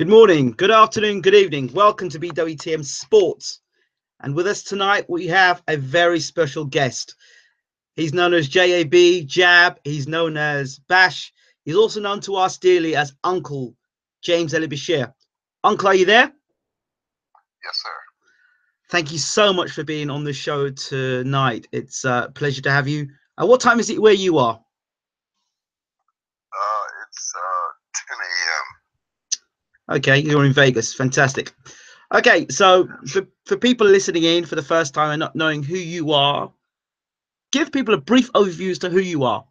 Good morning, good afternoon, good evening. Welcome to BWTM Sports. And with us tonight, we have a very special guest. He's known as JAB, Jab. He's known as Bash. He's also known to us dearly as Uncle James Ali Bashir. Uncle, are you there? Yes, sir. Thank you so much for being on the show tonight. It's a pleasure to have you. What time is it where you are? It's 10 a.m. Okay, you're in Vegas. Fantastic. Okay, so for people listening in for the first time and not knowing who you are, give people a brief overview as to who you are.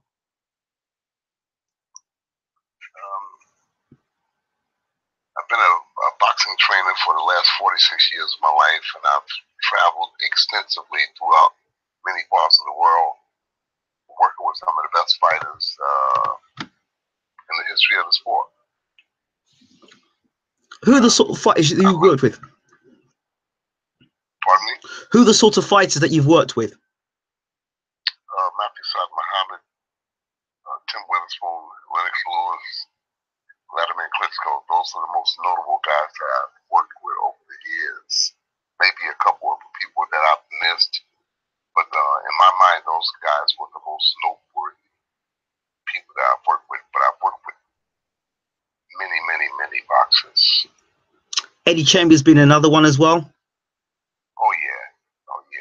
I've been a boxing trainer for the last 46 years of my life, and I've traveled extensively throughout many parts of the world, working with some of the best fighters in the history of the sport. Who are the sort of fighters that you've worked with? Pardon me? Who are the sort of fighters that you've worked with? Matthew Saad Muhammad, Tim Witherspoon, Lennox Lewis, Vladimir Klitschko. Those are the most notable guys that I've worked with over the years. Maybe a couple of people that I've missed, but in my mind, those guys were the most noteworthy people that I've worked with. But I've worked with many boxers. Eddie Chambers been another one as well. Oh yeah.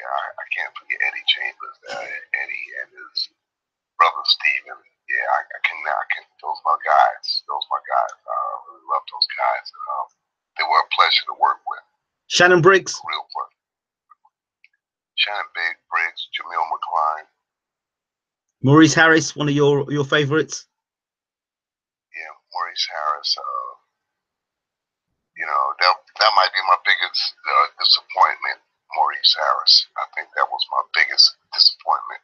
I can't forget Eddie Chambers. Eddie and his brother Steven. Yeah, I can. Those are my guys. I really love those guys. They were a pleasure to work with. Shannon Briggs. Real pleasure. Shannon Briggs, Jamil McCline. Maurice Harris, one of your favorites. Yeah, Maurice Harris. That might be my biggest disappointment. Maurice Harris. I think that was my biggest disappointment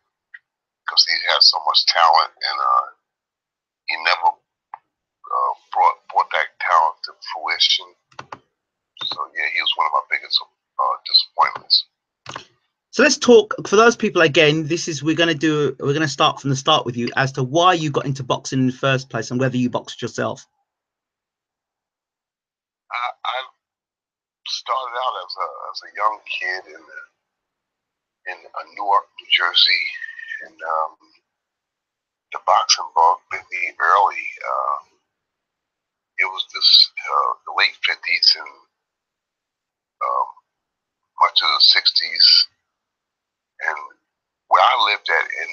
because he had so much talent and he never brought that talent to fruition. So yeah, he was one of my biggest disappointments. So let's talk for those people again. We're going to start from the start with you as to why you got into boxing in the first place and whether you boxed yourself. I started out as a young kid in Newark, New Jersey, and the boxing bug bit me early. It was the late 50s and much of the 60s, and where I lived at in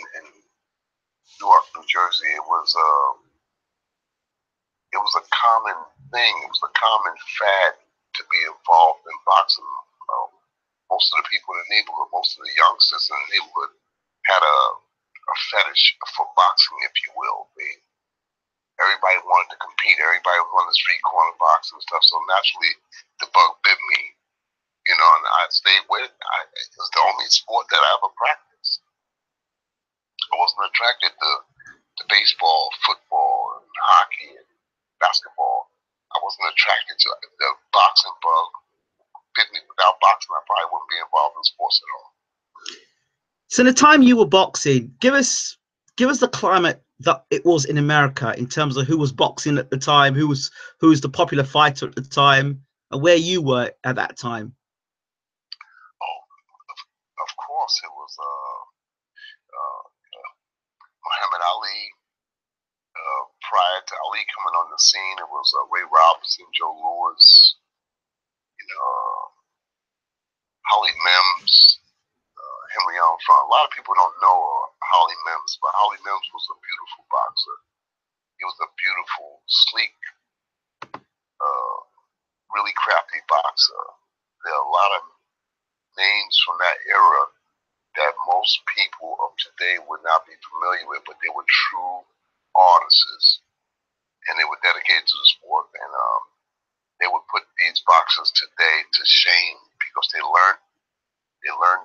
Newark, New Jersey, it was a common thing. It was a common fad to be involved in boxing. Most of the people in the neighborhood, most of the youngsters in the neighborhood had a fetish for boxing, if you will. Everybody wanted to compete. Everybody was on the street corner boxing and stuff. So naturally, the bug bit me, and I stayed with it. It was the only sport that I ever practiced. I wasn't attracted to baseball, football, and hockey, and basketball. I wasn't attracted to the boxing bug. Bit me. Without boxing, I probably wouldn't be involved in sports at all. So the time you were boxing, give us the climate that it was in America in terms of who was boxing at the time, who was the popular fighter at the time, and where you were at that time. Oh, of course, it was Muhammad Ali. Prior to Ali coming on the scene, it was Ray Robinson, Joe Louis, Holly Mims, Henry Young. A lot of people don't know Holly Mims, but Holly Mims was a beautiful boxer. He was a beautiful, sleek, really crafty boxer. There are a lot of names from that era that most people of today would not be familiar with, but they were true artists, and they were dedicated to the sport, and they would put these boxers today to shame because they learned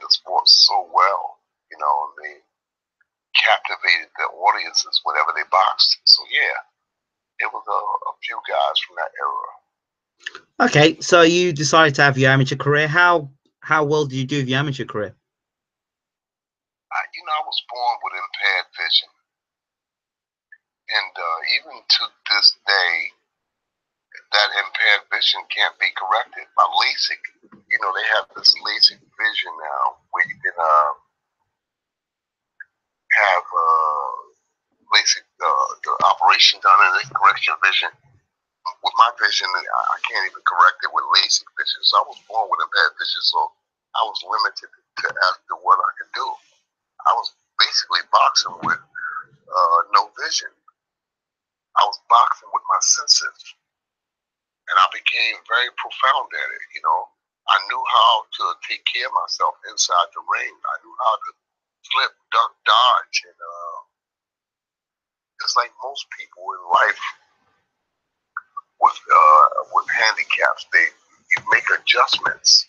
the sport so well, they captivated the audiences whenever they boxed. So yeah, it was a few guys from that era. Okay, so you decided to have your amateur career. How well did you do with your amateur career? I was born with impaired vision, and even to this day, that impaired vision can't be corrected by LASIK. You know, they have this LASIK vision now where you can have LASIK the operation done and they correct your vision. With my vision, I can't even correct it with LASIK vision. So I was born with impaired vision, so I was limited as to what I could do. I was basically boxing with no vision. I was boxing with my senses, and I became very profound at it. You know, I knew how to take care of myself inside the ring. I knew how to flip, duck, dodge, and it's like most people in life with handicaps, you make adjustments.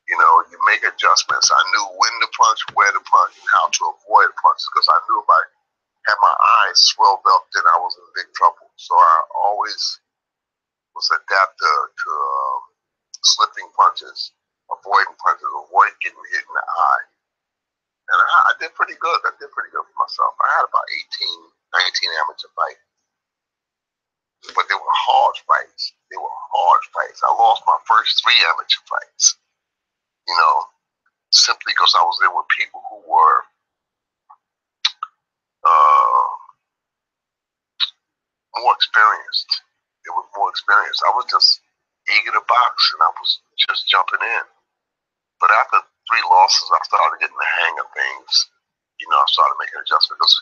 You know, you make adjustments. I knew when to punch, where to punch, and how to avoid punches because I knew if I had my eyes swelled up, then I was in big trouble. So I always was adapted to slipping punches, avoiding punches, avoid getting hit in the eye. And I did pretty good. I did pretty good for myself. I had about 18, 19 amateur fights. But they were hard fights. They were hard fights. I lost my first 3 amateur fights, you know, simply because I was there with people who were more experienced. They were more experienced. I was just eager to box, and I was just jumping in. But after 3 losses, I started getting the hang of things. You know, I started making adjustments because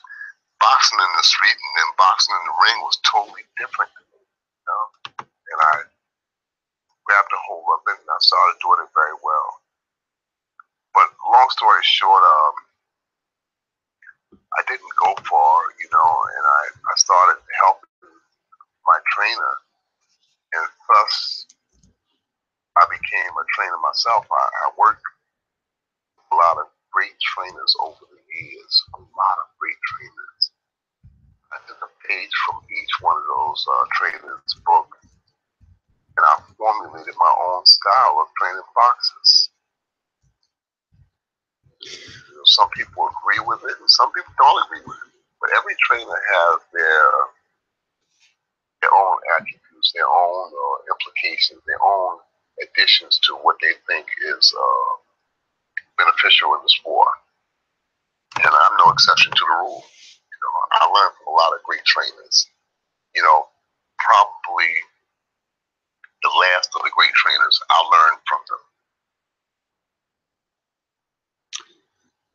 boxing in the street and then boxing in the ring was totally different. You know? And I grabbed a hold of it, and I started doing it very well. But long story short, I didn't go far, you know, and I started helping my trainer, and thus I became a trainer myself. I worked with a lot of great trainers over the years, a lot of great trainers. I took a page from each one of those trainers' books, and I formulated my own style of training boxers. You know, some people agree with it, and some people don't agree with it. But every trainer has their own attributes, their own implications, their own additions to what they think is beneficial in the sport. And I'm no exception to the rule. You know, I learned from a lot of great trainers. You know, probably the last of the great trainers, I learned from them.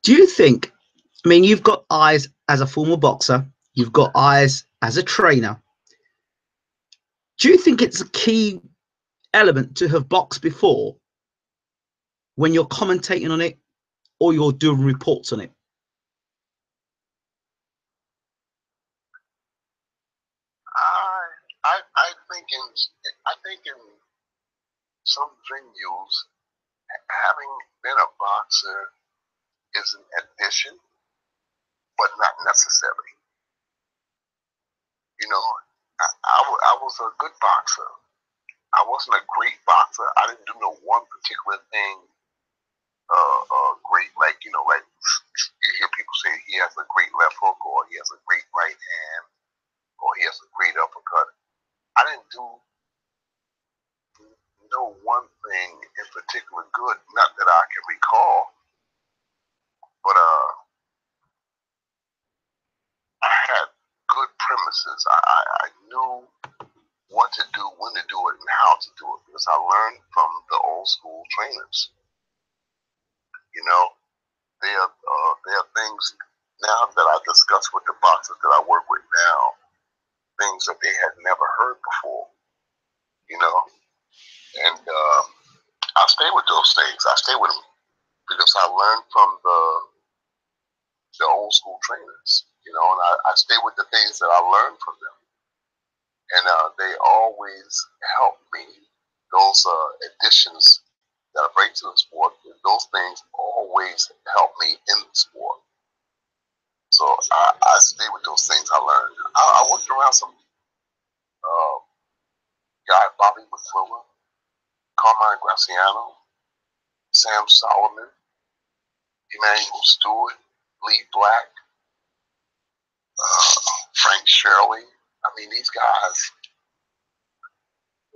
Do you think, I mean, you've got eyes as a former boxer, you've got eyes as a trainer. Do you think it's a key element to have boxed before when you're commentating on it or you're doing reports on it? I think in some venues, having been a boxer is an addition, but not necessary. You know, I was a good boxer. I wasn't a great boxer. I didn't do no one particular thing great, like, you know, like you hear people say he has a great left hook or he has a great right hand or he has a great uppercut. I didn't do no one thing in particular good, not that I can recall, but I had good premises. I knew what to do, when to do it, and how to do it because I learned from the old school trainers. You know, there are things now that I discuss with the boxers that I work with now, things that they had never heard before. You know, and I stay with those things. I stay with them because I learned from the old school trainers. You know, and I stay with the things that I learned from them, and they always help me. Those additions that I bring to the sport, those things always help me in the sport. So I stay with those things I learned. I worked around some guy, Bobby McClellan, Carmine Graciano, Sam Solomon, Emmanuel Stewart, Lee Black, Frank Shirley. I mean, these guys,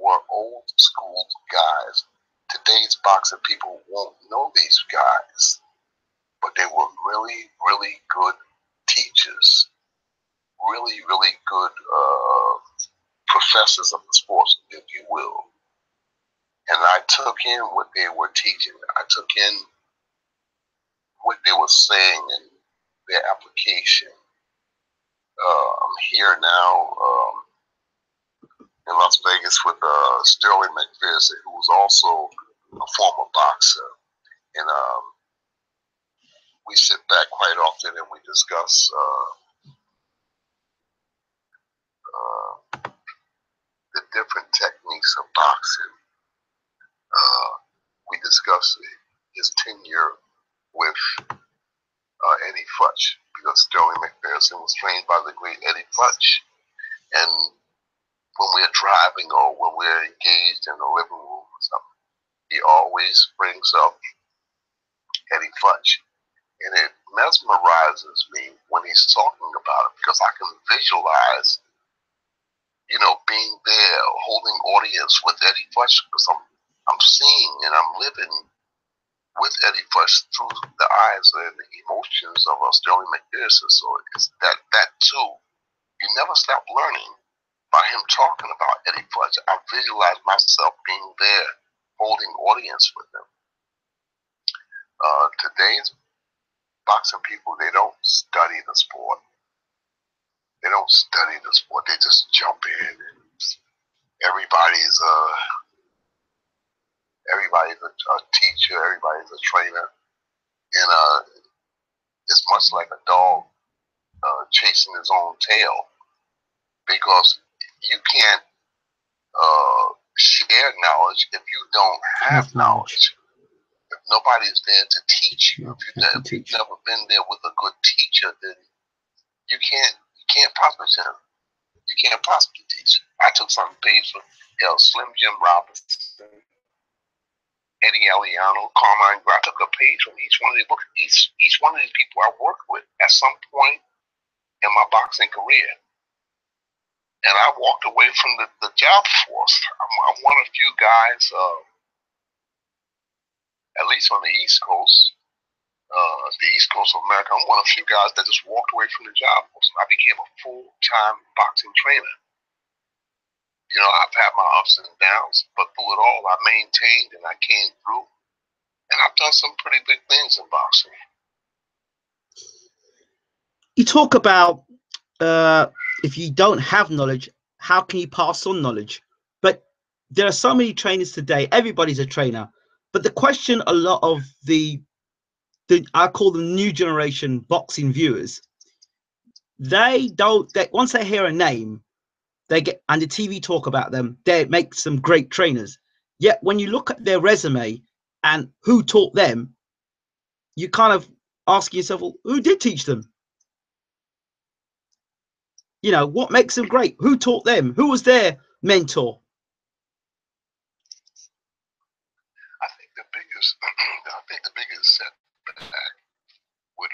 were old school guys. Today's boxing people won't know these guys, but they were really, really good teachers, really, really good professors of the sports, if you will. And I took in what they were teaching. I took in what they were saying and their application. I'm here now in Las Vegas with Sterling McPherson, who was also a former boxer. And we sit back quite often and we discuss the different techniques of boxing. We discuss his tenure with Eddie Futch, because Sterling McPherson was trained by the great Eddie Futch. And when we're driving or when we're engaged in the living room or something, he always brings up Eddie Futch. And it mesmerizes me when he's talking about it, because I can visualize, being there, holding audience with Eddie Futch, because I'm seeing and I'm living with Eddie Futch through the eyes and the emotions of Sterling McPherson. So it's that too. You never stop learning by him talking about Eddie Futch. I visualize myself being there, holding audience with him. Today's boxing people, they don't study the sport. They don't study the sport. They just jump in, and everybody's a teacher, everybody's a trainer, and it's much like a dog chasing his own tail, because you can't share knowledge if you don't have knowledge. If nobody's there to teach you, if you've never been there with a good teacher, then you can't possibly you can't possibly teach. I took some page from Slim Jim Robinson, Eddie Aliano, Carmine. I took a page from each one of these books. Each one of these people I worked with at some point in my boxing career. And I walked away from the job force. I'm one of the few guys, at least on the East Coast, of America, I'm one of the few guys that just walked away from the job force. I became a full-time boxing trainer. I've had my ups and downs, but through it all, I maintained and I came through. And I've done some pretty big things in boxing. You talk about if you don't have knowledge, how can you pass on knowledge? But there are so many trainers today. Everybody's a trainer. But the question a lot of the I call them new generation boxing viewers, once they hear a name, they get, and the TV talk about them, they make some great trainers. Yet when you look at their resume and who taught them, you kind of ask yourself, well, who did teach them? What makes them great? Who taught them? Who was their mentor? I think the biggest setback with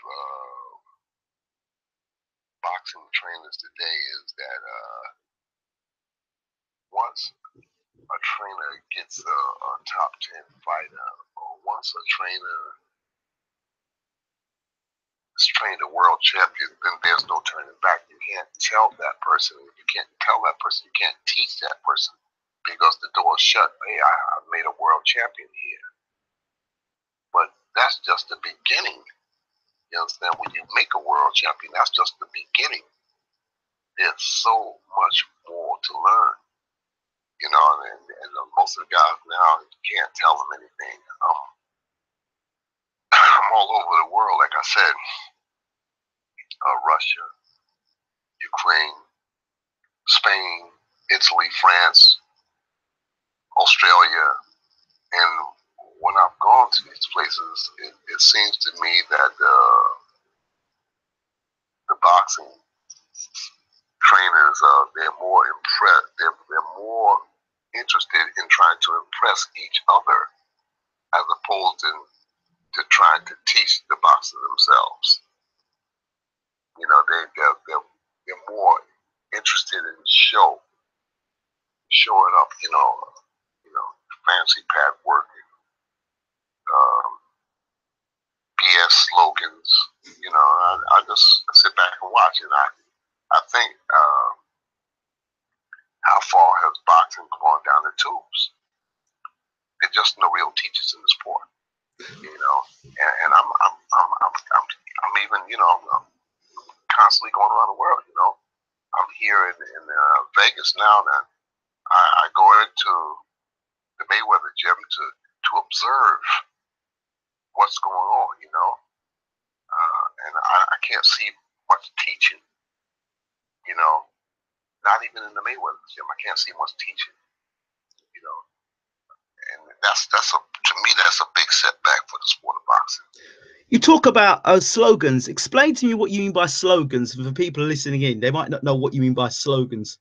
boxing trainers today is that once a trainer gets a top 10 fighter, or once a trainer has trained a world champion, then there's no turning back. You can't tell that person, you can't teach that person, because the door's shut. Hey, I made a world champion here. But that's just the beginning. You understand? When you make a world champion, that's just the beginning. There's so much more to learn. And most of the guys now, you can't tell them anything. I'm all over the world, like I said. Russia, Ukraine, Spain, Italy, France, Australia. And when I've gone to these places, it seems to me that the boxing trainers, they're more impressed. They're more interested in trying to impress each other, as opposed to trying to teach the boxers themselves. They're more interested in showing up, watching. I think how far has boxing gone down the tubes? They're just no real teachers in the sport, you know. And I'm even, you know, I'm constantly going around the world, you know. I'm here in Vegas now, and I go into the Mayweather gym to observe what's going on, you know. And I can't see much teaching, you know. Not even in the Mayweather gym, I can't see much teaching, you know. And that's to me, that's a big setback for the sport of boxing. You talk about slogans. Explain to me what you mean by slogans for people listening in. They might not know what you mean by slogans.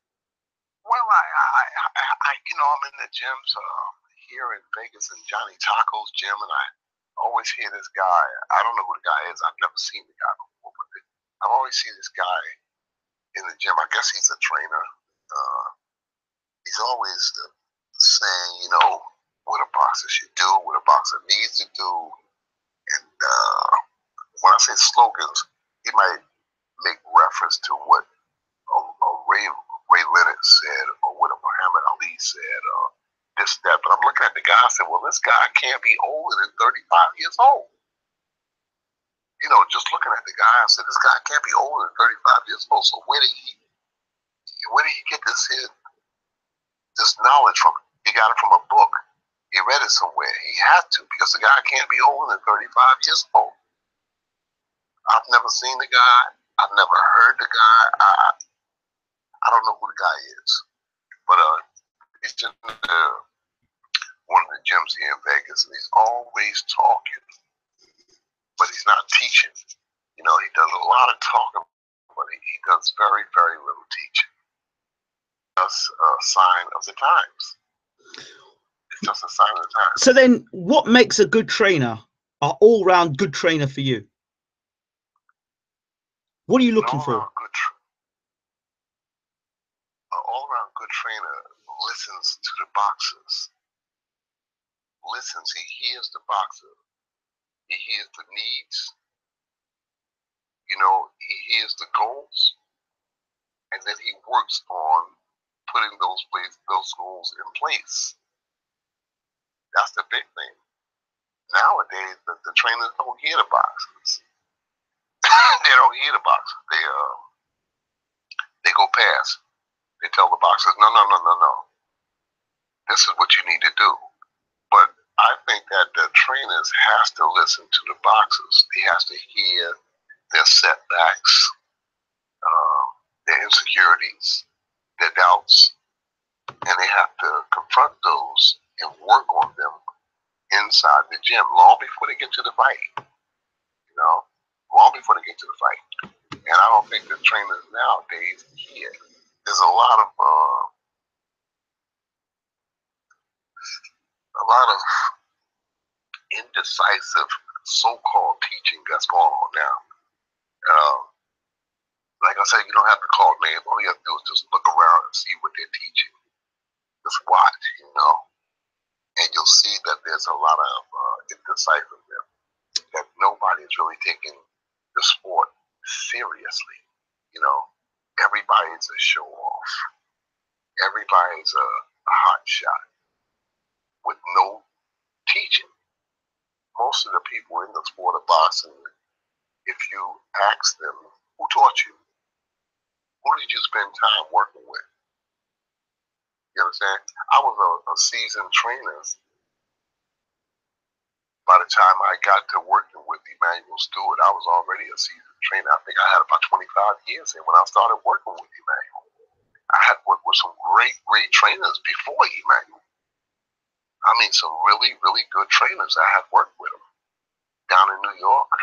Well, I you know, I'm in the gyms here in Vegas in Johnny Taco's gym, and I always hear this guy. I don't know who the guy is. I've never seen the guy before, but I've always seen this guy in the gym. I guess he's a trainer. He's always saying, you know, what a boxer should do, what a boxer needs to do. And when I say slogans, he might make reference to what Ray Leonard said, or what a Muhammad Ali said, or this, that. But I'm looking at the guy and said, well, this guy can't be older than 35 years old. You know, just looking at the guy, I said, this guy can't be older than 35 years old. So where did he get this knowledge from? He got it from a book. He read it somewhere. He had to, because the guy can't be older than 35 years old. I've never seen the guy. I've never heard the guy. I don't know who the guy is. But he's in one of the gyms here in Vegas, and he's always talking. But he's not teaching. You know, he does a lot of talking, but he does very, very little teaching. That's a sign of the times. It's just a sign of the times. So then, what makes a good trainer, an all-round good trainer for you? What are you looking for? An all-around good trainer listens to the boxers. Listens, he hears the boxer. He hears the needs. You know, he hears the goals, and then he works on putting those goals in place. That's the big thing. Nowadays, the trainers don't hear the boxers. They don't hear the boxers. They go past. They tell the boxers, no. This is what you need to do. But I think that the trainers has to listen to the boxers. He has to hear their setbacks, their insecurities, their doubts, and they have to confront those and work on them inside the gym long before they get to the fight. You know, long before they get to the fight. And I don't think the trainers nowadays hear. There's a lot of indecisive so-called teaching that's going on now. Like I said, you don't have to call names. All you have to do is just look around and see what they're teaching. Just watch, you know, and you'll see that there's a lot of indecisiveness, that nobody is really taking the sport seriously. You know, everybody's a show-off. Everybody's a hot shot with no teaching. Most of the people in the sport of boxing, if you ask them, who taught you? Who did you spend time working with? You understand? I was a seasoned trainer by the time I got to working with Emmanuel Stewart. I was already a seasoned trainer. I think I had about 25 years in when I started working with Emmanuel. I had worked with some great trainers before Emmanuel. I mean, some really, really good trainers. I had worked with them down in New York,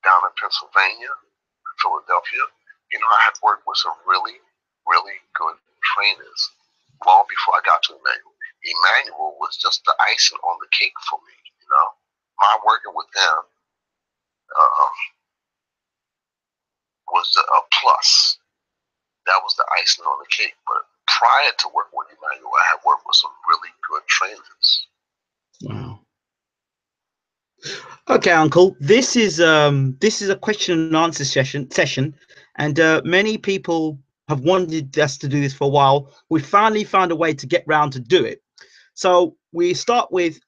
down in Pennsylvania, Philadelphia. You know, I had worked with some really, really good trainers long before I got to Emmanuel. Emmanuel was just the icing on the cake for me. You know, my working with them was a plus. That was the icing on the cake. But prior to working with Emmanuel, I had worked with some really good trainers. Wow. Okay, Uncle. This is a question and answer session, And many people have wanted us to do this for a while. We finally found a way to get round to do it. So we start with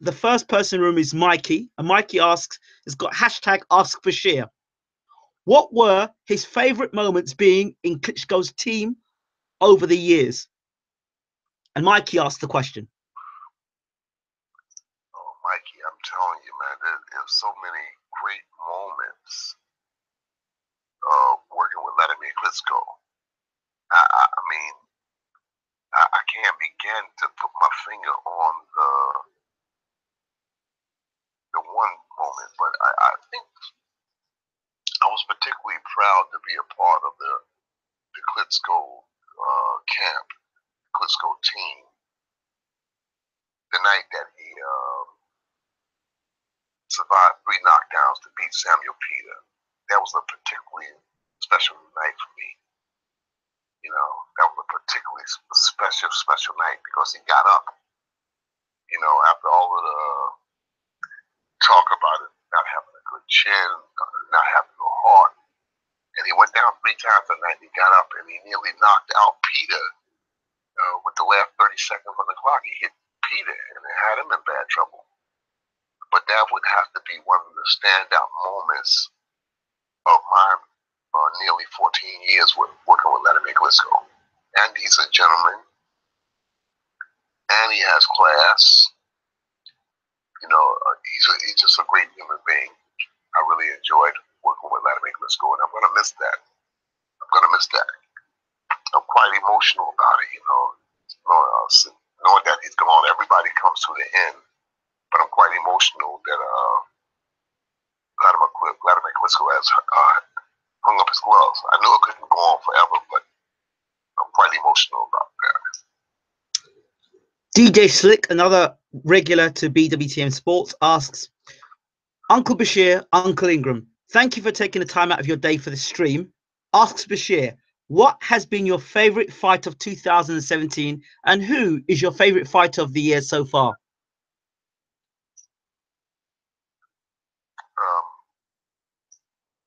the first person in the room is Mikey, and Mikey asks, it's got hashtag Ask Bashir. What were his favorite moments being in Klitschko's team over the years? And Mikey asked the question. Oh, Mikey, I'm telling you, man, there's so many great moments working with Vladimir Klitschko. I mean, I can't begin to put my finger on the one moment, but I think I was particularly proud to be a part of the Klitschko camp, Klitschko team, the night that he survived 3 knockdowns to beat Samuel Peter. That was a particularly special night for me. You know, that was a particularly special night because he got up. You know, after all of the talk about it, not having a good chin, not having no heart, and he went down 3 times that night. He got up and he nearly knocked out Peter with the last 30 seconds on the clock. He hit Peter and it had him in bad trouble. But that would have to be one of the standout moments of my nearly 14 years working with Vladimir Klitschko. And he's a gentleman, and he has class. You know, he's just a great human being. I really enjoyed working with Vladimir Klitschko, and I'm going to miss that. I'm going to miss that. I'm quite emotional about it, you know. Knowing that he's gone, everybody comes to the end. But I'm quite emotional that Vladimir Klitschko has hung up his gloves. I knew it couldn't go on forever, but I'm quite emotional about that. DJ Slick, another regular to BWTM Sports, asks, Uncle Bashir, Uncle Ingram, thank you for taking the time out of your day for the stream. Asks Bashir, what has been your favorite fight of 2017 and who is your favorite fighter of the year so far?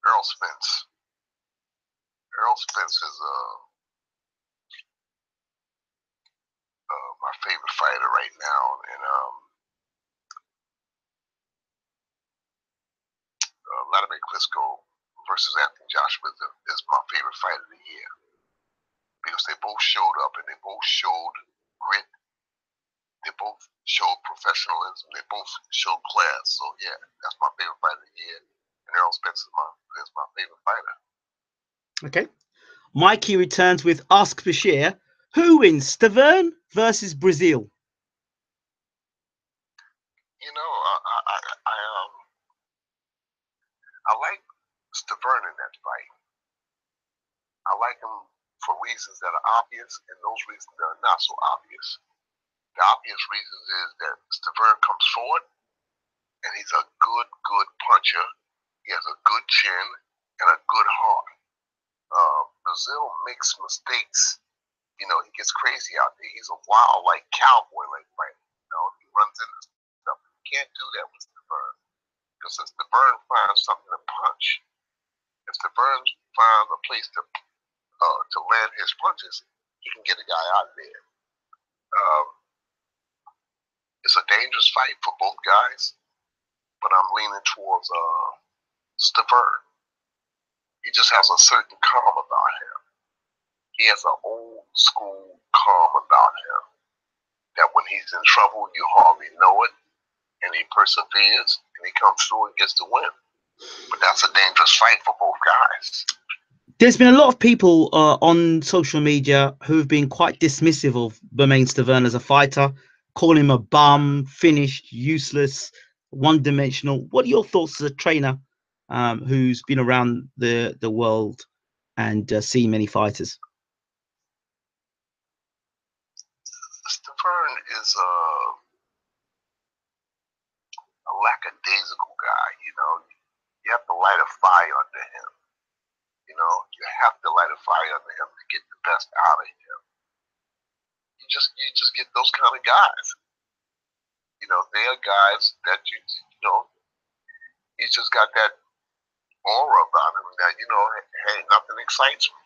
Earl Spence. Earl Spence is my favorite fighter right now, and Vladimir Klitschko versus Anthony Joshua is my favorite fight of the year because they both showed up and they both showed grit, they both showed professionalism, they both showed class. So yeah, that's my favorite fight of the year, and Earl Spence is my favorite fighter. Okay. Mikey returns with Ask Bashir, who wins, Stavern versus Brazil? You know, I like Stavern in that fight. I like him for reasons that are obvious and those reasons that are not so obvious. The obvious reasons is that Stavern comes forward and he's a good puncher. He has a good chin and a good heart. Brazil makes mistakes. You know, he gets crazy out there. He's a wild, like cowboy-like fighter. You know, he runs into stuff. You can't do that with Stavern. Because if Stavern finds something to punch, if Stavern finds a place to land his punches, he can get a guy out of there. It's a dangerous fight for both guys, but I'm leaning towards Stavern. He just has a certain calm about him. He has an old school calm about him that when he's in trouble, you hardly know it, and he perseveres, and he comes through and gets the win. But that's a dangerous fight for both guys. There's been a lot of people on social media who've been quite dismissive of Bermane Stavern as a fighter, calling him a bum, finished, useless, one-dimensional. What are your thoughts as a trainer who's been around the world and seen many fighters? Stavern is a lackadaisical guy, you know. You have to light a fire under him. You know, you have to light a fire under him to get the best out of him. You just get those kind of guys. You know, they are guys that you know, he's just got that aura about him that, you know, hey, nothing excites me.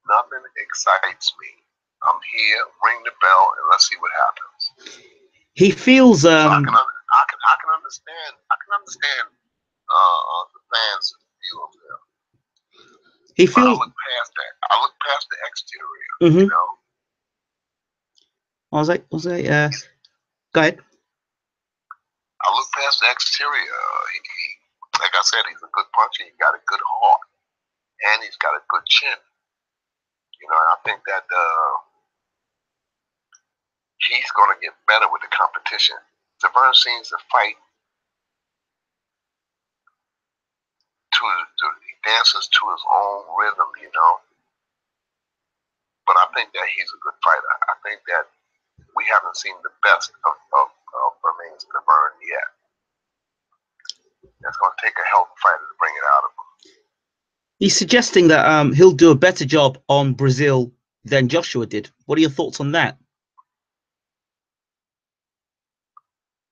Nothing excites me. I'm here, ring the bell, and let's see what happens. He feels So I can understand the fans' view of him. he But I feels. look past that. I look past the exterior. Mm-hmm. You know. I was like, go ahead. I look past the exterior. Like I said, he's a good puncher. He got a good heart, and he's got a good chin. You know, and I think that he's going to get better with the competition. Severn seems to fight he dances to his own rhythm, you know. But I think that he's a good fighter. I think that we haven't seen the best of Ruann Visser yet. It's going to take a hell of a fighter to bring it out of him. He's suggesting that he'll do a better job on Brazil than Joshua did. What are your thoughts on that?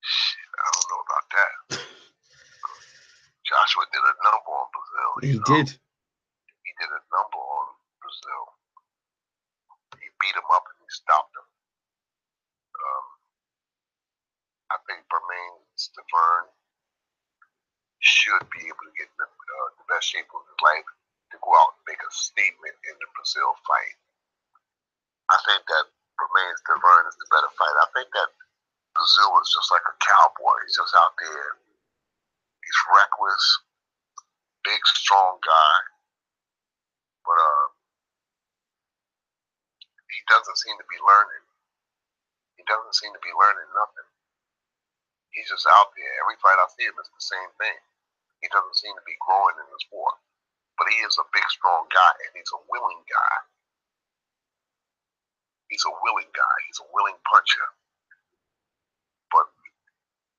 I don't know about that. Joshua did a number on Brazil. He did. He did a number on Brazil. He beat him up and he stopped him. I think Ruann Visser should be able to get the best shape of his life to go out and make a statement in the Brazil fight. I think that Ruann Visser is the better fighter. I think that Brazil is just like a cowboy. He's just out there. He's reckless, big, strong guy, but he doesn't seem to be learning. He doesn't seem to be learning nothing. He's just out there. Every fight I see him is the same thing. He doesn't seem to be growing in the sport. But he is a big, strong guy, and he's a willing guy. He's a willing guy. He's a willing puncher. But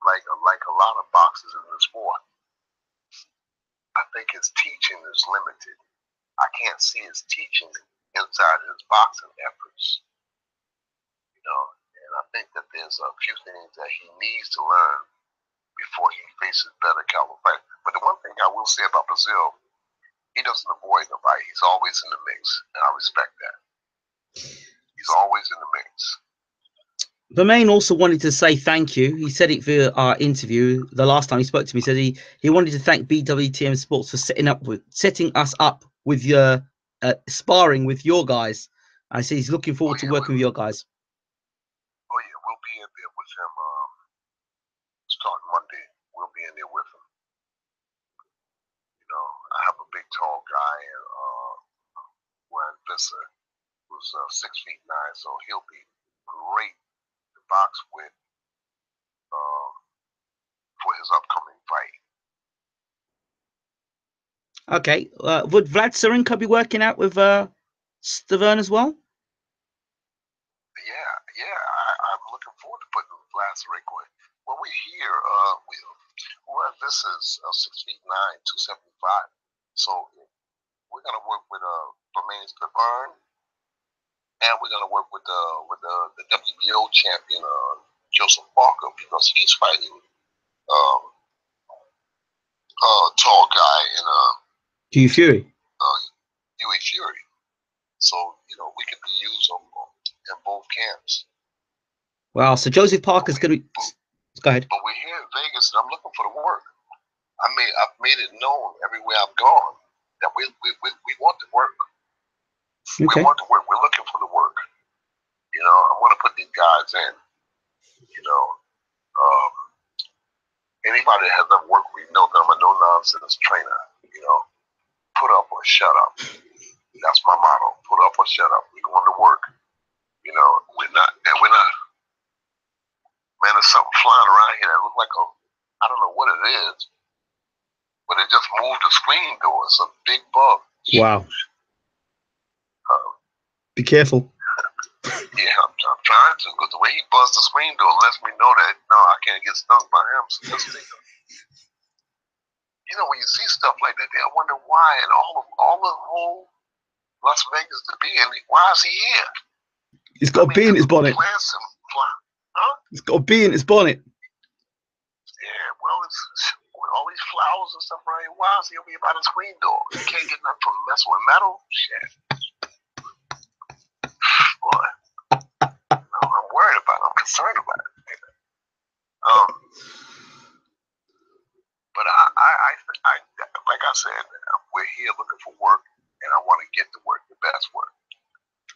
like a lot of boxers in the sport, I think his teaching is limited. I can't see his teaching inside his boxing efforts. You know, and I think that there's a few things that he needs to learn before he faces better caliber fight. But the one thing I will say about Brazil, he doesn't avoid the fight. He's always in the mix, and I respect that. He's always in the mix. Ruann also wanted to say thank you. He said it via our interview the last time he spoke to me. He said he wanted to thank BWTM Sports for setting us up with your sparring with your guys. I said he's looking forward to working with your guys. Oh yeah, we'll be in there with him. Starting Monday, we'll be in there with him. You know, I have a big, tall guy, Ruann Visser, who's 6'9", so he'll be great to box with for his upcoming fight. Okay, would Vlad Sirenko be working out with Stavern as well? Yeah, I'm looking forward to putting Vlad Sirenko in. Well, we hear Ruann Visser is 6'9", 275, so we're gonna work with Ruann Visser, and we're gonna work with the WBO champion Joseph Parker, because he's fighting tall guy in Hugh Fury. Huey Fury. So you know we could be used in both camps. Wow, so Joseph Parker's gonna be. Go ahead. But we're here in Vegas, and I'm looking for the work. I've made it known everywhere I've gone that we want the work. Okay. We want the work. We're looking for the work. You know, I want to put these guys in. You know, anybody that has done work, we know that I'm a no-nonsense trainer. You know, put up or shut up. That's my motto. Put up or shut up. We're going to work. You know, we're not. Man, there's something flying around here that looks like I don't know what it is, but it just moved the screen door. It's a big bug. Wow. Be careful. Yeah, I'm trying to, because the way he buzzed the screen door lets me know that, no, I can't get stung by him. So you know, when you see stuff like that, I wonder why, and all the whole Las Vegas to be in, why is he here? He's got a bee in his bonnet. Huh? He's got a bee in his bonnet. Yeah, well, with all these flowers and stuff around here. Why is he over here by the screen door? You can't get nothing from messing with metal. Shit. Boy, I'm worried about it. I'm concerned about it. But I, like I said, we're here looking for work, and I want to get to work, the best work.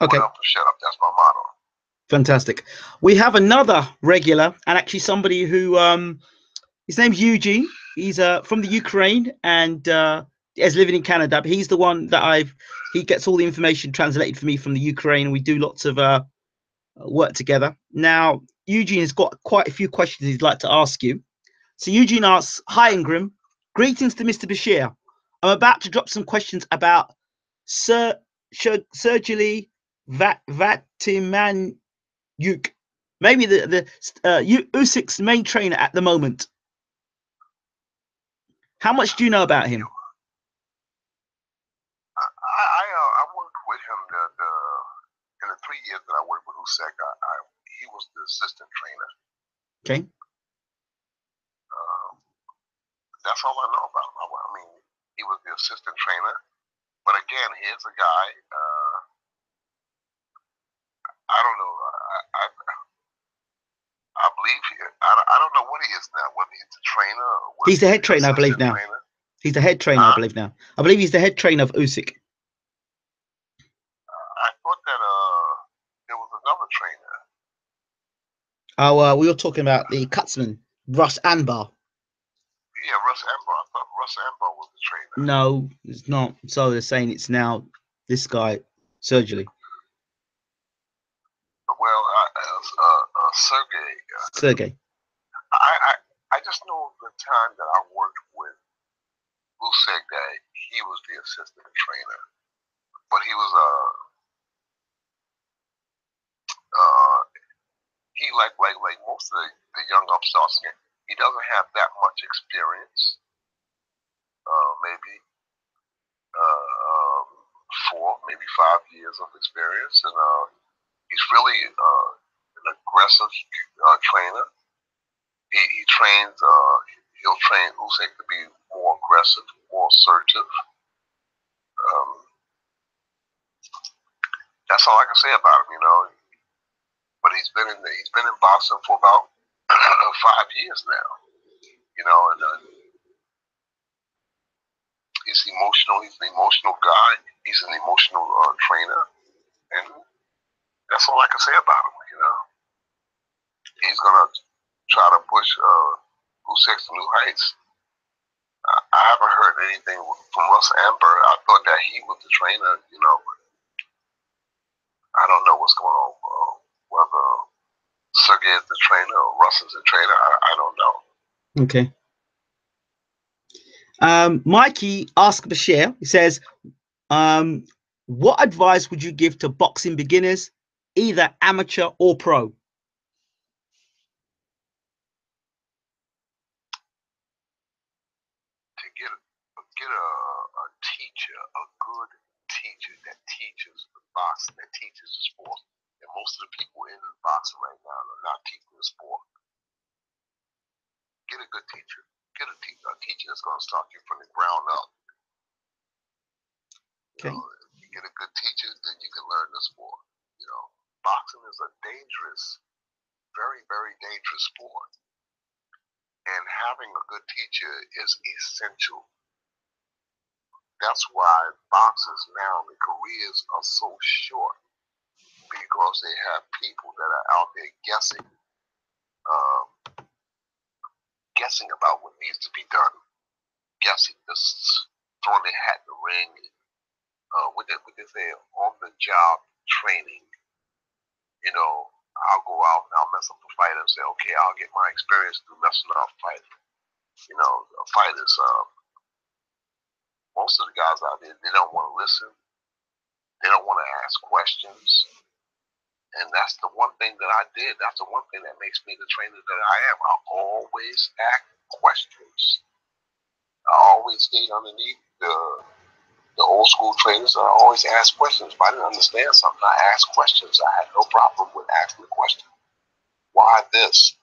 Okay. Put up or shut up. That's my motto. Fantastic. We have another regular, and actually somebody who his name's Eugene. He's from the Ukraine and is living in Canada. But he's the one that he gets all the information translated for me from the Ukraine, and we do lots of work together. Now, Eugene has got quite a few questions he'd like to ask you. So Eugene asks, "Hi Ingram, greetings to Mr. Bashir. I'm about to drop some questions about Sergey Vatimanyuk, maybe the Usyk's main trainer at the moment. How much do you know about him?" I worked with him in the 3 years that I worked with Usyk. He was the assistant trainer. Okay. That's all I know about him. I mean, he was the assistant trainer. But again, here's a guy. I don't know. I believe I don't know what he is now. Whether he's the trainer or he's the head trainer, I believe now. Trainer. He's the head trainer, I believe now. I believe he's the head trainer of Usyk. I thought that there was another trainer. Oh, we were talking about the Cutsman, Russ Anbar. Yeah, Russ Anbar. I thought Russ Anbar was the trainer. No, it's not. So they're saying it's now this guy, Sergey. Well, Sergey. I just know the time that I worked with Usyk that he was the assistant trainer, but he was he like most of the young upstarts, he doesn't have that much experience. Maybe 4, maybe 5 years of experience, and he's really an aggressive trainer. He trains. He'll train Usyk to be more aggressive, more assertive. That's all I can say about him, But he's been in boxing for about 5 years now, and he's emotional. He's an emotional guy. He's an emotional trainer, and that's all I can say about him. He's gonna try to push Usyk to new heights. I haven't heard anything from Russ Anbar. I thought that he was the trainer, I don't know what's going on. Whether Sergey is the trainer or Russ is the trainer, I don't know. Okay. Mikey asked Bashir, he says, what advice would you give to boxing beginners, either amateur or pro? Get a teacher, a good teacher that teaches boxing, that teaches the sport. And most of the people in boxing right now are not teaching the sport. Get a good teacher. Get a teacher that's going to start you from the ground up. Okay. If you get a good teacher, then you can learn the sport. Boxing is a dangerous, very, very dangerous sport. And having a good teacher is essential. That's why boxers now, the careers are so short, because they have people that are out there guessing about what needs to be done, guessing, just throwing their hat in the ring, with their on-the-job training. I'll go out and I'll mess up a fight and say, okay, I'll get my experience through messing up fighting. Fighters. Most of the guys out there, they don't want to listen. They don't want to ask questions. And that's the one thing that I did. That's the one thing that makes me the trainer that I am. I always ask questions. I always stayed underneath the old school trainers. I always ask questions. If I didn't understand something, I asked questions. I had no problem with asking the question. Why this?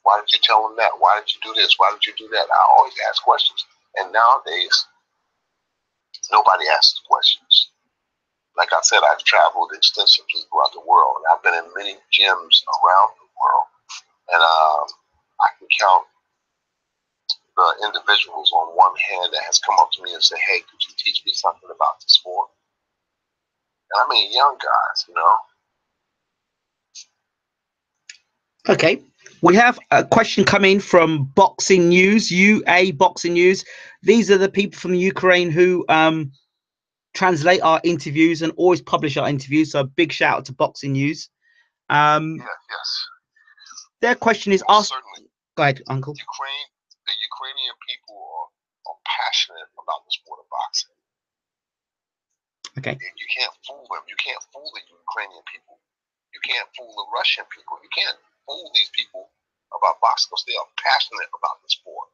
Why did you tell them that? Why did you do this? Why did you do that? I always ask questions. And nowadays, nobody asks questions. Like I said, I've traveled extensively throughout the world. And I've been in many gyms around the world. And I can count the individuals on one hand that has come up to me and said, hey, could you teach me something about the sport? And I mean, young guys, you know. Okay. We have a question coming from Boxing News, UA Boxing News. These are the people from Ukraine who translate our interviews and always publish our interviews. So a big shout out to Boxing News. Yes. Their question is asked. Go ahead, Uncle. The Ukrainian people are passionate about the sport of boxing. Okay. And you can't fool them. You can't fool the Ukrainian people. You can't fool the Russian people. You can't fool these people about boxing because they are passionate about the sport.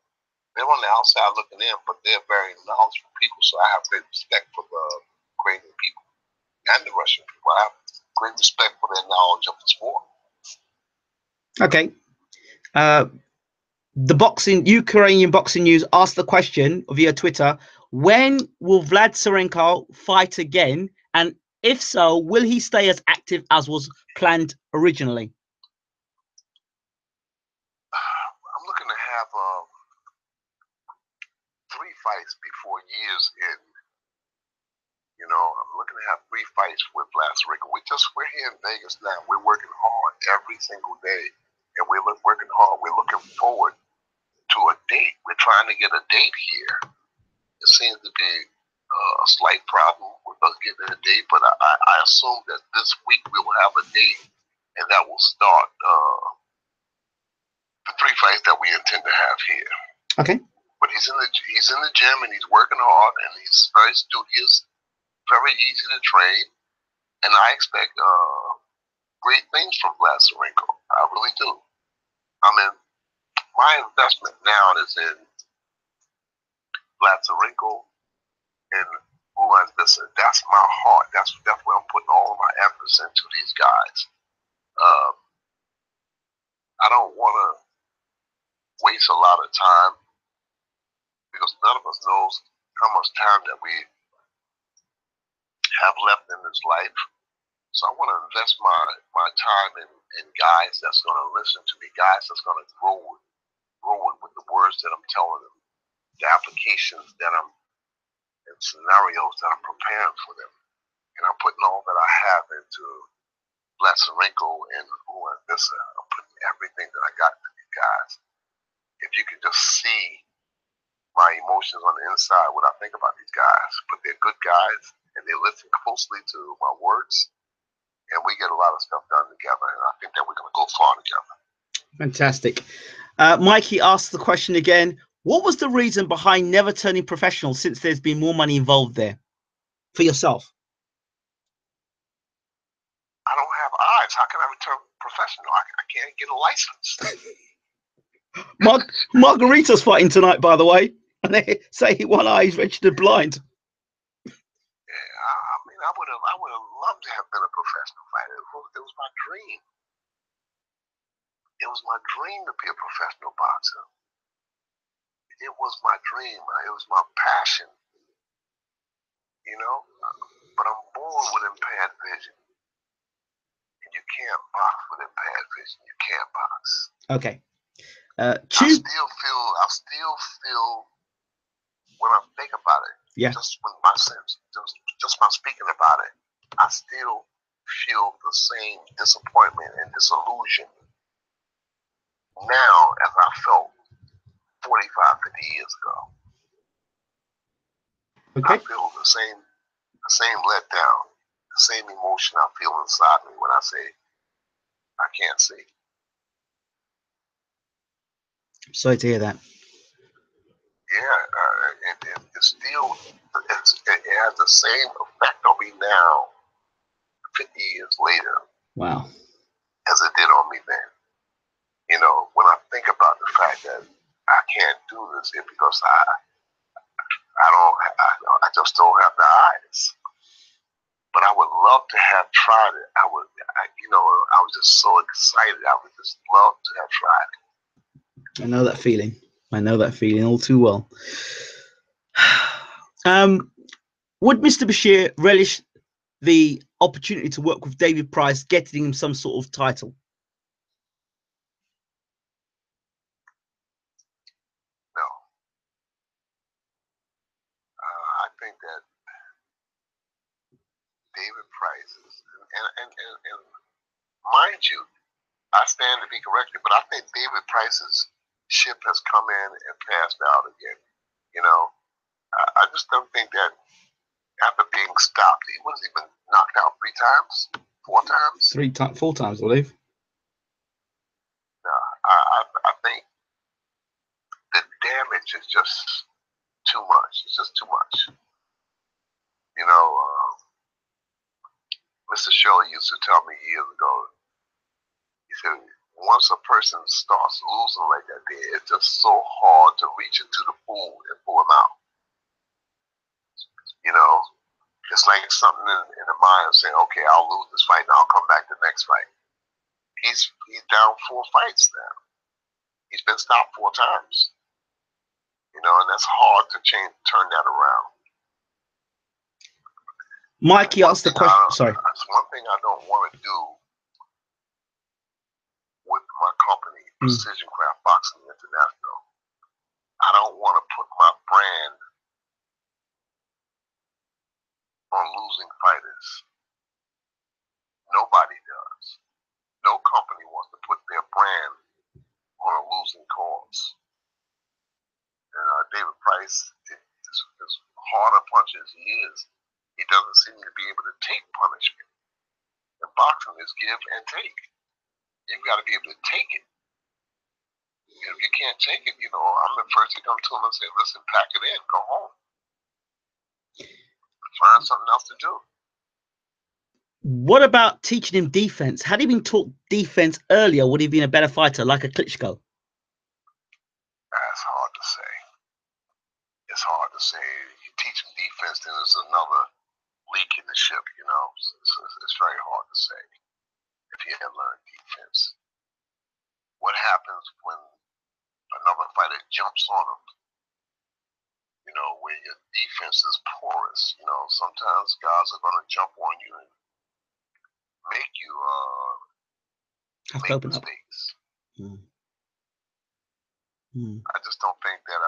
They're on the outside looking in, but they're very knowledgeable people. So I have great respect for the Ukrainian people and the Russian people. I have great respect for their knowledge of the sport. Okay. The Ukrainian Boxing News asked the question via Twitter: when will Vlad Sirenko fight again? And if so, will he stay as active as was planned originally? I'm looking to have 3 fights before year's end. You know, I'm looking to have 3 fights with Vlad Sirenko. We're here in Vegas now. We're working hard every single day, and we're working hard. We're looking forward to a date. We're trying to get a date here. It seems to be a slight problem with us getting a date, but I assume that this week we will have a date, and that will start the 3 fights that we intend to have here. Okay. But he's in the gym and he's working hard and he's very studious, very easy to train, and I expect great things from Vlad Sirenko. I really do. I mean, my investment now is in Vlad Sirenko and Ruann Visser. That's my heart. That's where I'm putting all of my efforts into these guys. I don't want to waste a lot of time because none of us knows how much time that we have left in this life. So I want to invest my time in guys that's going to listen to me, guys that's going to grow with the words that I'm telling them, the applications that I'm, and scenarios that I'm preparing for them. And I'm putting all that I have into Vlad Sirenko and Ruann Visser. I'm putting everything that I got to these guys. If you can just see my emotions on the inside, what I think about these guys. But they're good guys, and they listen closely to my words, and we get a lot of stuff done together, and I think that we're going to go far together. Fantastic. Mikey asked the question again: what was the reason behind never turning professional since there's been more money involved there for yourself? I don't have eyes. How can I return professional? I can't get a license. Margarita's fighting tonight, by the way, and they say one eye is registered blind. Yeah, I mean, I would have loved to have been a professional fighter. It was my dream. It was my dream to be a professional boxer. It was my dream. It was my passion. You know, but I'm born with impaired vision. And you can't box with impaired vision. You can't box. Okay. I still feel when I think about it. Yeah. Just with my sense, just by speaking about it, I still feel the same disappointment and disillusion now as I felt 45, 50 years ago. Okay. I feel the same letdown, the same emotion I feel inside me when I say I can't see. I'm sorry to hear that. Yeah, it has the same effect on me now, 50 years later. Wow. As it did on me then. You know, when I think about the fact that I can't do this here because I just don't have the eyes. But I would love to have tried it. I was just so excited. I would just love to have tried it. I know that feeling. I know that feeling all too well. Would Mr. Bashir relish the opportunity to work with David Price, getting him some sort of title? No. I think that David Price is, and mind you, I stand to be corrected, but I think David Price's ship has come in and passed out again. You know, I just don't think that after being stopped, he was even knocked out 3 times, 4 times, 4 times, I believe. I think the damage is just too much. It's just too much. You know, Mr. Shirley used to tell me years ago, he said, once a person starts losing like that, it's just so hard to reach into the pool and pull him out. You know, it's like something in the mind of saying, okay, I'll lose this fight and I'll come back the next fight. He's down 4 fights now. He's been stopped 4 times. You know, and that's hard to turn that around. Mikey asked the question. Sorry. That's one thing I don't want to do with my company, Precision Craft Boxing International. I don't want to put my brand on losing fighters. Nobody does. No company wants to put their brand on a losing cause. And David Price, as hard a puncher as he is, he doesn't seem to be able to take punishment. And boxing is give and take. You've got to be able to take it. And if you can't take it, you know, I'm the first to come to him and say, listen, pack it in, go home. Find something else to do. What about teaching him defense? Had he been taught defense earlier, would he have been a better fighter, like a Klitschko? That's hard to say. It's hard to say. You teach him defense, then there's another leak in the ship, you know. It's very hard to say if he had learned defense. What happens when another fighter jumps on him? You know, where your defense is porous. You know, sometimes guys are going to jump on you and make you make mistakes. I just don't think that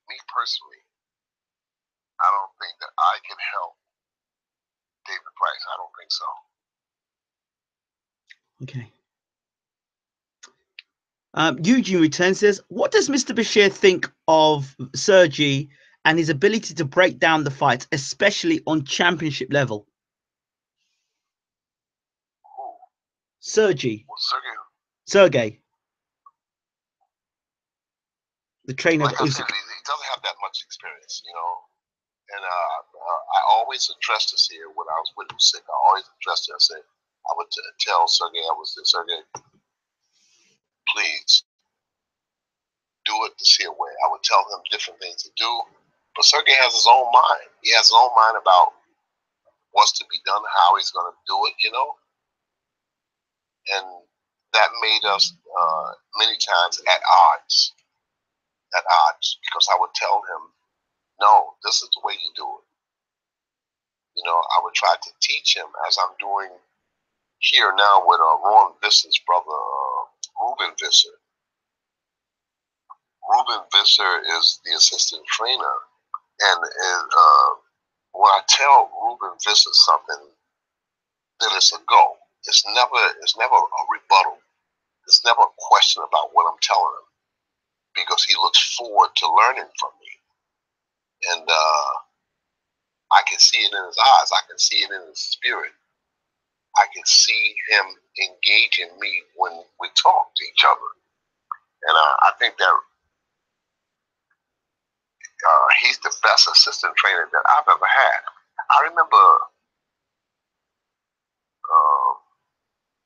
me personally, I don't think that I can help David Price. I don't think so. Okay. Eugene returns, says, what does Mr. Bashir think of Sergey and his ability to break down the fight, especially on championship level? Who? Sergey. Well, Sergey. The trainer. Like I said, he doesn't have that much experience, you know. And I always addressed this here when I was with him sick. I always addressed it. I said, I would tell Sergey, Sergey, please do it the Seer way. I would tell him different things to do. But Sergey has his own mind. He has his own mind about what's to be done, how he's going to do it, you know. And that made us many times at odds. Because I would tell him, no, this is the way you do it. You know, I would try to teach him as I'm doing here now with Ruann Visser's brother, Ruben Visser. Ruben Visser is the assistant trainer. And when I tell Ruben Visser something, then it's a go. It's never a rebuttal. It's never a question about what I'm telling him, because he looks forward to learning from me. And I can see it in his eyes. I can see it in his spirit. I can see him engaging me when we talk to each other. And I think that he's the best assistant trainer that I've ever had. I remember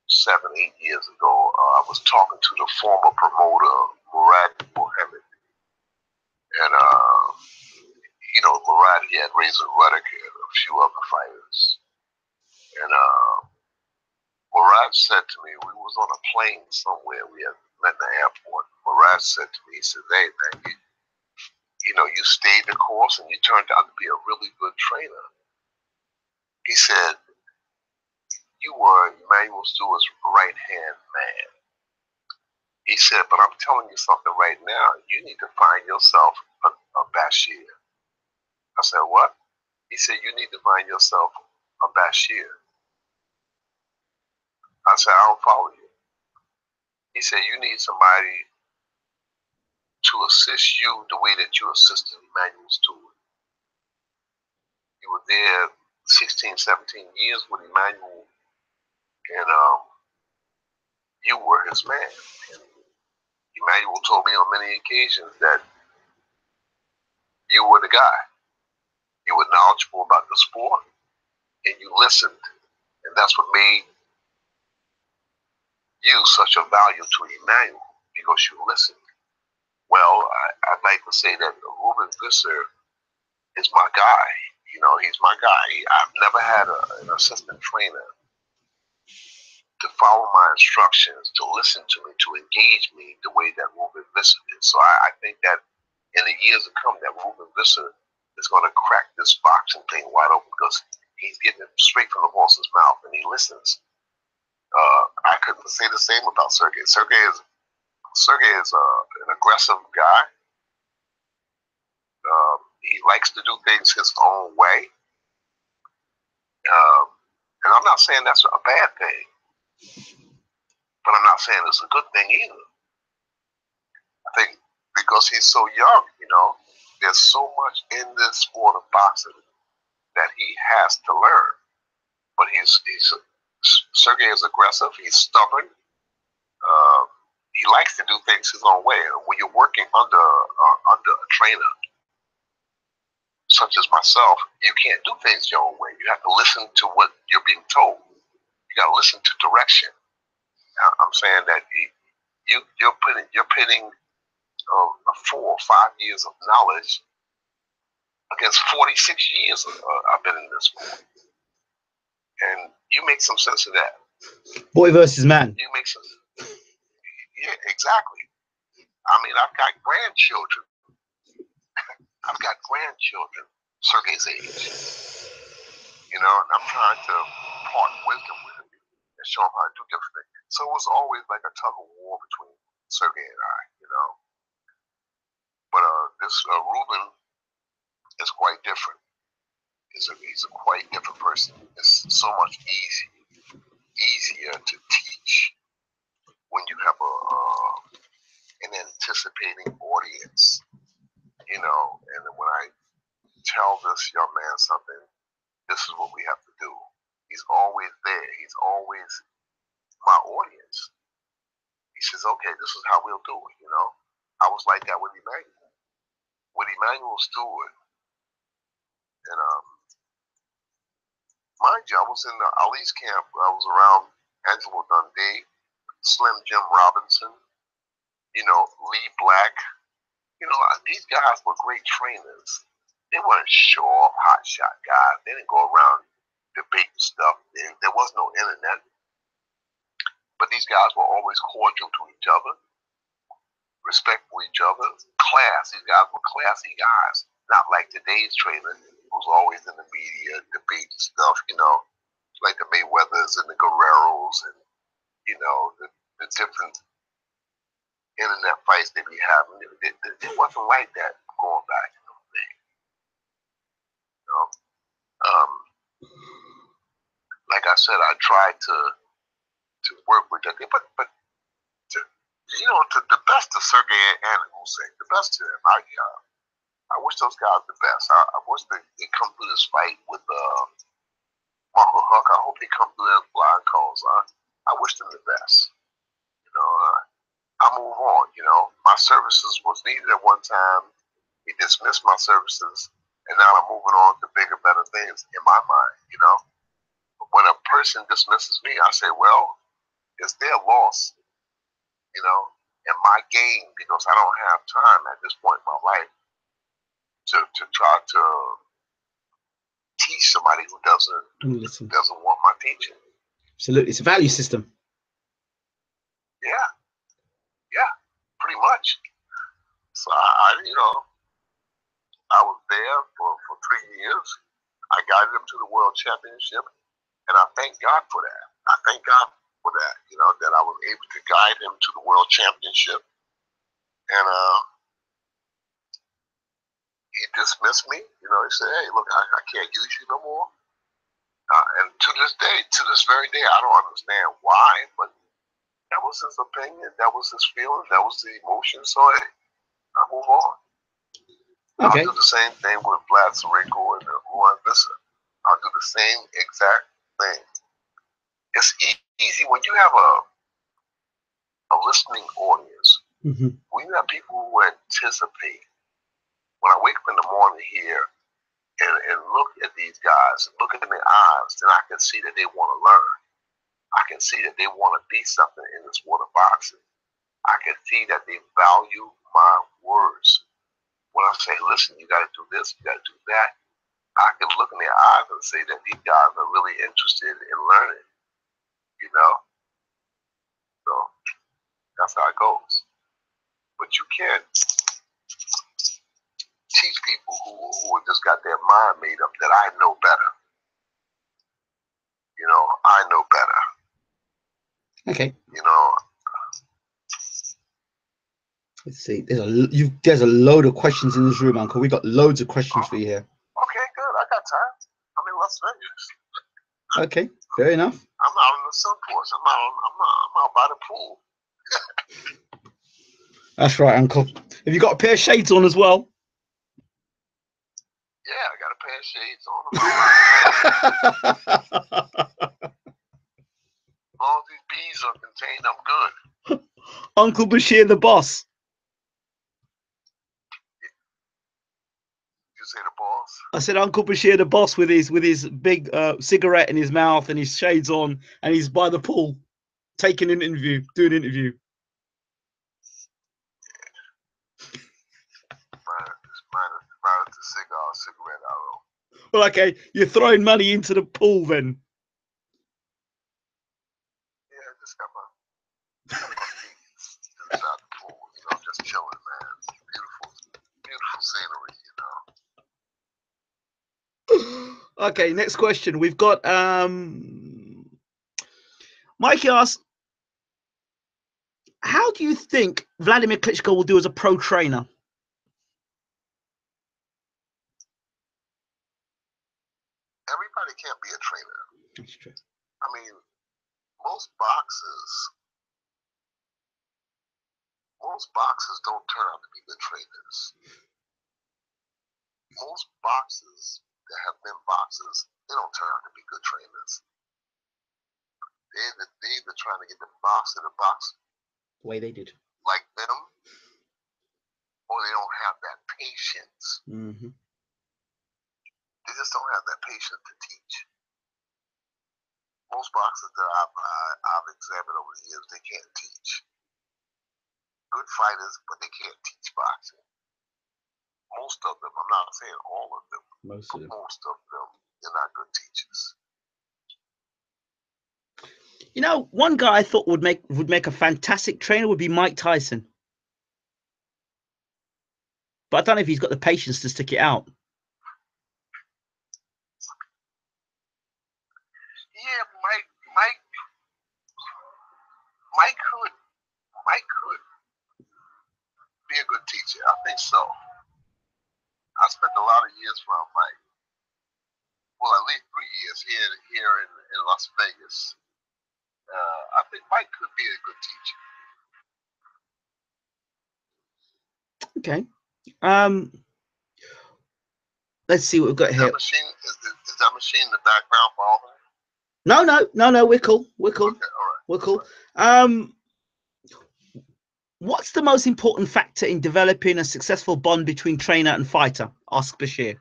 7, 8 years ago, I was talking to the former promoter, Murad Mohammed. And, you know, Murad, he had Razor Ruddock and a few other fighters. And Murad said to me, we was on a plane somewhere. We had met in the airport. Russ said to me, he said, "Hey, man, you know, you stayed the course and you turned out to be a really good trainer." He said, "You were Emmanuel Stewart's right-hand man." He said, "But I'm telling you something right now. You need to find yourself a Bashir." I said, "What?" He said, "You need to find yourself a Bashir." I said, "I don't follow you." He said, "You need somebody to assist you the way that you assisted Emmanuel Stewart. You were there 16, 17 years with Emmanuel, and you were his man." And Emmanuel told me on many occasions that you were the guy. You were knowledgeable about the sport, and you listened. And that's what made you such a value to Emmanuel, because you listened. Well, I'd like to say that Ruben Visser is my guy. You know, he's my guy. I've never had an assistant trainer to follow my instructions, to listen to me, to engage me the way that Ruben Visser did. So I think that in the years to come, that Ruben Visser is going to crack this boxing thing wide open, because he's getting it straight from the horse's mouth and he listens. I couldn't say the same about Sergey. Sergey is an aggressive guy. He likes to do things his own way. And I'm not saying that's a bad thing, but I'm not saying it's a good thing either. I think because he's so young, you know, there's so much in this sport of boxing that he has to learn. But Sergey is aggressive. He's stubborn. He likes to do things his own way. And when you're working under a trainer such as myself, you can't do things your own way. You have to listen to what you're being told. You got to listen to direction. I'm saying that you're pitting 4 or 5 years of knowledge against 46 years I've been in this sport, and you make some sense of that. Boy versus man. You make some. Yeah, exactly. I mean, I've got grandchildren. I've got grandchildren Sergey's age. You know, and I'm trying to impart wisdom with him and show him how to do different things. So it was always like a tug of war between Sergey and I, you know. But this Ruben is quite different. He's a quite different person. It's so much easier to teach when you have an anticipating audience, you know. And when I tell this young man something, this is what we have to do. He's always there. He's always my audience. He says, "Okay, this is how we'll do it," you know. I was like that with Emmanuel. With Emmanuel Stewart, and mind you, I was in the Ali's camp. I was around Angelo Dundee, Slim Jim Robinson, you know, Lee Black. You know, these guys were great trainers. They weren't show-off, hotshot guys. They didn't go around debating stuff. There was no internet. But these guys were always cordial to each other, respectful of each other, class. These guys were classy guys, not like today's trainer who's always in the media debating stuff, you know, like the Mayweathers and the Guerreros and, you know, the different internet fights they be having. It wasn't like that going back in those days. You know? Like I said, I tried to work with that, but to, you know, to the best of Sergey and Hussein, the best to them. I wish those guys the best. I wish they come through this fight with Marco Huck. I hope they come through their blind calls. I wish them the best. You know, I move on. You know, my services was needed at one time. He dismissed my services, and now I'm moving on to bigger, better things in my mind. You know, but when a person dismisses me, I say, well, it's their loss. You know, in my game, because I don't have time at this point in my life to try to teach somebody who doesn't want my teaching. Absolutely, it's a value system. Yeah, pretty pretty much. So I was there for 3 years. I guided him to the World Championship, and I thank God for that. I thank God for that, that I was able to guide him to the World Championship. And he dismissed me. He said, hey, look, I can't use you no more. And to this very day, I don't understand why, but that was his opinion, that was his feeling, that was the emotion. So hey, I move on. Okay. I'll do the same thing with Vlad, Sirenko, and Ruann Visser. I'll do the same exact thing. It's easy when you have a listening audience. Mm-hmm. When you have people who anticipate. When I wake up in the morning here and look at these guys and look in their eyes, then I can see that they want to learn. I can see that they want to be something in this sport of boxing. I can see that they value my words. When I say, listen, you got to do this, you got to do that, I can look in their eyes and say that these guys are really interested in learning, So that's how it goes. But you can't teach people who just got their mind made up that I know better. I know better. Okay. Let's see. There's a load of questions in this room, Uncle. We got loads of questions for you here. Okay, good. I got time. I'm in Las Vegas. Okay, fair enough. I'm out in the Suncoast. I'm out by the pool. That's right, Uncle. Have you got a pair of shades on as well? Yeah, I got a pair of shades on. As long as these bees are contained, I'm good. Uncle Bashir, the boss. You say the boss? I said Uncle Bashir, the boss, with his big cigarette in his mouth and his shades on, and he's by the pool, taking an interview, doing an interview. Minus the cigarette out. Well, okay, you're throwing money into the pool then. Yeah, I just got my feet inside the pool, just chilling, man. Beautiful scenery, Okay, next question. We've got Mikey asks, how do you think Vladimir Klitschko will do as a pro trainer? Everybody can't be a trainer. That's true. I mean, most boxers don't turn out to be good trainers. Most boxers that have been boxers, they don't turn out to be good trainers. They're either trying to get the boxer to box The way they did. like them, or they don't have that patience. Mm-hmm. They just don't have that patience to teach. Most boxers that I've examined over the years, they can't teach. Good fighters, but they can't teach boxing. Most of them, I'm not saying all of them, most of them, they're not good teachers. One guy I thought would make a fantastic trainer would be Mike Tyson. But I don't know if he's got the patience to stick it out. Yeah, Mike could be a good teacher. I think so. I spent a lot of years around Mike. Well, at least 3 years here in Las Vegas. I think Mike could be a good teacher. Okay. Let's see what we've got here. Is that machine in the background following? No. We're cool. Okay, all right. We're cool. What's the most important factor in developing a successful bond between trainer and fighter? Ask Bashir.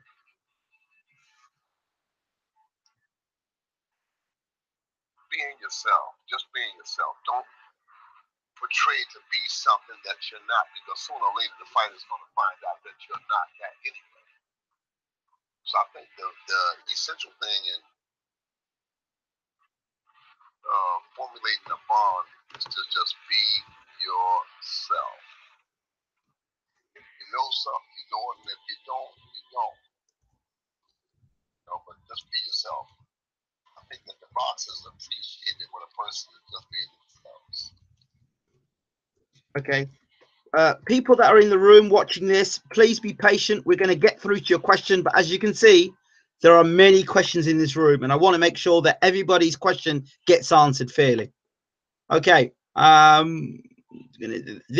Being yourself. Just being yourself. Don't portray to be something that you're not, because sooner or later the fighter's going to find out that you're not that anyway. So I think the essential thing in formulating a bond is to just be yourself. Okay. People that are in the room watching this, please be patient. We're going to get through to your question, but as you can see, there are many questions in this room, and I want to make sure that everybody's question gets answered fairly. Okay. There's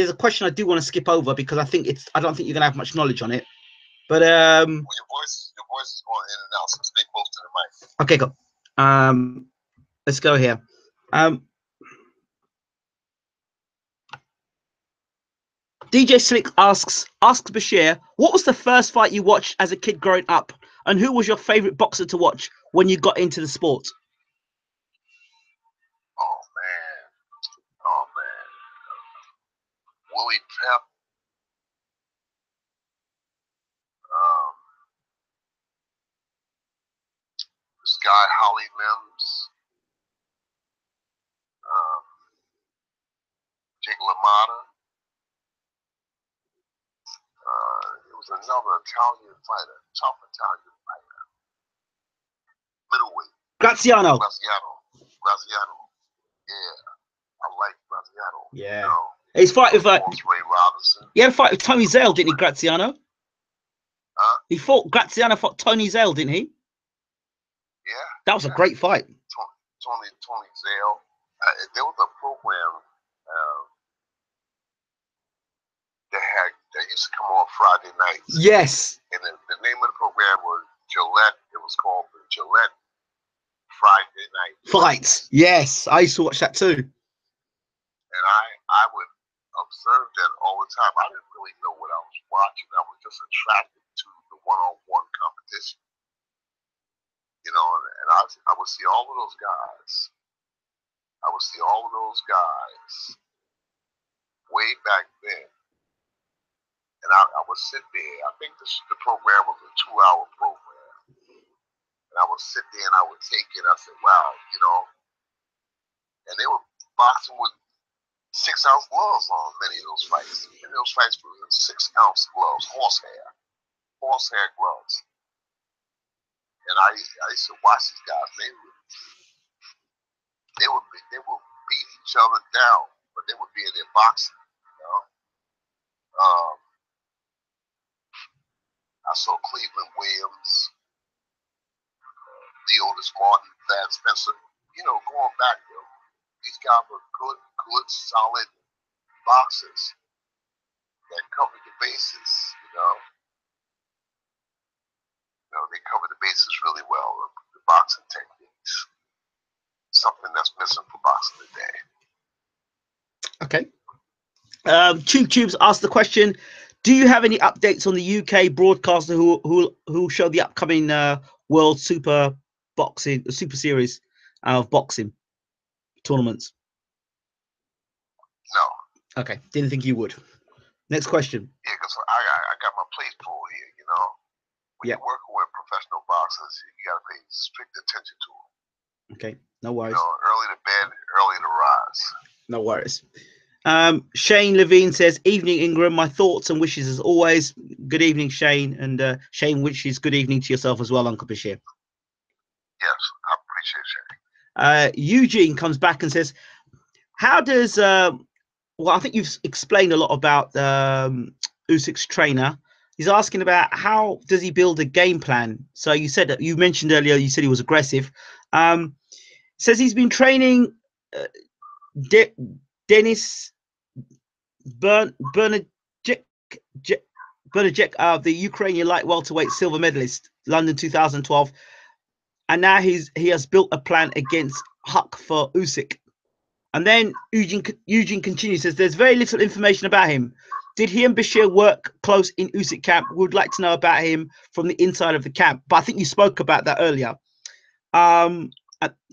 a question I do want to skip over because I don't think you're going to have much knowledge on it. But your voice is going in and out, so stay close to the mic. Okay, go. Let's go here. DJ Slick asks Bashir, what was the first fight you watched as a kid growing up, and who was your favorite boxer to watch when you got into the sport? Oh man, Willie Pep. This guy Holly Mims. Jake LaMotta. It was another Italian fighter, tough Italian fighter. Middleweight. Graziano. Yeah, I like Graziano. Yeah. You know? He's fight with Ray Robinson. He had a fight with Tony Zale, didn't he, Graziano? Huh? Graziano fought Tony Zale, didn't he? Yeah. That was a great fight. Tony Zale. There was a program that used to come on Friday nights. Yes. And the name of the program was Gillette. It was called the Gillette Friday Night Fights. Yes, I used to watch that too. And I would observe that all the time. I didn't really know what I was watching. I was just attracted to the one-on-one competition. You know, and I would see all of those guys. Way back then. And I would sit there. I think the program was a 2-hour program. And I would sit there and I would take it. I said, wow, you know. And they were boxing with 6-ounce gloves on many of those fights. Many of those fights were in 6-ounce gloves, horsehair gloves. And I used to watch these guys. They would beat each other down, but they would be in their boxing. You know? I saw Cleveland Williams, Leonis Martin, Thad Spencer. You know, going back there, these guys were good, solid boxers that covered the bases. You know, they covered the bases really well. The boxing techniques, something that's missing for boxing today. Okay. Tubes asked the question: do you have any updates on the UK broadcaster who show the upcoming World Super Series of boxing tournaments? No. Okay, didn't think you would. Next question. Yeah, because I got my plate full here. You know, when you're working with professional boxers, you got to pay strict attention to them. Okay, no worries. You know, early to bed, early to rise. No worries. Shane Levine says, evening, Ingram. My thoughts and wishes as always. Good evening, Shane. And Shane wishes good evening to yourself as well, Uncle Bashir. Yes, I appreciate Shane. Eugene comes back and says, how does, well, I think you've explained a lot about Usyk's trainer. He's asking about how does he build a game plan? So you said that you mentioned earlier, you said he was aggressive. Says he's been training Denis Bernadek, the Ukrainian light welterweight silver medalist, London 2012, and now he has built a plan against Huck for Usyk. And then Eugene continues, says there's very little information about him. Did he and Bashir work close in Usyk camp? We would like to know about him from the inside of the camp. But I think you spoke about that earlier.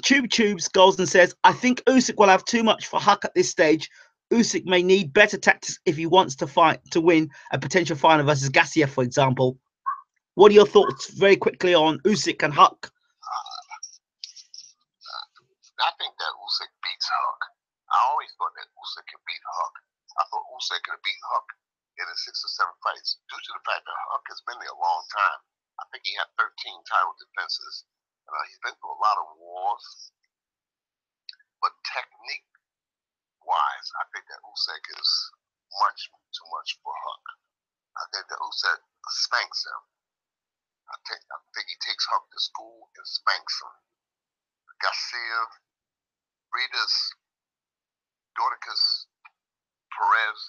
Tubes goes and says, I think Usyk will have too much for Huck at this stage. Usyk may need better tactics if he wants to win a potential final versus Gassiev, for example. What are your thoughts very quickly on Usyk and Huck? I think that Usyk beats Huck. I always thought that Usyk could beat Huck. I thought Usyk could beat Huck in his 6 or 7 fights due to the fact that Huck has been there a long time. I think he had 13 title defenses. He's been through a lot of wars. But technique-wise, I think that Usyk is too much for Huck. I think that Usyk spanks him. I think he takes Huck to school and spanks him. Garcia, Briedis, Dorticus, Perez,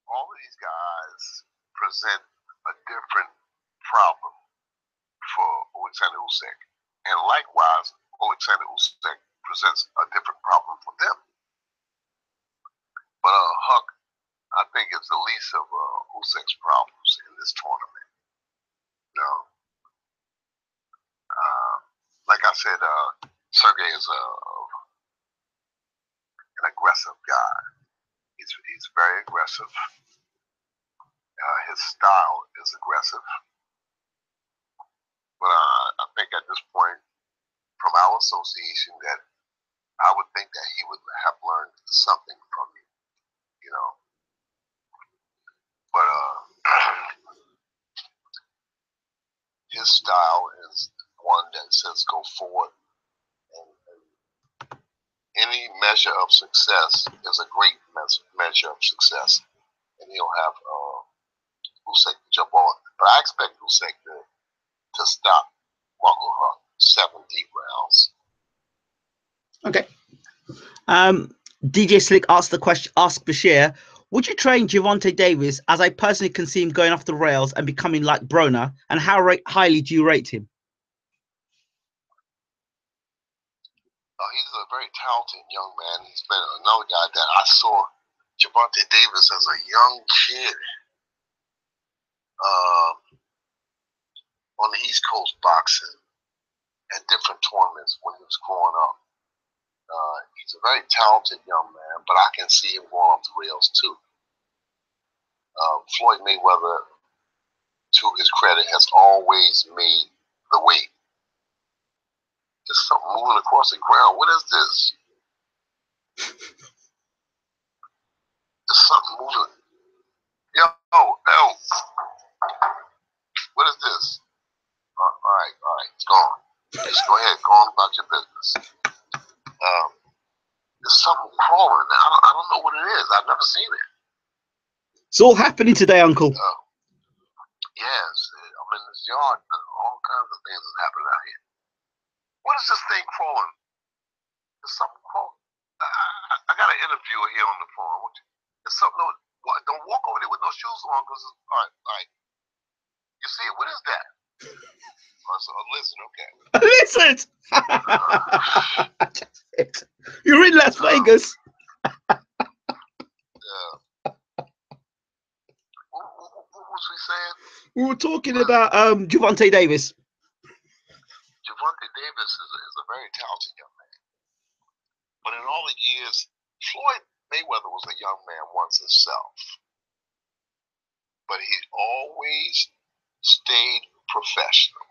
all of these guys present a different problem for Alexander Usyk. And likewise, Alexander Usyk presents a different problem for them. But Huck, I think, is the least of Usyk's problems in this tournament. You know, like I said, Sergey is an aggressive guy. He's very aggressive. His style is aggressive. But I think at this point, from our association, that I would think that he would have learned something from me, you know. But his style is one that says go forward, and any measure of success is a great measure of success, and he'll have Usyk to jump on. But I expect Usyk to stop Marco Huck 7 deep rounds. Okay. DJ Slick asked the question. Ask Bashir, would you train Gervonta Davis, as I personally can see him going off the rails and becoming like Broner? And how highly do you rate him? He's a very talented young man. He's been another guy that I saw Gervonta Davis as a young kid on the East Coast boxing at different tournaments when he was growing up. He's a very talented young man, but I can see him going off the rails too. Floyd Mayweather, to his credit, has always made the weight. There's something moving across the ground. What is this? There's something moving. Yo. What is this? All right, it's gone. Just go ahead, go on about your business. There's something crawling. I don't know what it is. I've never seen it. It's all happening today, Uncle. Yes, I'm in this yard. All kinds of things are happening out here. What is this thing crawling? There's something crawling. I got an interviewer here on the phone. There's something. Don't walk over there with no shoes on, because all right. You see it? What is that? A lizard. A lizard. You're in Las Vegas. What was we saying? We were talking about Gervonta Davis. Gervonta Davis is a very talented young man. But in all the years, Floyd Mayweather was a young man once himself. But he always stayed professional.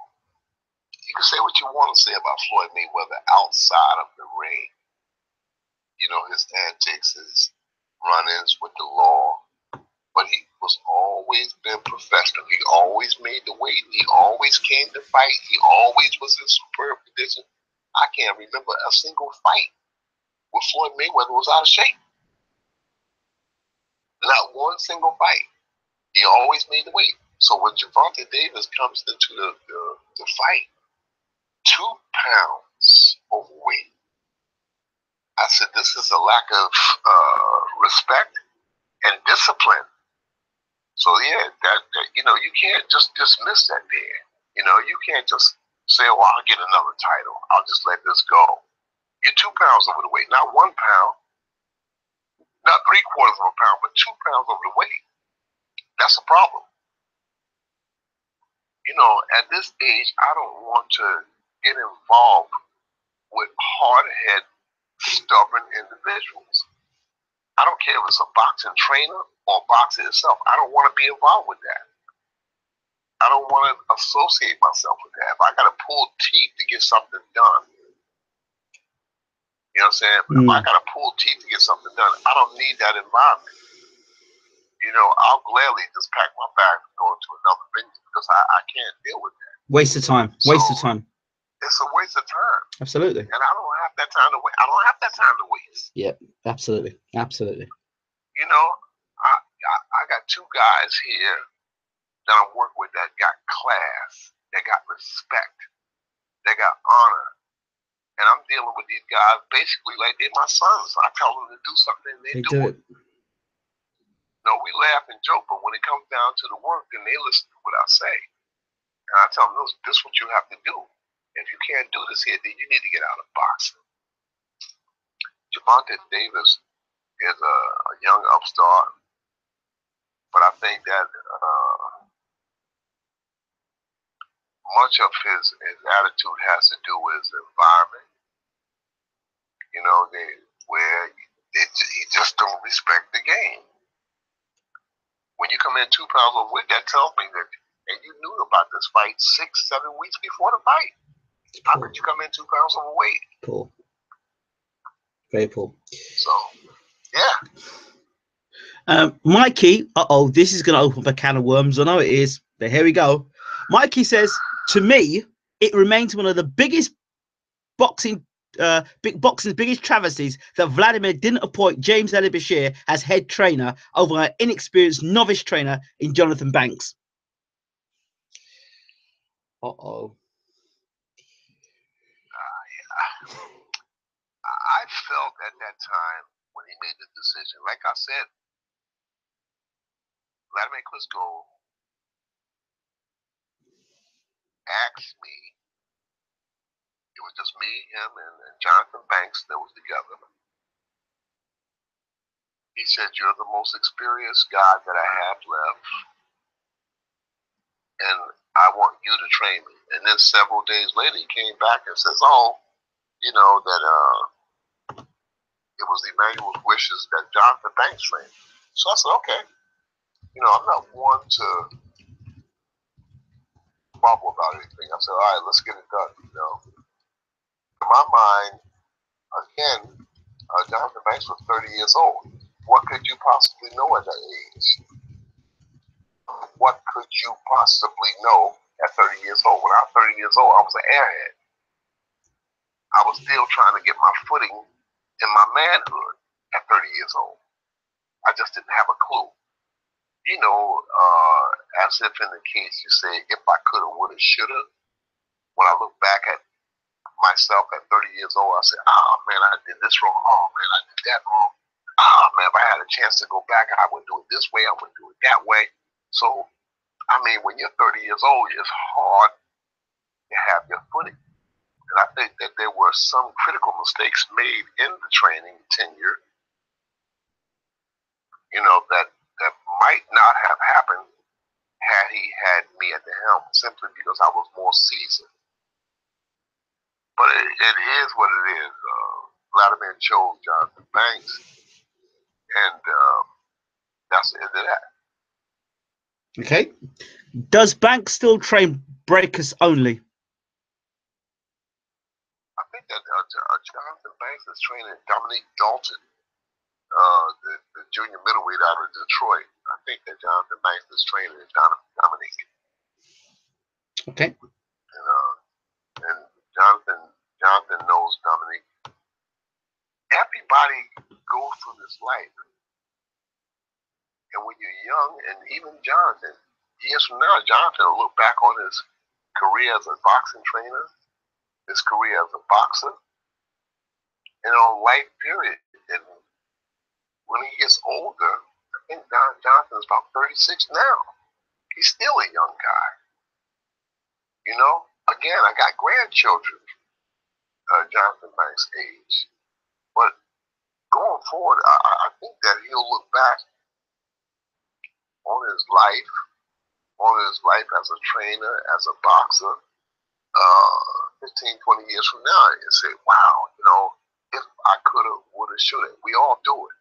You can say what you want to say about Floyd Mayweather outside of the ring. You know, his antics, his run-ins with the law. But he was always been professional. He always made the weight. He always came to fight. He always was in superb condition. I can't remember a single fight where Floyd Mayweather was out of shape. Not one single fight. He always made the weight. So when Gervonta Davis comes into the fight, 2 pounds overweight, I said, this is a lack of respect and discipline. So yeah, that you know, you can't just dismiss that there. You know, you can't just say, "Oh, I'll get another title. I'll just let this go." You're 2 pounds over the weight, not 1 pound, not 3/4 of a pound, but 2 pounds over the weight. That's a problem. You know, at this age, I don't want to get involved with hard-headed, stubborn individuals. I don't care if it's a boxing trainer or boxing itself. I don't want to be involved with that. I don't want to associate myself with that. If I got to pull teeth to get something done, you know what I'm saying? If I got to pull teeth to get something done, I don't need that environment. You know, I'll gladly just pack my bag and go into another venue because I can't deal with that. Waste of time. Waste of time. It's a waste of time. Absolutely. And I don't have that time to wait. I don't have that time to waste. Yeah, absolutely. Absolutely. You know, two guys here that I'm working with that got class, that got respect, that got honor. And I'm dealing with these guys basically like they're my sons. I tell them to do something and they do it. No, we laugh and joke, but when it comes down to the work, then they listen to what I say. And I tell them, this is what you have to do. If you can't do this here, then you need to get out of boxing. Javante Davis is a young upstart, but I think that much of his attitude has to do with his environment. You know, he just don't respect the game. When you come in 2 pounds overweight, that tells me that, and you knew about this fight 6-7 weeks before the fight. How could you come in 2 pounds overweight? Poor. Very poor. So, yeah. Mikey, this is going to open up a can of worms. I know it is, but here we go. Mikey says, to me, it remains one of the biggest boxing's biggest travesties that Vladimir didn't appoint James Ali Bashir as head trainer over an inexperienced novice trainer in Jonathan Banks. Yeah. I felt at that time when he made the decision, like I said, Vladimir Klitschko asked me, it was just me, him, and Jonathan Banks that was together. He said, you're the most experienced guy that I have left, and I want you to train me. And then several days later, he came back and says, you know, that it was Emmanuel's wishes that Jonathan Banks trained. So I said, okay. You know, I'm not one to bubble about anything. I said, all right, let's get it done, you know. In my mind, again, Jonathan Banks was 30 years old. What could you possibly know at that age? What could you possibly know at 30 years old? When I was 30 years old, I was an airhead. I was still trying to get my footing in my manhood at 30 years old. I just didn't have a clue. You know, as if in the case you say, if I could have, would have, should have. When I look back at myself at 30 years old, I said, oh man, I did this wrong. Oh man, I did that wrong. Oh man, if I had a chance to go back, I would do it this way, I would do it that way. So, I mean, when you're 30 years old, it's hard to have your footing. And I think that there were some critical mistakes made in the training tenure, you know, that might not have happened had he had me at the helm, simply because I was more seasoned. But it is what it is. Vladimir chose Jonathan Banks, and that's the end of that. Okay. Does Banks still train breakers only? I think that Jonathan Banks is training Dominique Dalton, the junior middleweight out of Detroit. I think that Jonathan Banks is training Dominique. Okay. And Jonathan knows Dominique. Everybody goes through this life. And when you're young, and even Jonathan, years from now, Jonathan will look back on his career as a boxing trainer, his career as a boxer, and on life period. And when he gets older, I think Jonathan is about 36 now. He's still a young guy. You know, again, I got grandchildren, Jonathan Banks' age. But going forward, I think that he'll look back on his life as a trainer, as a boxer, 15, 20 years from now, and say, wow, you know, if I could have, would have, should have. We all do it.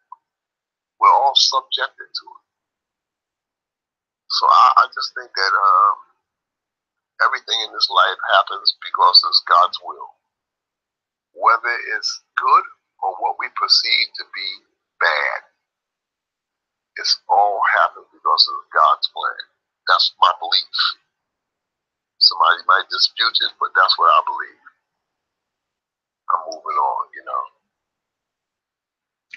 We're all subjected to it. So I just think that everything in this life happens because it's God's will. Whether it's good or what we perceive to be bad, it's all happened because of God's plan. That's my belief. Somebody might dispute it, but that's what I believe. I'm moving on, you know.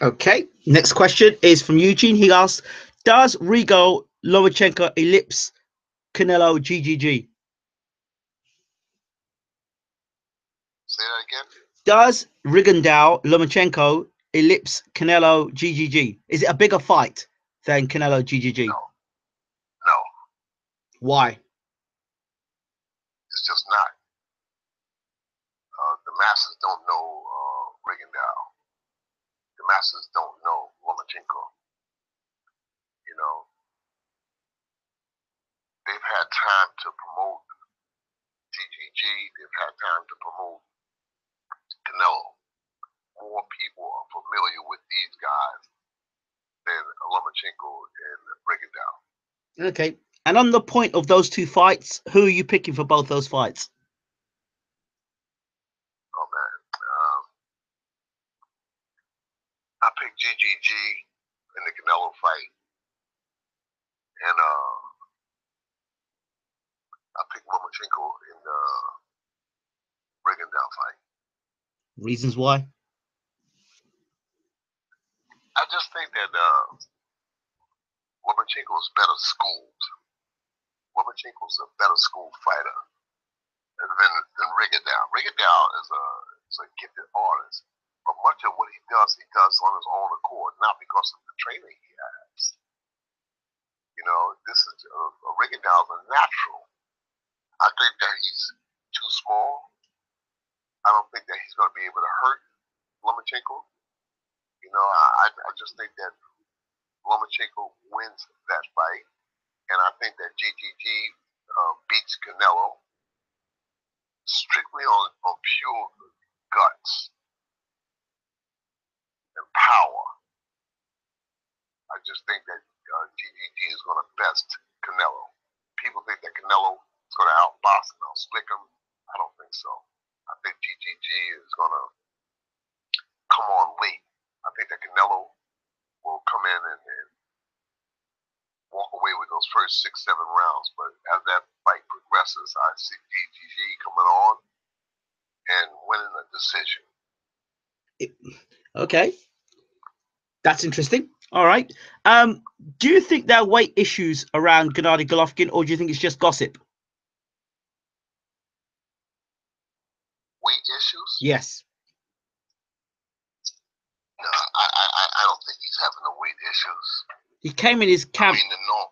Okay. Next question is from Eugene. He asks, Does Rigo Lomachenko ellipse Canelo GGG? Say that again. Does Rigondeaux Lomachenko ellipse Canelo GGG? Is it a bigger fight than Canelo GGG? No. No. Why? It's just not. The masses don't know Rigondeaux. The masses don't know Lomachenko. You know, they've had time to promote GGG. They've had time to promote Canelo. More people are familiar with these guys than Lomachenko and Rigondeaux. Okay. And on the point of those two fights, who are you picking for both those fights? Oh man, I picked GGG in the Canelo fight, and I picked Lomachenko in the Rigondeaux fight. Reasons why? I just think that Lomachenko is better schooled. Lomachenko is a better schooled fighter than Rigondeaux. Rigondeaux is a gifted artist, but much of what he does on his own accord, not because of the training he has. You know, this is Rigondeaux is a natural. I think that he's too small. I don't think that he's going to be able to hurt Lomachenko. You know, I just think that Lomachenko wins that fight, and I think that GGG beats Canelo strictly on pure guts and power. I just think that GGG is going to best Canelo. People think that Canelo is going to outbox him, outslick him. I don't think so. I think GGG is going to come on late. I think that Canelo will come in and walk away with those first 6-7 rounds. But as that fight progresses, I see GGG coming on and winning a decision. Okay. That's interesting. All right. Do you think there are weight issues around Gennady Golovkin, or do you think it's just gossip? Weight issues? Yes. No, I don't think he's having no weight issues. He came in his camp. I mean,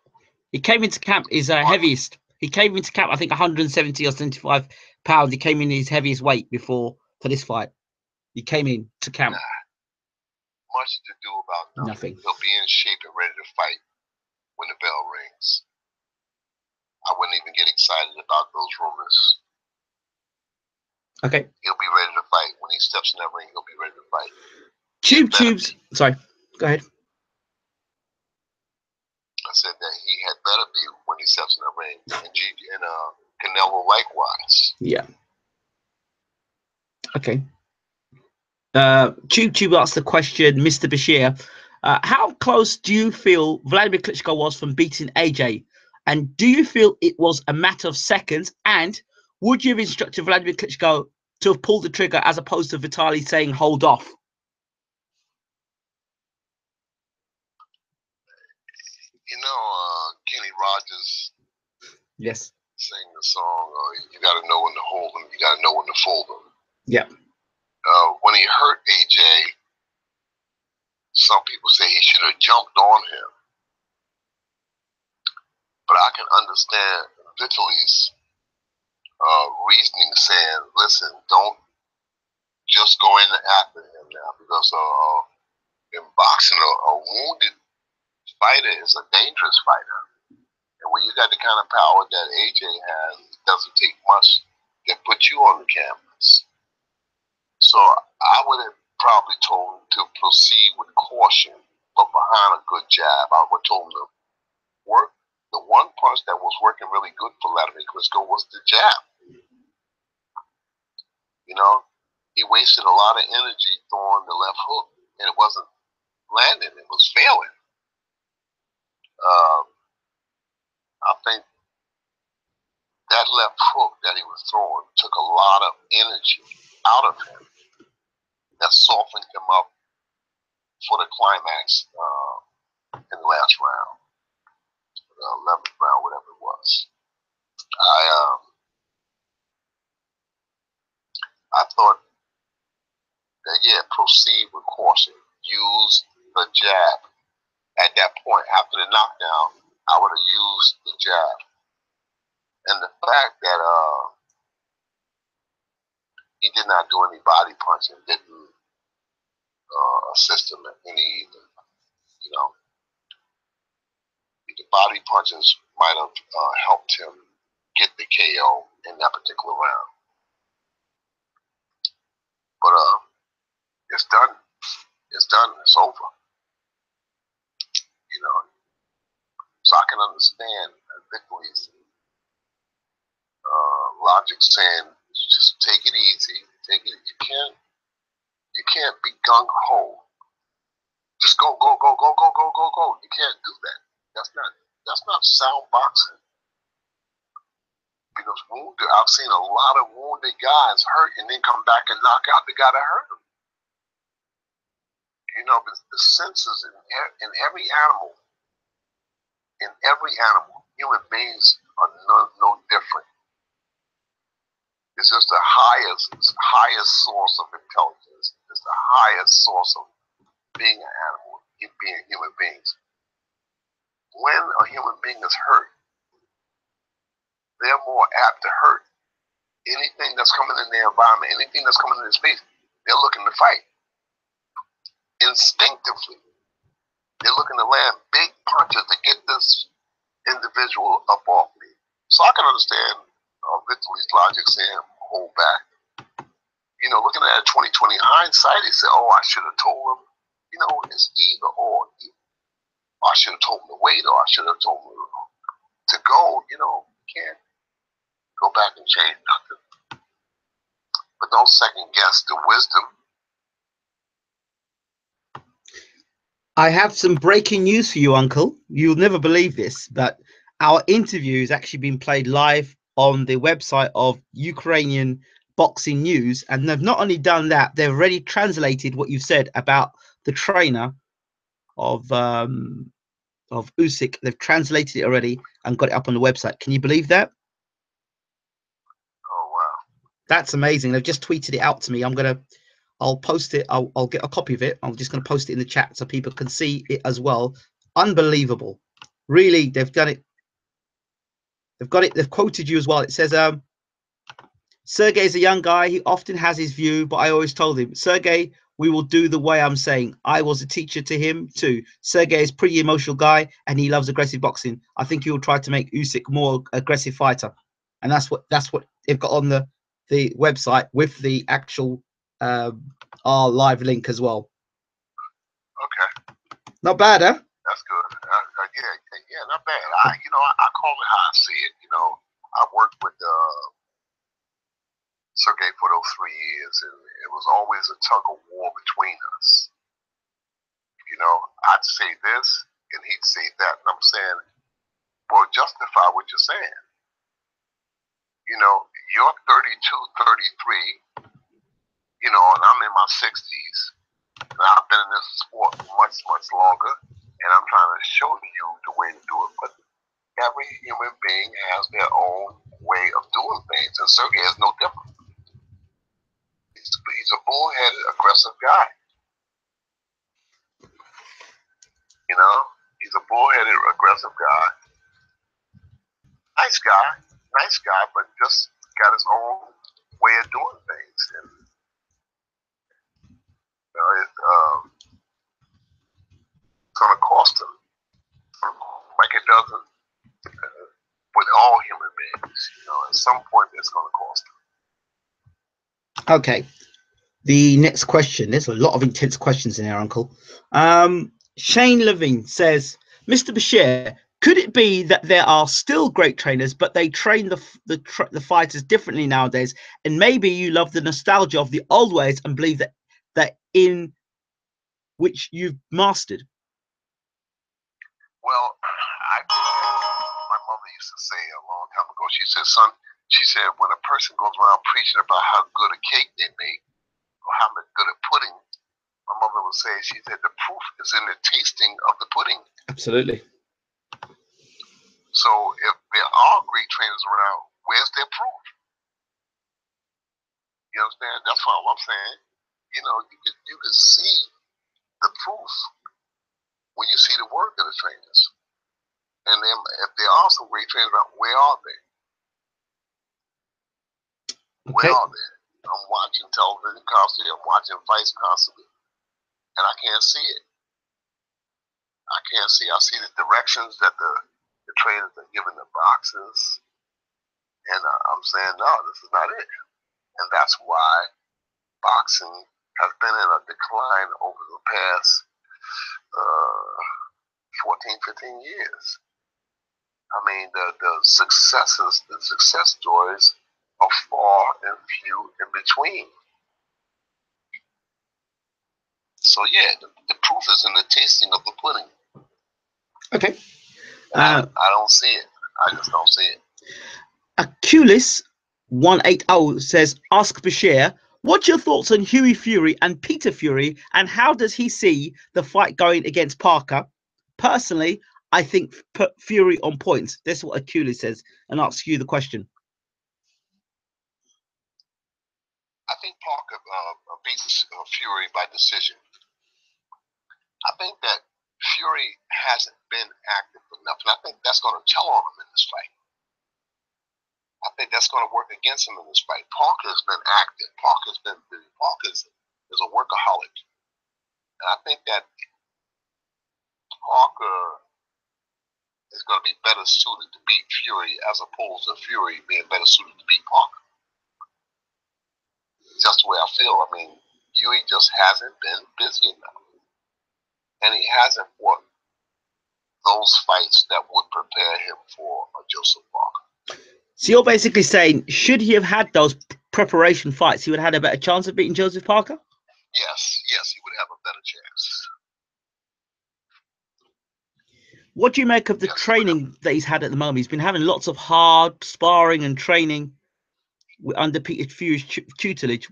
he came into camp his heaviest. He came into camp, I think, 170 or 75 pounds. He came in his heaviest weight for this fight. He came in to camp. Much to do about nothing. He'll be in shape and ready to fight when the bell rings. I wouldn't even get excited about those rumors. Okay. He'll be ready to fight. When he steps in that ring, he'll be ready to fight. Tubes. Sorry, go ahead. I said that he had better be when he steps in the ring. And Canelo likewise. Yeah. Okay. Tube asked the question, Mr. Bashir, how close do you feel Vladimir Klitschko was from beating AJ? And do you feel it was a matter of seconds? And would you have instructed Vladimir Klitschko to have pulled the trigger as opposed to Vitaly saying hold off? You know, Kenny Rogers. Yes. Sang the song, you got to know when to hold them, you got to know when to fold them. Yeah. When he hurt AJ, some people say he should have jumped on him. But I can understand Vitaly's reasoning saying, listen, don't just go in after him now, because in boxing, a wounded fighter is a dangerous fighter. And when you got the kind of power that AJ has, it doesn't take much to put you on the canvas. So I would have probably told him to proceed with caution, but behind a good jab. I would have told him to work. The one punch that was working really good for Vladimir Klitschko was the jab. You know, he wasted a lot of energy throwing the left hook, and it wasn't landing. It was failing. I think that left hook that he was throwing took a lot of energy out of him. That softened him up for the climax in the last round. 11th round, whatever it was. I thought that, yeah, proceed with caution. Use the jab. At that point, after the knockdown, I would have used the jab. And the fact that he did not do any body punching didn't assist him in any either. You know, the body punches might have helped him get the KO in that particular round. But it's done. It's done. It's over. You know, so I can understand Victory's logic saying, just take it easy. Take it. You can't be gung ho. Just go. You can't do that. That's not sound boxing. Because wounded, I've seen a lot of wounded guys hurt and then come back and knock out the guy that hurt them. You know, the senses in every animal, human beings are no different. It's just the highest source of intelligence. It's the highest source of being an animal, being human beings. When a human being is hurt, they're more apt to hurt anything that's coming in their environment, anything that's coming in their space. They're looking to fight instinctively. They're looking to land big punches to get this individual up off me. So I can understand Victory's logic saying, hold back. You know, looking at it 2020 hindsight, he said, oh, I should have told him, you know, it's either or. I should have told him to wait, or I should have told him to go. You know, you can't go back and change nothing. But don't second guess the wisdom. I have some breaking news for you, Uncle. You'll never believe this, but our interview is actually being played live on the website of Ukrainian Boxing News, and they've not only done that, they've already translated what you've said about the trainer of Usyk. They've translated it already and got it up on the website. Can you believe that? Oh wow, that's amazing. They've just tweeted it out to me. I'll post it. I'll get a copy of it. I'm just going to post it in the chat so people can see it as well. Unbelievable. Really, they've done it. They've got it. They've quoted you as well. It says, Sergey's a young guy. He often has his view, but I always told him, Sergey, we will do the way I'm saying. I was a teacher to him too. Sergey is a pretty emotional guy and he loves aggressive boxing. I think he will try to make Usyk more aggressive fighter. And that's what they've got on the website with the actual our live link as well. Okay. Not bad, huh? That's good. Yeah, not bad. I call it how I see it. You know, I worked with Sergey for those 3 years, and it was always a tug of war between us. You know, I'd say this, and he'd say that, and I'm saying, well, justify what you're saying. You know, you're 32, 33, you know, and I'm in my 60s. And I've been in this sport much, much longer, and I'm trying to show you the way to do it. But every human being has their own way of doing things, and Sergey is no different. He's a bullheaded, aggressive guy. You know, he's a bullheaded, aggressive guy. Nice guy, but just got his own way of doing things. And you know, it's going to cost him, like it doesn't with all human beings. You know, at some point, it's going to cost him. Okay. The next question. There's a lot of intense questions in here, Uncle. Shane Levine says, Mr. Bashir, could it be that there are still great trainers, but they train the fighters differently nowadays? And maybe you love the nostalgia of the old ways and believe that in which you've mastered. Well, my mother used to say a long time ago, she said, son, she said, when a person goes around preaching about how good a cake they make or how good a pudding, my mother would say, she said, the proof is in the tasting of the pudding. Absolutely. So if there are great trainers around, where's their proof? You understand? That's all I'm saying. You know, you can see the proof when you see the work of the trainers. And then if there are some great trainers around, where are they? Okay. Where are they? I'm watching television constantly. I'm watching fights constantly, and I can't see it. I can't see. I see the directions that the trainers are giving the boxes, and I'm saying, no, this is not it. And that's why boxing has been in a decline over the past 14, 15 years. I mean, the success stories are far and few in between. So yeah, the proof is in the tasting of the pudding. Okay. I don't see it. I just don't see it. Aculis 180 says, ask Bashir, what's your thoughts on Hughie Fury and Peter Fury, and how does he see the fight going against Parker? Personally, I think put Fury on points. This is what Aculis says, and asks you the question. I think Parker beats Fury by decision. I think that Fury hasn't been active enough, and I think that's going to tell on him in this fight. I think that's going to work against him in this fight. Parker's been active. Parker is a workaholic. And I think that Parker is going to be better suited to beat Fury as opposed to Fury being better suited to beat Parker. Just the way I feel. I mean, Fury just hasn't been busy enough. And he hasn't won those fights that would prepare him for a Joseph Parker. So you're basically saying, should he have had those preparation fights, he would have had a better chance of beating Joseph Parker? Yes, he would have a better chance. What do you make of the training that he's had at the moment? He's been having lots of hard sparring and training under Peter Fury's tutelage.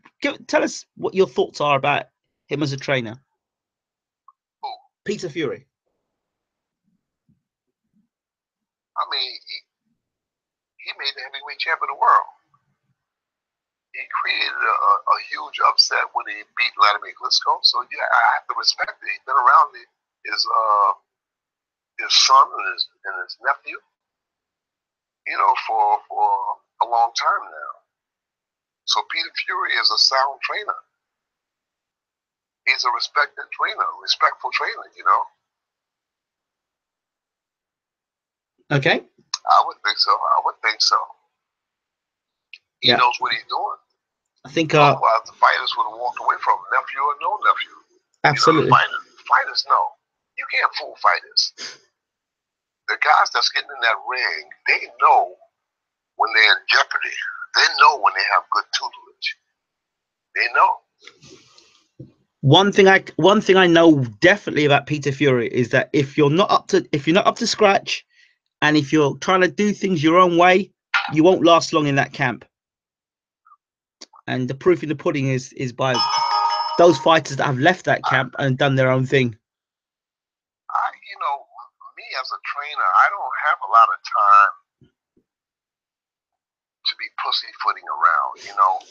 Tell us what your thoughts are about him as a trainer. Who? Peter Fury. I mean, he made the heavyweight champ of the world. He created a huge upset when he beat Vladimir Klitschko. So yeah, I have to respect it. He's been around his son and his nephew, you know, for a long time now. So Peter Fury is a sound trainer. He's a respected trainer, respectful trainer, you know. Okay. I would think so. He knows what he's doing. I think otherwise the fighters would have walked away from him, nephew or no nephew. Absolutely. You know, fighters know. You can't fool fighters. The guys that's getting in that ring, they know when they're in jeopardy. They know when they have good tutelage. They know. One thing I know definitely about Peter Fury is that if you're not up to scratch, and if you're trying to do things your own way, you won't last long in that camp. And the proof in the pudding is by those fighters that have left that camp and done their own thing. You know, me as a trainer, I don't have a lot of time to be pussyfooting around. You know,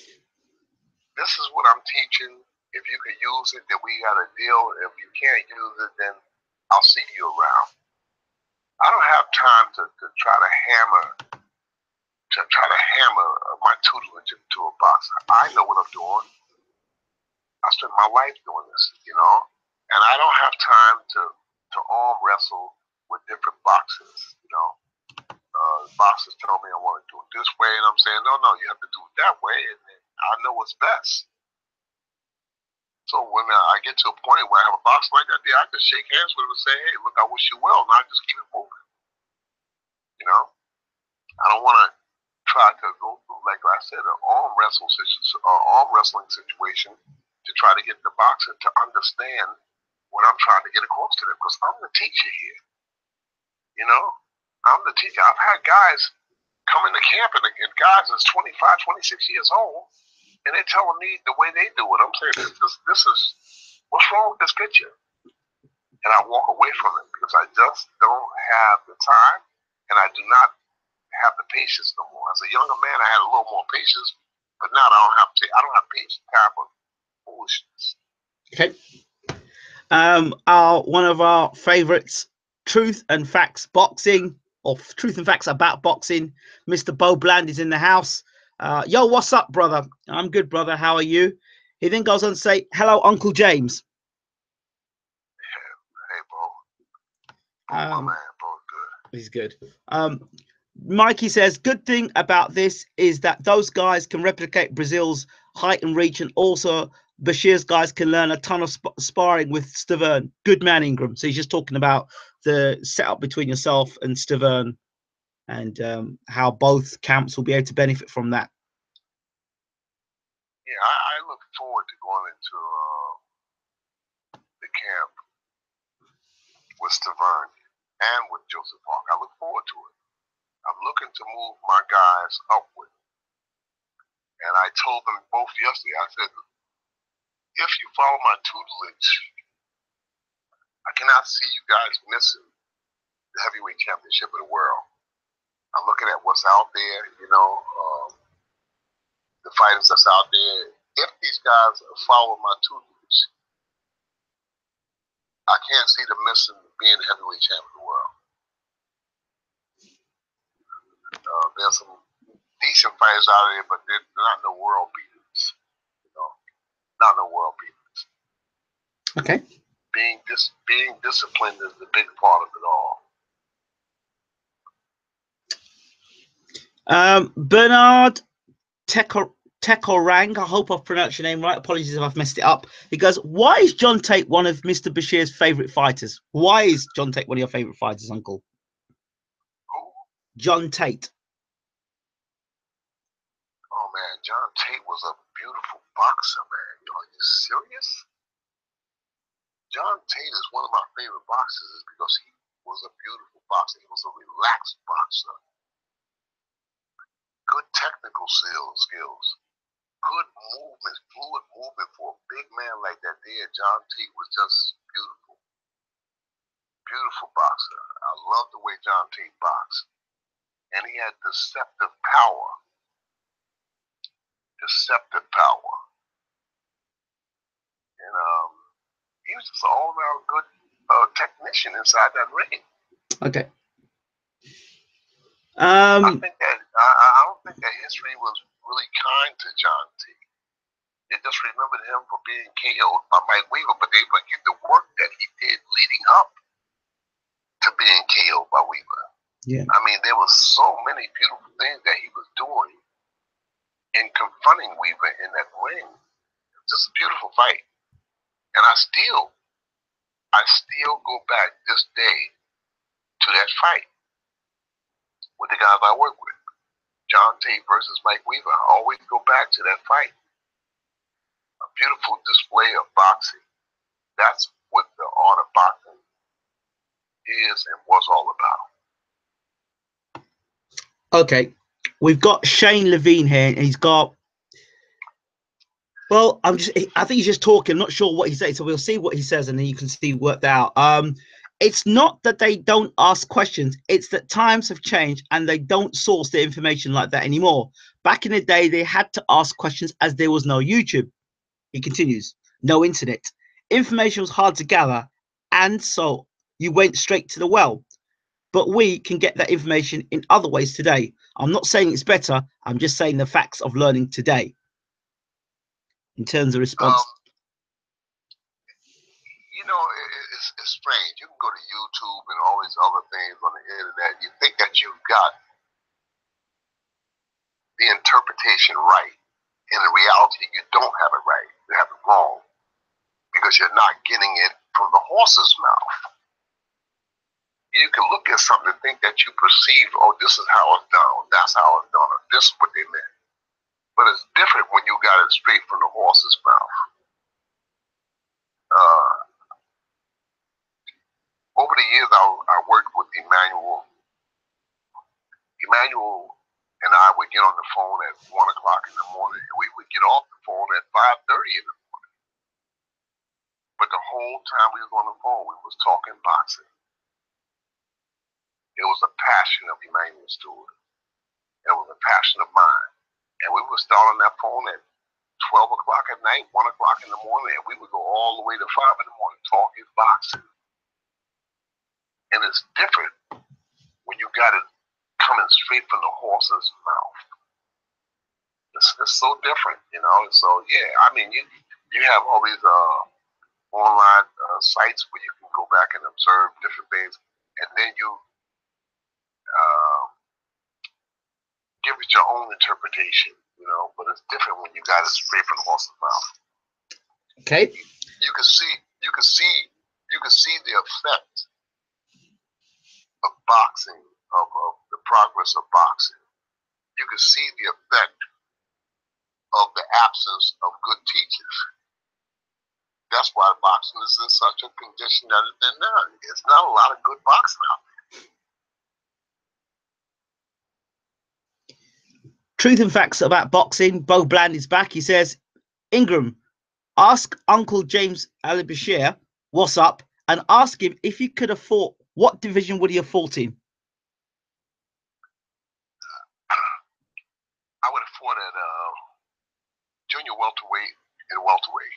this is what I'm teaching. If you can use it, then we got a deal. If you can't use it, then I'll see you around. I don't have time to try to hammer my tutelage into a box. I know what I'm doing. I spent my life doing this, you know, and I don't have time to arm wrestle with different boxes, you know. Boxers tell me I want to do it this way, and I'm saying, no, you have to do it that way, and then I know what's best. So when I get to a point where I have a box like that, I can shake hands with him and say, hey, look, I wish you well, and I just keep it moving. You know, I don't want to try to go through, like I said, an arm wrestling situation to try to get the boxer to understand what I'm trying to get across to them, because I'm the teacher here. You know, I'm the teacher. I've had guys come into camp, and guys is 25, 26 years old, and they're telling me the way they do it. I'm saying, this is what's wrong with this picture? And I walk away from it because I just don't have the time and I do not have the patience no more. As a younger man, I had a little more patience, but now I don't have patience time for foolishness. Okay. One of our favorites, Truth and Facts Boxing, or Truth and Facts About Boxing, Mr. Bo Bland is in the house. Yo, what's up, brother? I'm good, brother. How are you? He then goes on to say, hello, Uncle James. Hey, Bo. My man, Bo's good. He's good. Mikey says, good thing about this is that those guys can replicate Brazil's height and reach, and also Bashir's guys can learn a ton of sparring with Stavern. Good man, Ingram. So he's just talking about the setup between yourself and Stavern, and how both camps will be able to benefit from that. Yeah, I look forward to going into the camp with Stavern and with Joseph Park. I look forward to it. I'm looking to move my guys upward. And I told them both yesterday, I said, if you follow my tutelage, I cannot see you guys missing the heavyweight championship of the world. I'm looking at what's out there, the fighters that's out there. If these guys follow my tutelage, I can't see them missing being the heavyweight champion of the world. There's some decent fighters out there, but they're not no world beaters. Not no world beaters. Okay. Being disciplined is the big part of it all. Bernard Tekorang, I hope I've pronounced your name right. Apologies if I've messed it up. He goes, why is John Tate one of Mr. Bashir's favorite fighters? Why is John Tate one of your favorite fighters, Uncle? Who? John Tate. Oh man, John Tate was a beautiful boxer, man. Are you serious? John Tate is one of my favorite boxers because he was a beautiful boxer. He was a relaxed boxer. Good technical skills. Good movement, fluid movement for a big man like that there. John Tate was just beautiful. Beautiful boxer. I love the way John Tate boxed. And he had deceptive power. And he was just an all-around good technician inside that ring. Okay. I don't think that history was really kind to John Tate. They just remembered him for being KO'd by Mike Weaver, but they forget the work that he did leading up to being KO'd by Weaver. Yeah. I mean, there was so many beautiful things that he was doing in confronting Weaver in that ring. It was just a beautiful fight. And I still go back this day to that fight with the guys I work with. John Tate versus Mike Weaver. I always go back to that fight. A beautiful display of boxing. That's what the art of boxing is and was all about. Okay. We've got Shane Levine here, and he's got, well, I think he's just talking. I'm not sure what he's saying, so we'll see what he says, and then you can see worked out. It's not that they don't ask questions, it's that times have changed and they don't source the information like that anymore. Back in the day, they had to ask questions as there was no YouTube. He continues, no internet. Information was hard to gather, and so you went straight to the well. But we can get that information in other ways today. I'm not saying it's better, I'm just saying the facts of learning today. In terms of response. It's strange. You can go to YouTube and all these other things on the internet. You think that you've got the interpretation right. In reality, you don't have it right. You have it wrong because you're not getting it from the horse's mouth. You can look at something and think that you perceive, oh, this is how it's done, or that's how it's done, or this is what they meant. But it's different when you got it straight from the horse's mouth. Over the years, I worked with Emmanuel. Emmanuel and I would get on the phone at 1 o'clock in the morning, and we would get off the phone at 5:30 in the morning. But the whole time we was on the phone, we was talking boxing. It was a passion of Emmanuel Stewart. It was a passion of mine. And we would start on that phone at 12 o'clock at night, 1 o'clock in the morning, and we would go all the way to 5 in the morning talking boxing. And it's different when you got it coming straight from the horse's mouth. It's so different, you know. And so, yeah, I mean, you have all these online sites where you can go back and observe different things, and then you give it your own interpretation, you know. But it's different when you got it straight from the horse's mouth. Okay. You can see the effect of boxing, of the progress of boxing. You can see the effect of the absence of good teachers. That's why boxing is in such a condition that it's in now. There's not a lot of good boxing out there. Truth and facts about boxing. Bo Bland is back. He says, Ingram, ask Uncle James Ali Bashir what's up and ask him if he could have fought, what division would he have fought in? I would have fought at junior welterweight and welterweight.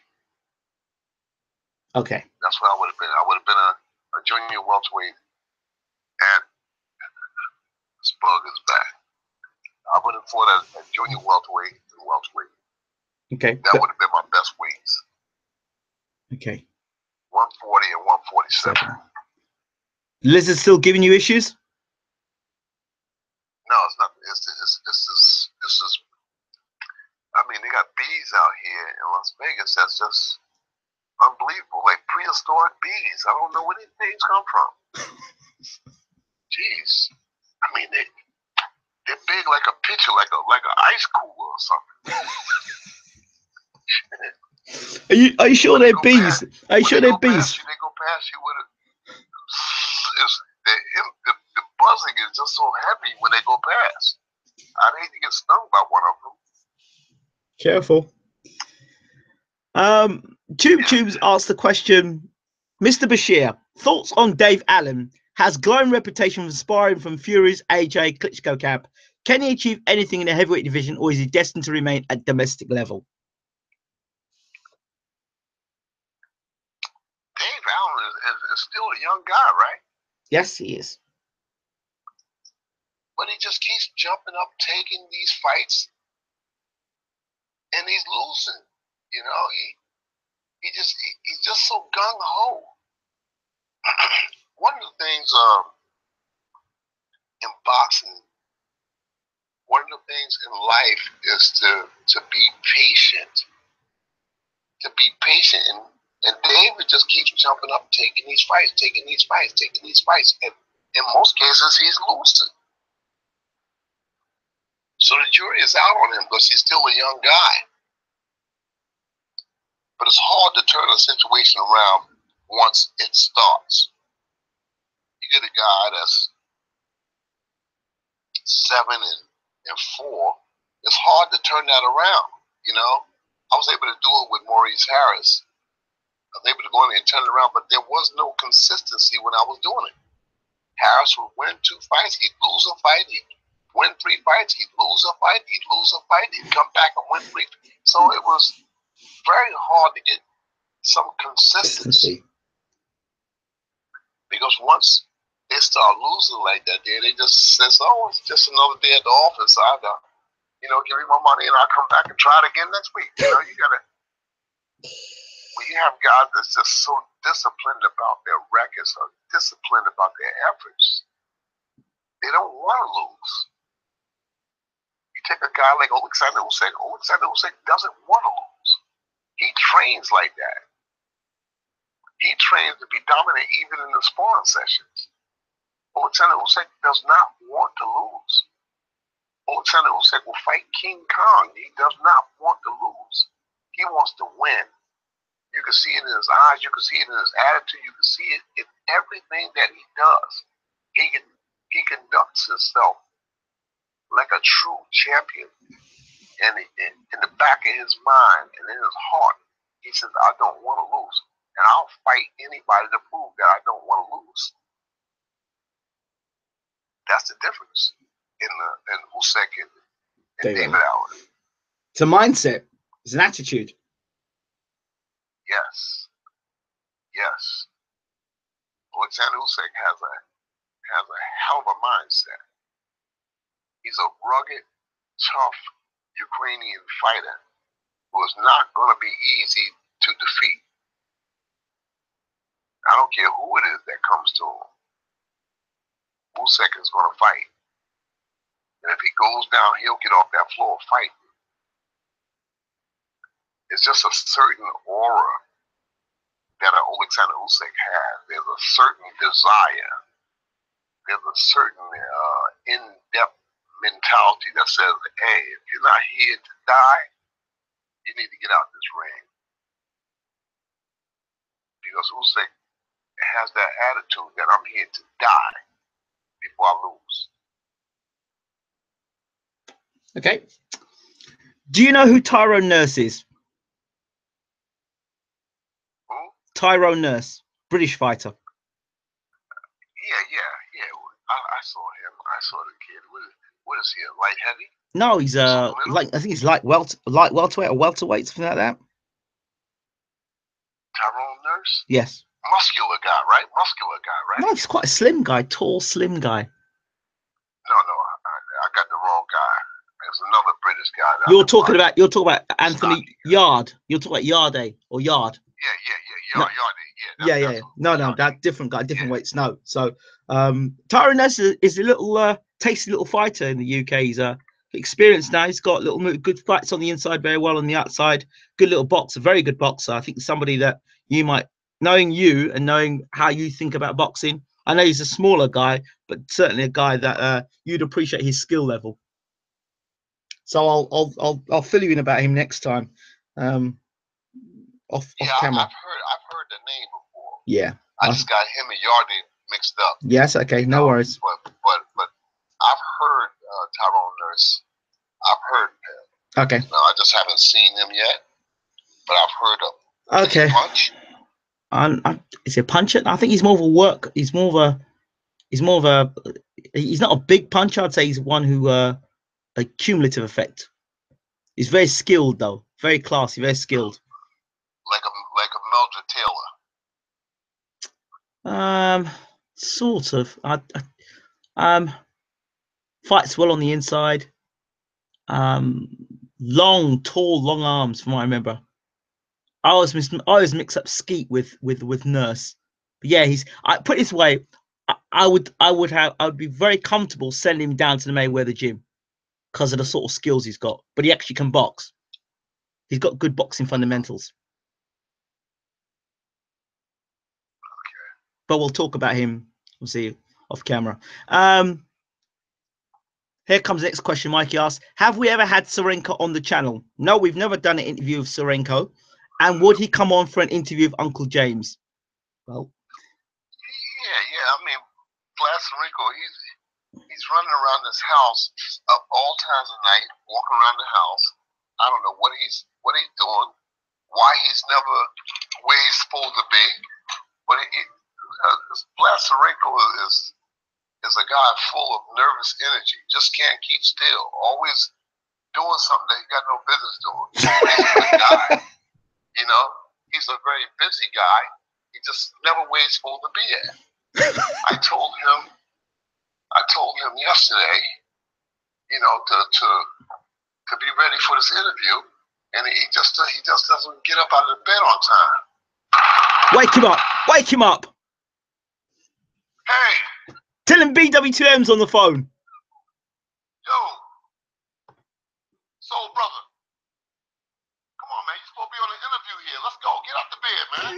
Okay. That's what I would have been. I would have been a junior welterweight, and this bug is back. I would have fought at junior welterweight and welterweight. Okay. That would have been my best weights. Okay. 140 and 147. Lizard still giving you issues? No, it's not. This is. I mean, they got bees out here in Las Vegas. That's just unbelievable. Like prehistoric bees. I don't know where these things come from. Jeez. I mean, they're big like a pitcher, like an ice cooler or something. Are you sure they're bees? Are you sure they're bees? They go past you with it. The buzzing is just so heavy when they go past. I'd hate to get stung by one of them. Careful. Tubes asked the question, Mr. Bashir, thoughts on Dave Allen? Has glowing reputation for sparring from Fury's AJ Klitschko camp. Can he achieve anything in the heavyweight division, or is he destined to remain at domestic level? Dave Allen is still a young guy, right? Yes, he is. But he just keeps jumping up, taking these fights, and he's losing. You know, he's just so gung ho. One of the things in boxing, one of the things in life is to be patient. To be patient, and David just keeps jumping up, taking these fights, and in most cases he's losing. So the jury is out on him because he's still a young guy. But it's hard to turn a situation around once it starts. You get a guy that's 7 and 4. It's hard to turn that around, you know. I was able to do it with Maurice Harris. I was able to go in there and turn it around, but there was no consistency when I was doing it. Harris would win 2 fights, he'd lose a fight, he'd win 3 fights, he'd lose a fight, he'd lose a fight, he'd come back and win 3. So it was very hard to get some consistency. Because once they start losing like that, they just says, "Oh, it's just another day at the office. I got, give me my money and I'll come back and try it again next week." You know, you gotta. When you have guys that's just so disciplined about their records, or disciplined about their efforts, they don't want to lose. You take a guy like Alexander Usyk. Alexander Usyk doesn't want to lose. He trains like that. He trains to be dominant even in the sparring sessions. Alexander Usyk does not want to lose. Alexander Usyk will fight King Kong. He does not want to lose. He wants to win. You can see it in his eyes. You can see it in his attitude. You can see it in everything that he does. He conducts himself like a true champion. And in the back of his mind and in his heart, he says, "I don't want to lose. And I'll fight anybody to prove that I don't want to lose." That's the difference in Usyk and David Allen. It's a mindset. It's an attitude. Yes. Yes. Alexander Usyk has a hell of a mindset. He's a rugged, tough Ukrainian fighter who is not going to be easy to defeat. I don't care who it is that comes to him. Usyk is going to fight. And if he goes down, he'll get off that floor fighting. It's just a certain aura that Alexander Usyk has. There's a certain desire. There's a certain in-depth mentality that says, hey, if you're not here to die, you need to get out this ring. Because Usyk has that attitude that I'm here to die before I lose. Okay. Do you know who Tyrone Nurse is? Who? Tyrone Nurse, British fighter. Yeah. I saw him. I saw the kid. What is he? A light heavy? No, he's I think he's light welterweight or welterweight, something like that. Tyrone Nurse? Yes. Muscular guy, right? No, he's quite a slim guy, tall, slim guy. No, I got the wrong guy. There's another British guy. You're talking about Anthony Yard. You're talking about Yarde or Yard. Yeah. Yeah. No, that different guy, different weights. No. So Tyrone Nurse is a little tasty little fighter in the UK. He's experienced now. He's got little good fights on the inside, very well on the outside. Good little boxer, very good boxer. I think somebody that you might, knowing you and knowing how you think about boxing. I know he's a smaller guy, but certainly a guy that you'd appreciate his skill level. So I'll fill you in about him next time. Off camera. I've heard the name before. Yeah. I just got him and Yarde mixed up. Yes, okay, no worries. But I've heard Tyrone Nurse. I've heard him. Okay. No, I just haven't seen him yet, but I've heard of him. Okay. Punch? Is he a puncher? I think he's more of a work. He's not a big puncher. I'd say he's one who a cumulative effect. He's very skilled though, very classy, very skilled. Like a Mildred Taylor. Sort of. Fights well on the inside. Long, tall, long arms, from what I remember. I always mix up Skeet with Nurse. But yeah, I put it this way, I would be very comfortable sending him down to the Mayweather gym because of the sort of skills he's got. But he actually can box. He's got good boxing fundamentals. But we'll talk about him, we'll see, off camera. Here comes the next question. Mikey asks, have we ever had Sirenko on the channel? No, we've never done an interview of Sirenko. And would he come on for an interview of Uncle James? Well, yeah. I mean, Vlad Sirenko, he's running around this house up all times of night, walking around the house. I don't know what he's doing, why he's never where he's supposed to be. But Vlad Sirenko is a guy full of nervous energy. Just can't keep still. Always doing something that he got no business doing. He's a good guy. You know, he's a very busy guy. He just never where he's supposed to be at. I told him yesterday, you know, to be ready for this interview, and he just doesn't get up out of the bed on time. Wake him up! Wake him up! Hey! Tell him BWTM's on the phone. Yo! Soul brother. Come on, man. You're supposed to be on an interview here. Let's go. Get out the bed, man.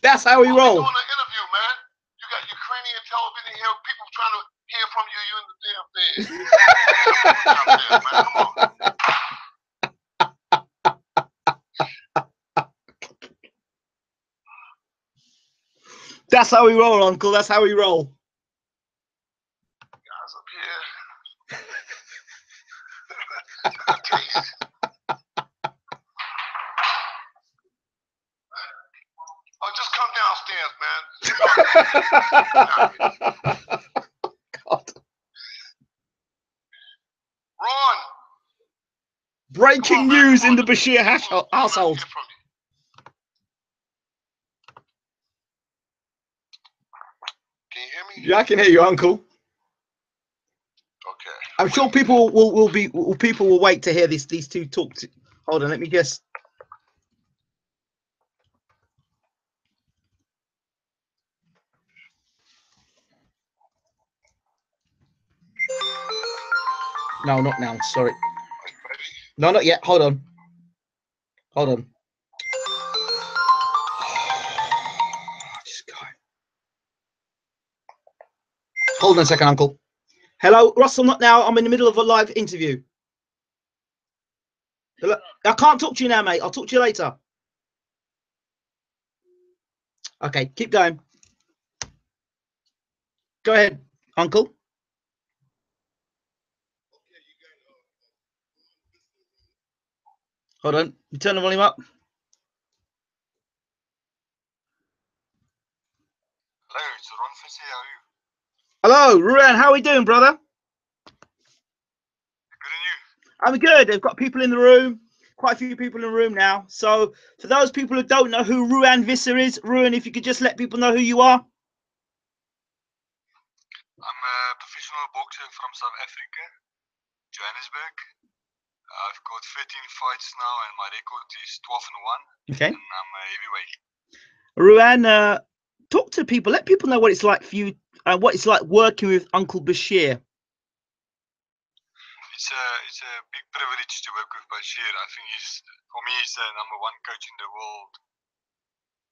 That's how we roll. We're doing an interview, man. You got Ukrainian television here. People trying to hear from you. You in the damn bed. Man. Come on. That's how we roll, Uncle. That's how we roll. Guys up here. Oh, just come downstairs, man. breaking news in the Bashir household. Can you hear me? Yeah, I can hear you, Uncle. Okay. I'm sure people will wait to hear these two talk. Hold on, let me guess. No, not now. Sorry. No, not yet. Hold on. Hold on. Just go. Hold on a second, Uncle. Hello, Russell. Not now. I'm in the middle of a live interview. Hello? I can't talk to you now, mate. I'll talk to you later. Okay, keep going. Go ahead, Uncle. Hold on. You turn the volume up. Hello, it's Ruann Visser. How are you? Hello, Ruann. How are we doing, brother? Good, and you? I'm good. They've got people in the room. Quite a few people in the room now. So for those people who don't know who Ruann Visser is, Ruann, if you could just let people know who you are. I'm a professional boxer from South Africa, Johannesburg. I've got 13 fights now, and my record is 12-1. Okay. And I'm a heavyweight. Ruann, talk to people. Let people know what it's like for you, what it's like working with Uncle Bashir. It's a big privilege to work with Bashir. I think for me, he's the #1 coach in the world,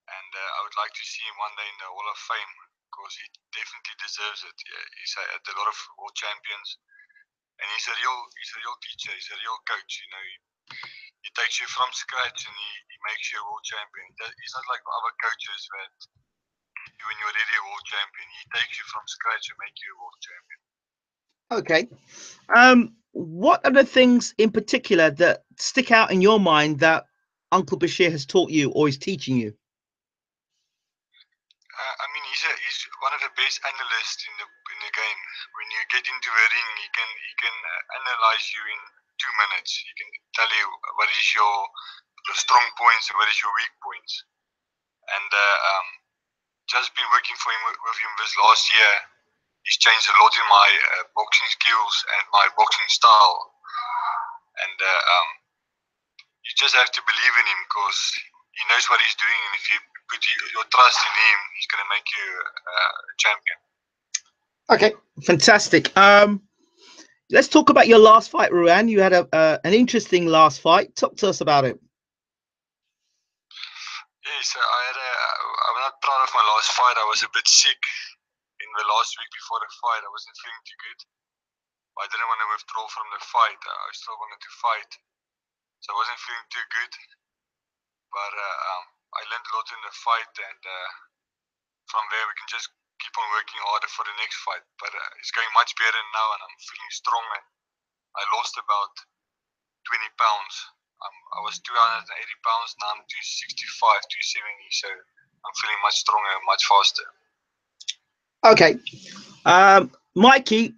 and I would like to see him one day in the Hall of Fame because he definitely deserves it. Yeah, he's had a lot of world champions, and he's a real teacher. He's a real coach. You know, he takes you from scratch and he makes you a world champion. He's not like other coaches that when you're already a world champion, he takes you from scratch and make you a world champion. Okay. What are the things in particular that stick out in your mind that Uncle Bashir has taught you or is teaching you? I mean, he's one of the best analysts in the game. When you get into a ring, he can analyze you in 2 minutes. He can tell you what is your strong points and what is your weak points. And just been working with him this last year, he's changed a lot in my boxing skills and my boxing style. And you just have to believe in him because he knows what he's doing, and if you put your trust in him, he's going to make you a champion. Okay, fantastic. Let's talk about your last fight, Ruann. You had an interesting last fight. Talk to us about it. Yes, I'm not proud of my last fight. I was a bit sick in the last week before the fight. I wasn't feeling too good. I didn't want to withdraw from the fight. I still wanted to fight, so I wasn't feeling too good. But I learned a lot in the fight, and from there we can just keep on working harder for the next fight. But it's going much better now, and I'm feeling stronger. I lost about 20 pounds. I was 280 pounds, now I'm 265, 270. So I'm feeling much stronger and much faster. Okay. Mikey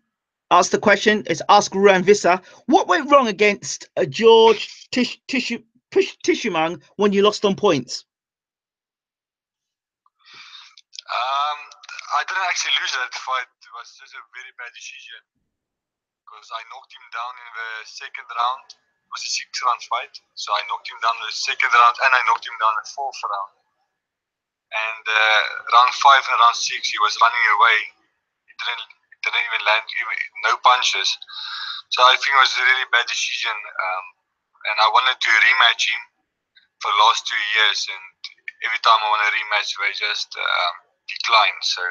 asked the question. It's Ask Ruann Visser. What went wrong against George Tishumang when you lost on points? I didn't actually lose that fight. It was just a very bad decision because I knocked him down in the second round. It was a 6-round fight, so I knocked him down in the second round and I knocked him down in the fourth round. And round 5 and round 6, he was running away. He didn't even land, no punches. So I think it was a really bad decision. And I wanted to rematch him for the last 2 years, and every time I want a rematch, they just decline. So,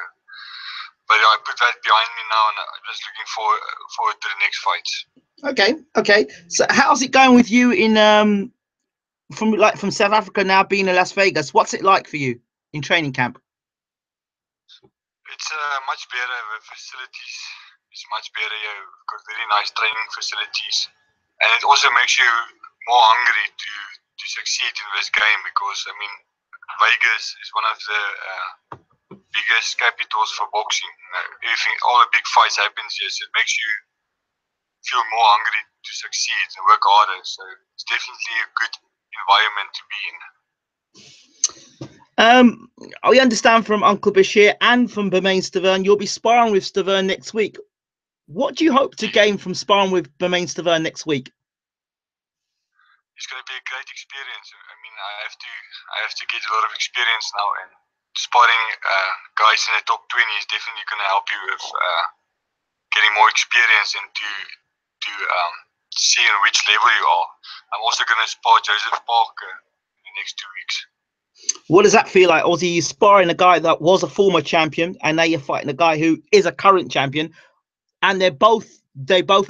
but I put that behind me now, and I'm just looking forward to the next fights. Okay. So how's it going with you in from South Africa now being in Las Vegas? What's it like for you in training camp? It's much better. The facilities is much better. Yeah, we've got very nice training facilities, and it also makes you more hungry to succeed in this game because I mean, Vegas is one of the biggest capitals for boxing. Everything, all the big fights happens here, so it makes you feel more hungry to to succeed and work harder. So it's definitely a good environment to be in. I understand from Uncle Bashir and from Bermain Stavern, you'll be sparring with Stavern next week. What do you hope to gain from sparring with Bermain Stavern next week? It's going to be a great experience. I mean, I have to get a lot of experience now, and sparring guys in the top 20 is definitely going to help you with getting more experience and to see in which level you are. I'm also going to spar Joseph Parker in the next 2 weeks. What does that feel like? Obviously, you're sparring a guy that was a former champion, and now you're fighting a guy who is a current champion, and they both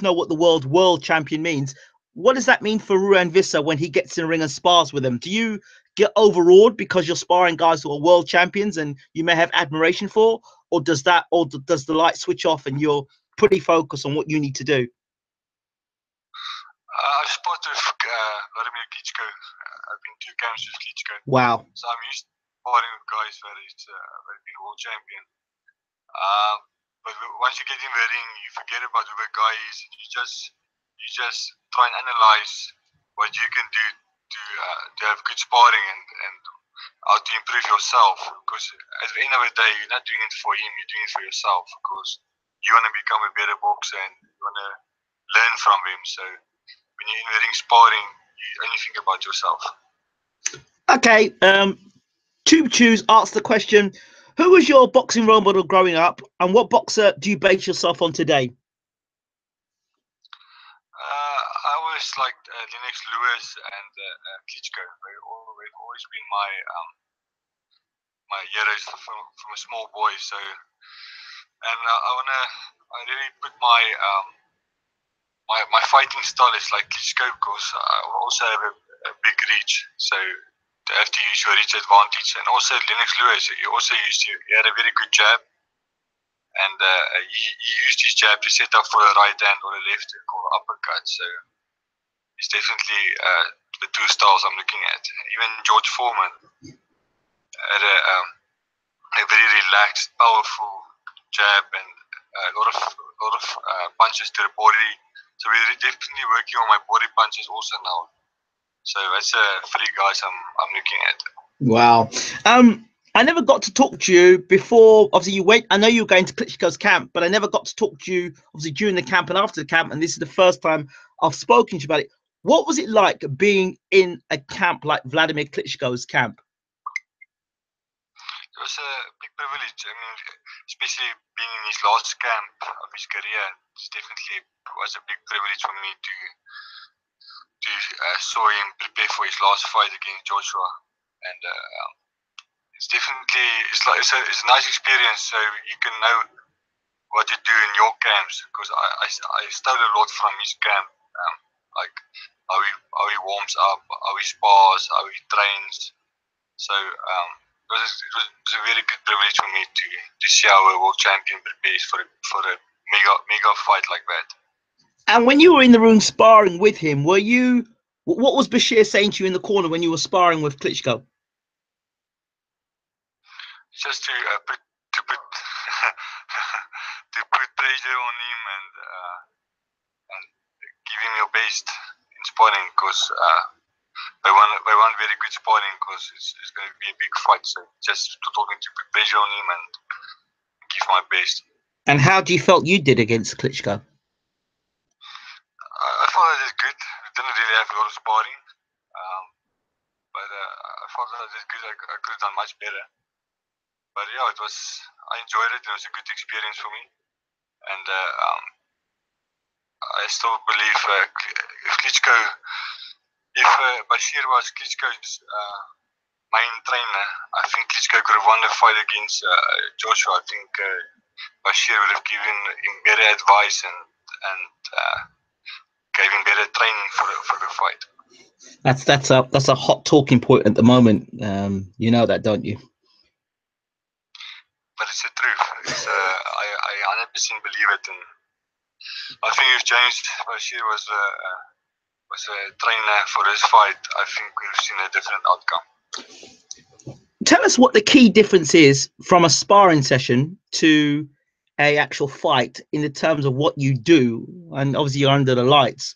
know what the world champion means. What does that mean for Ruann Visser when he gets in the ring and spars with them? Do you get overawed because you're sparring guys who are world champions and you may have admiration for, or does the light switch off and you're pretty focused on what you need to do? I've sparred with Vladimir Klitschko. I've been 2 camps with Klitschko. Wow. So I'm used to sparring with guys that have been world champion. But once you get in the ring, you forget about who the guy is. And you just try and analyze what you can do to have good sparring and how to improve yourself. Because at the end of the day, you're not doing it for him, you're doing it for yourself. Because you want to become a better boxer and you want to learn from him. So when you're in the ring sparring, you only think about yourself. Okay, Tube Chews asked the question, who was your boxing role model growing up, and what boxer do you base yourself on today? I always liked Lennox Lewis and Klitschko. They've always been my heroes from a small boy. So, and I really put my fighting style is like Klitschko, because I also have a big reach. So to have to use your reach advantage. And also Lennox Lewis, he had a very good jab. And he used his jab to set up for a right hand or a left hook or uppercut. So it's definitely the 2 styles I'm looking at. Even George Foreman had a very relaxed, powerful jab and a lot of punches to the body. So we're definitely working on my body punches also now. So that's 3 guys I'm looking at. Wow. I never got to talk to you before. Obviously, you went. I know you were going to Klitschko's camp, but I never got to talk to you obviously during the camp and after the camp. And this is the first time I've spoken to you about it. What was it like being in a camp like Vladimir Klitschko's camp? It was a big privilege. I mean, especially being in his last camp of his career, it definitely was a big privilege for me to saw him prepare for his last fight against Joshua, and it's definitely it's a nice experience. So you can know what to do in your camps, because I stole a lot from his camp, like how he warms up, how he spars, how he trains. So it was a very good privilege for me to see how a world champion prepares for a mega fight like that. And when you were in the room sparring with him, what was Bashir saying to you in the corner when you were sparring with Klitschko? Just to put to put pressure on him and give him your best in sparring, because they want very good sparring, because it's going to be a big fight. So just talking to put pressure on him and give my best. And how do you felt you did against Klitschko? I thought I did good. We didn't really have a lot of sparring, but I thought that I did good. I could have done much better. But yeah, I enjoyed it. It was a good experience for me, and I still believe if Bashir was Klitschko's main trainer, I think Klitschko could have won the fight against Joshua. I think Bashir would have given him better advice and gave him better training for the fight. That's a hot talking point at the moment. You know that, don't you? But it's the truth. I 100% believe it, and I think if James Bashir was a trainer for this fight, I think we've seen a different outcome. Tell us what the key difference is from a sparring session to a actual fight in the terms of what you do, and obviously you're under the lights.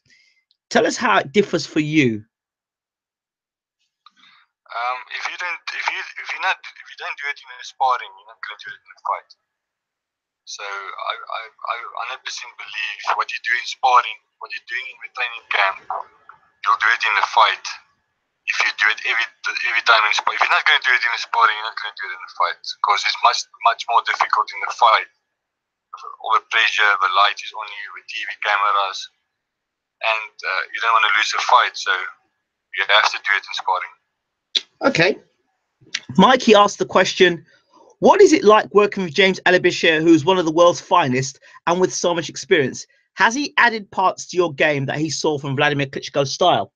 Tell us how it differs for you. If you don't do it in a sparring, you're not going to do it in a fight. So I 100% believe what you do in sparring, what you're doing in the training camp, you'll do it in the fight. If you do it every time in sparring, if you're not going to do it in the sparring, you're not going to do it in the fight, because it's much more difficult in the fight. All the pressure, the light is on you, the TV cameras, and you don't want to lose a fight, so you have to do it in sparring. Okay. Mikey asked the question, what is it like working with James Bashir, who's one of the world's finest and with so much experience? Has he added parts to your game that he saw from Vladimir Klitschko's style?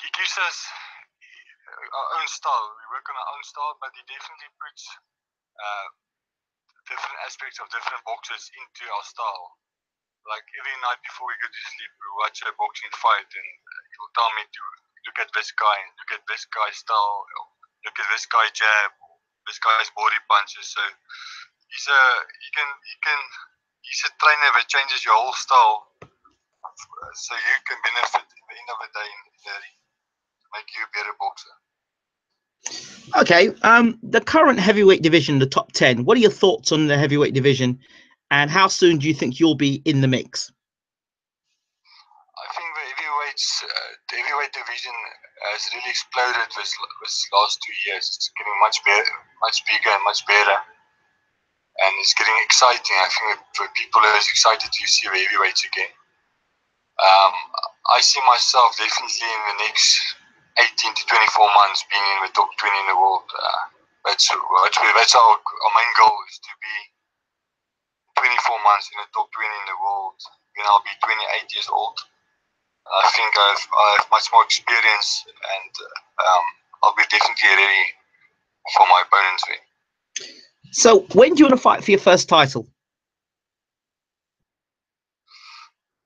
He gives us our own style. We work on our own style, but he definitely puts different aspects of different boxers into our style. Like every night before we go to sleep, we watch a boxing fight, and he'll tell me to look at this guy, look at this guy's style, look at this guy's jab, this guy's body punches. So he's a trainer that changes your whole style, so you can benefit at the end of the day in the ring, to make you a better boxer. Okay, the current heavyweight division, the top 10, what are your thoughts on the heavyweight division, and how soon do you think you'll be in the mix? I think the heavyweight division has really exploded this last 2 years. It's getting much bigger and much better, and it's getting exciting. I think for people who are excited to see the heavyweights again. I see myself definitely in the next 18 to 24 months being in the top 20 in the world. That's our main goal, is to be 24 months in the top 20 in the world. Then I'll be 28 years old. I think I have much more experience, and I'll be definitely ready for my opponents there. So when do you want to fight for your first title?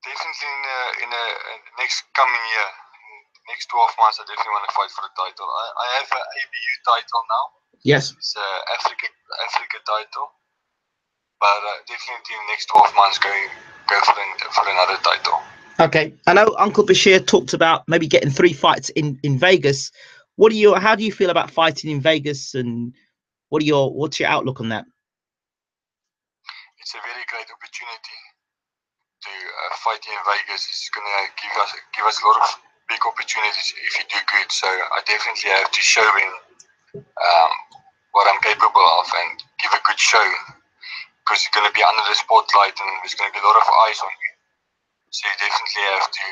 Definitely in the next coming year, next 12 months, I definitely want to fight for the title. I have an ABU title now. Yes. It's an Africa title, but definitely in the next 12 months go for another title. Okay, I know Uncle Bashir talked about maybe getting 3 fights in Vegas. How do you feel about fighting in Vegas, and what's your outlook on that? It's a very great opportunity to fight in Vegas. It's going to give us a lot of big opportunities if you do good. So I definitely have to show him what I'm capable of and give a good show, because you're going to be under the spotlight and there's going to be a lot of eyes on you. So you definitely have to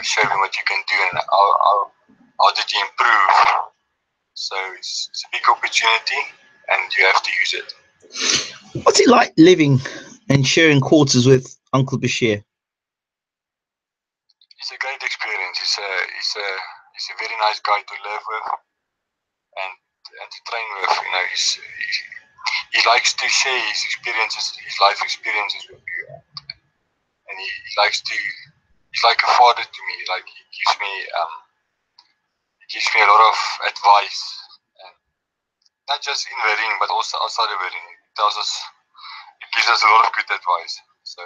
show him what you can do and how did you improve. So it's a big opportunity and you have to use it. What's it like living and sharing quarters with Uncle Bashir? It's a great experience. He's a very nice guy to live with and to train with. You know, he likes to share his experiences, his life experiences with you, and he likes to. He's like a father to me. Like he gives me a lot of advice, and not just in the ring, but also outside of the ring. He gives us a lot of good advice. So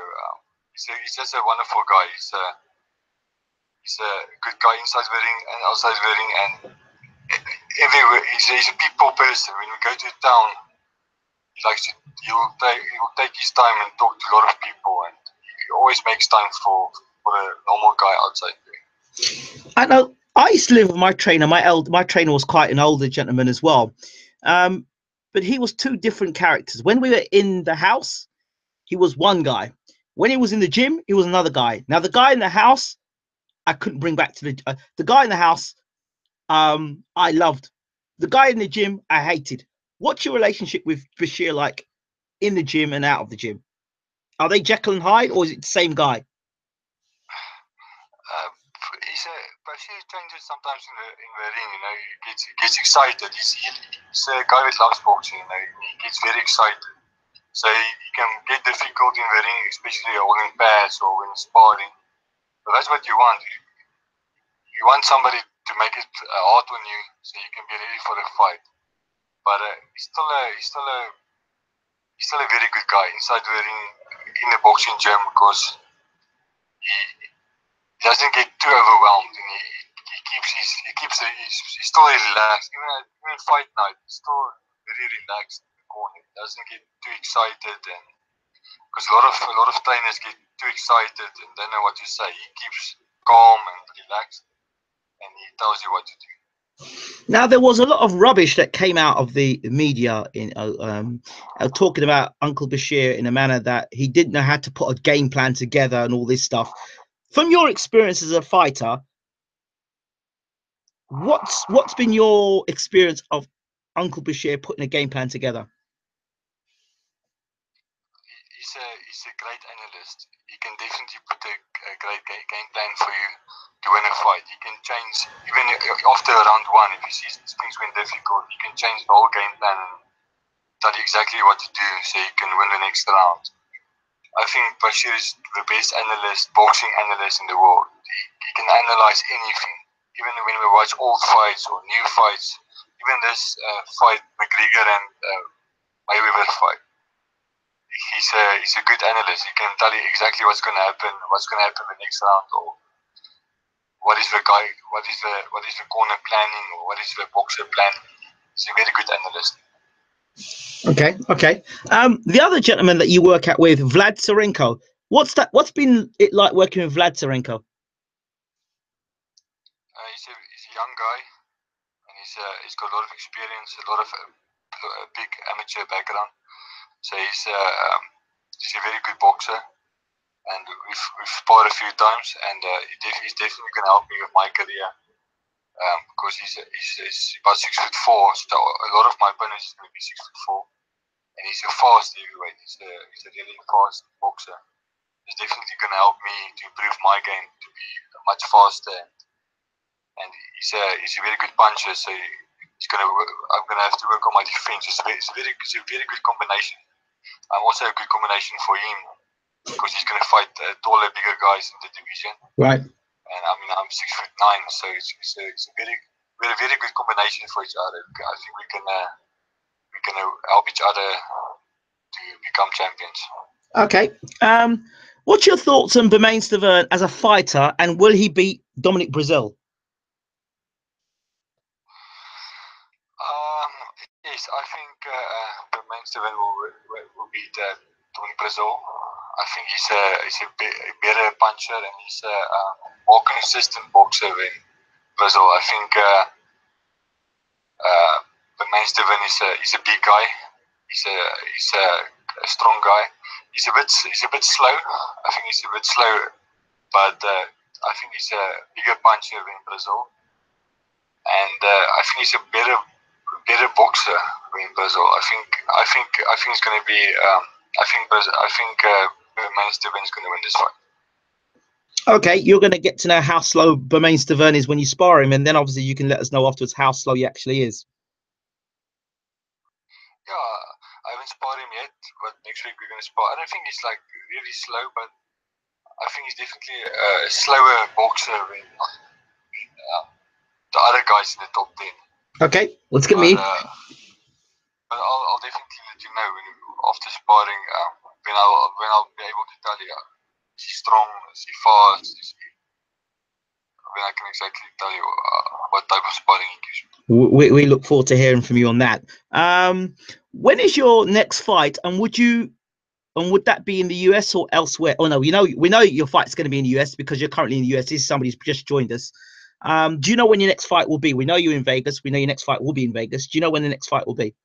he's just a wonderful guy. He's a good guy inside the ring and outside the ring, and everywhere. He's a people person. When we go to town, he will take his time and talk to a lot of people, and he always makes time for a normal guy outside there. I know. I used to live with my trainer. My trainer was quite an older gentleman as well, but he was 2 different characters. When we were in the house, he was one guy. When he was in the gym, he was another guy. Now the guy in the house, I couldn't bring back to the guy in the house. I loved. The guy in the gym, I hated. What's your relationship with Bashir like in the gym and out of the gym? Are they Jekyll and Hyde, or is it the same guy? Bashir changes sometimes in the ring. You know, he gets excited. He's a guy that loves boxing. You know, he gets very excited. So he can get difficult in the ring, especially holding pads or when sparring. So that's what you want. You want somebody to make it hard on you, so you can be ready for the fight. But he's still he's still a very good guy inside the ring, in the boxing gym, because he doesn't get too overwhelmed, and he's still relaxed. Even fight night, he's still very relaxed in the corner. He doesn't get too excited, and because a lot of trainers get too excited and don't know what to say. He keeps calm and relaxed, and he tells you what to do. Now, there was a lot of rubbish that came out of the media in talking about Uncle Bashir in a manner that he didn't know how to put a game plan together and all this stuff. From your experience as a fighter, what's been your experience of Uncle Bashir putting a game plan together? He's a great analyst. He can definitely put a great game plan for you to win a fight. He can change, even after round one, if he sees things went difficult, he can change the whole game plan and tell you exactly what to do so you can win the next round. I think Bashir is the best analyst, boxing analyst in the world. He can analyze anything, even when we watch old fights or new fights. Even this fight, McGregor and Mayweather fight. He's a good analyst. He can tell you exactly what's going to happen the next round, or what is the corner planning, or what is the boxer planning. He's a very good analyst. Okay. The other gentleman that you work out with, Vlad Sirenko, what's been it like working with Vlad Sirenko? He's a young guy, and he's got a lot of experience, a lot of big amateur background. So he's a very good boxer, and we've sparred a few times, and he's definitely going to help me with my career, because he's about 6'4", so a lot of my opponents is going to be 6'4", and he's a fast heavyweight. He's a really fast boxer. He's definitely going to help me to improve my game to be much faster, and he's a very good puncher. So I'm going to have to work on my defense. It's a very good combination. I'm also a good combination for him, because he's going to fight taller, bigger guys in the division. Right. And I mean, I'm 6'9", so it's a very good combination for each other. I think we can help each other to become champions. Okay. What's your thoughts on Bashir as a fighter, and will he beat Dominic Brazil? Yes, I think Bashir will beat Dominic Brazil. I think he's a better puncher, and he's a more consistent boxer than Brazil. I think Bashir is a big guy. He's a strong guy. He's a bit slow. I think he's a bit slow, but I think he's a bigger puncher than Brazil, and I think he's a better boxer than Brazil. I think it's going to be. I think Bashir is going to win this fight. Okay, you're going to get to know how slow Bashir is when you spar him, and then obviously you can let us know afterwards how slow he actually is. Yeah, I haven't sparred him yet, but next week we're going to spar. I don't think he's like really slow, but I think he's definitely a slower boxer than the other guys in the top 10. Okay, let's get me. But I'll definitely let you know after sparring when I'll be able to tell you is he strong, is he fast, when I can exactly tell you what type of sparring he gives you. We look forward to hearing from you on that. When is your next fight, and would that be in the US or elsewhere? Oh no, we know your fight's going to be in the US because you're currently in the US. This is somebody's just joined us. Do you know when your next fight will be? We know you're in Vegas. We know your next fight will be in Vegas. Do you know when the next fight will be?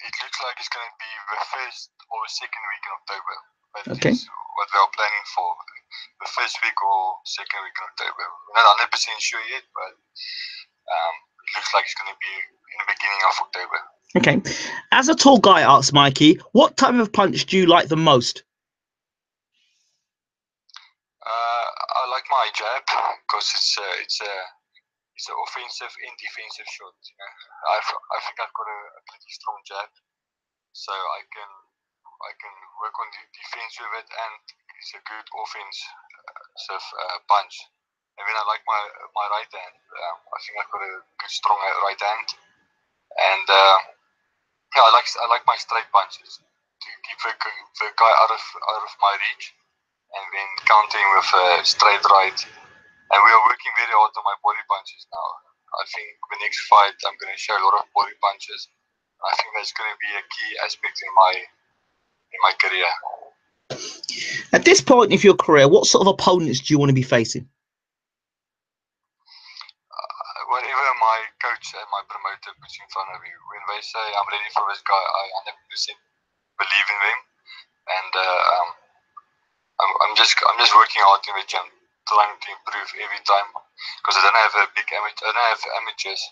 It looks like it's going to be the first or second week in October. That okay. Is what we are planning for. The first week or second week in October. We're not 100% sure yet, but it looks like it's going to be in the beginning of October. Okay. As a tall guy, asks Mikey, what type of punch do you like the most? I like my jab because it's an offensive and defensive shot. You know? I think I've got a pretty strong jab, so I can work on the defense with it, and it's a good offensive punch. And then I like my right hand. I think I've got a good strong right hand, and Yeah, I like my straight punches to keep the guy out of my reach, and then countering with a straight right. And we are working very hard on my body punches now. I think the next fight I'm going to show a lot of body punches. I think that's going to be a key aspect in my career. At this point of your career, what sort of opponents do you want to be facing? Whatever my coach and my promoter puts in front of me, when they say I'm ready for this guy, I 100% believe in them, and I'm just working hard in the gym, trying to improve every time, because I don't have amateurs,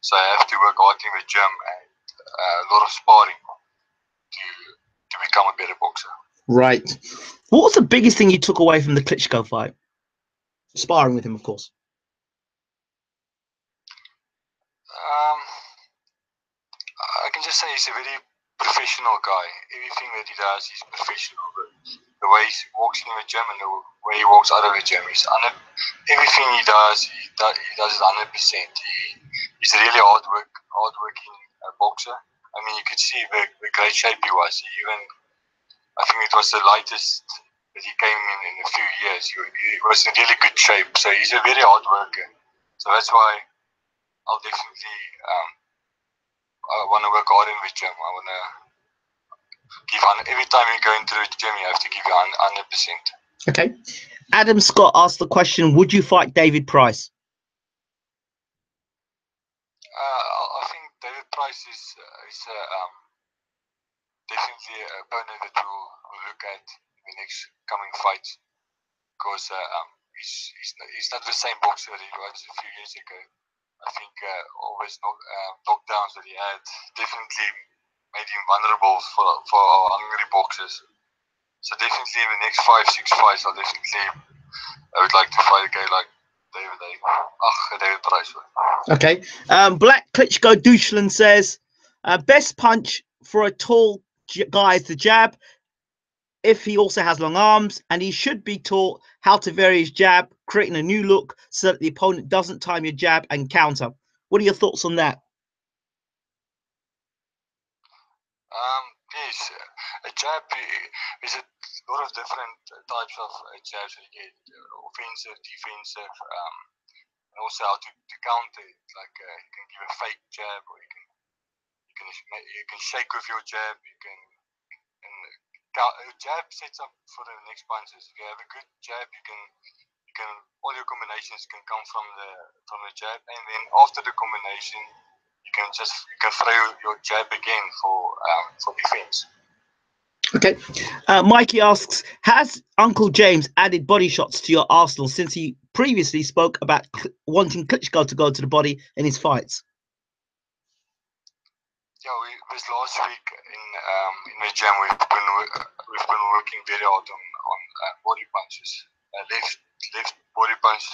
so I have to work hard in the gym and a lot of sparring to become a better boxer. Right. What was the biggest thing you took away from the Klitschko fight? Sparring with him, of course. I can just say he's a very professional guy. Everything that he does, he's professional. The way he walks in the gym and the way he walks out of the gym, everything he does it 100%. He's a really hardworking boxer. I mean, you could see the great shape he was. I think it was the lightest that he came in a few years. He was in really good shape. So he's a very hard worker. So that's why I'll definitely I want to work hard in the gym. I want to give every time you go into the gym, you have to give you 100%. Okay. Adam Scott asked the question: would you fight David Price? I think David Price is definitely an opponent that we'll look at in the next coming fights, because he's not the same boxer that he was a few years ago. I think all those knockdowns that he had definitely made him vulnerable for our hungry boxers. So definitely in the next 5-6 fights, I would like to fight a guy like David Price. Okay. Black Klitschko Deutschland says, best punch for a tall guy is the jab, if he also has long arms, and he should be taught how to vary his jab, creating a new look so that the opponent doesn't time your jab and counter. What are your thoughts on that? Yes, a jab is a lot of different types of jabs that you get: offensive, defensive, and also how to counter it. Like you can give a fake jab, or you can shake with your jab. A jab sets up for the next punches. If you have a good jab, you can all your combinations can come from the jab, and then after the combination, you can throw your jab again for defense. Okay. Mikey asks, has Uncle James added body shots to your arsenal since he previously spoke about wanting Klitschko to go to the body in his fights? Yeah, this last week in the gym, we've been working very hard on body punches. Left body punch,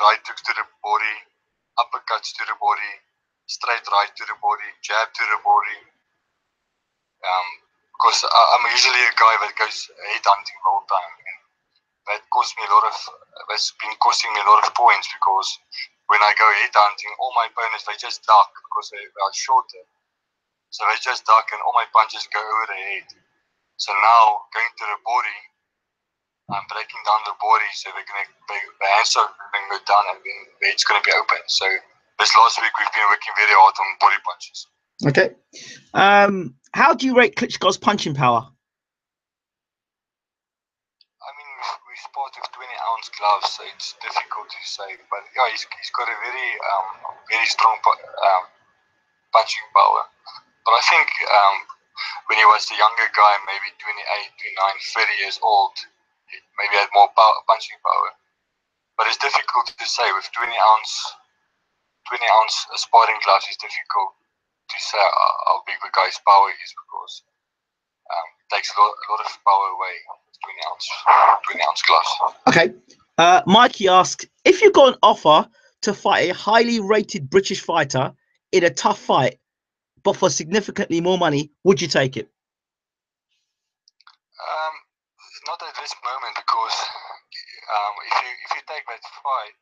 right hooks to the body, uppercuts to the body, straight right to the body, jab to the body. Because I'm usually a guy that goes head hunting the whole time, and that's been costing me a lot of points, because when I go head hunting, all my opponents, they just duck because they are shorter. So they just duck and all my punches go over the head. So now going to the body, I'm breaking down the body, so the hands are going to go down and then the head's going to be open. So this last week we've been working very hard on body punches. Okay. How do you rate Klitschko's punching power? I mean, we sport with 20-ounce gloves, so it's difficult to say. But yeah, he's got a very strong punching power. But I think when he was a younger guy, maybe 28, 29, 30 years old, he maybe had more punching power. But it's difficult to say. With 20-ounce sparring gloves, it's difficult to say how big the guy's power is, because it takes a lot of power away with 20-ounce gloves. Okay. Mikey asks, if you got an offer to fight a highly rated British fighter in a tough fight, but for significantly more money, would you take it? Not at this moment, because if you take that fight,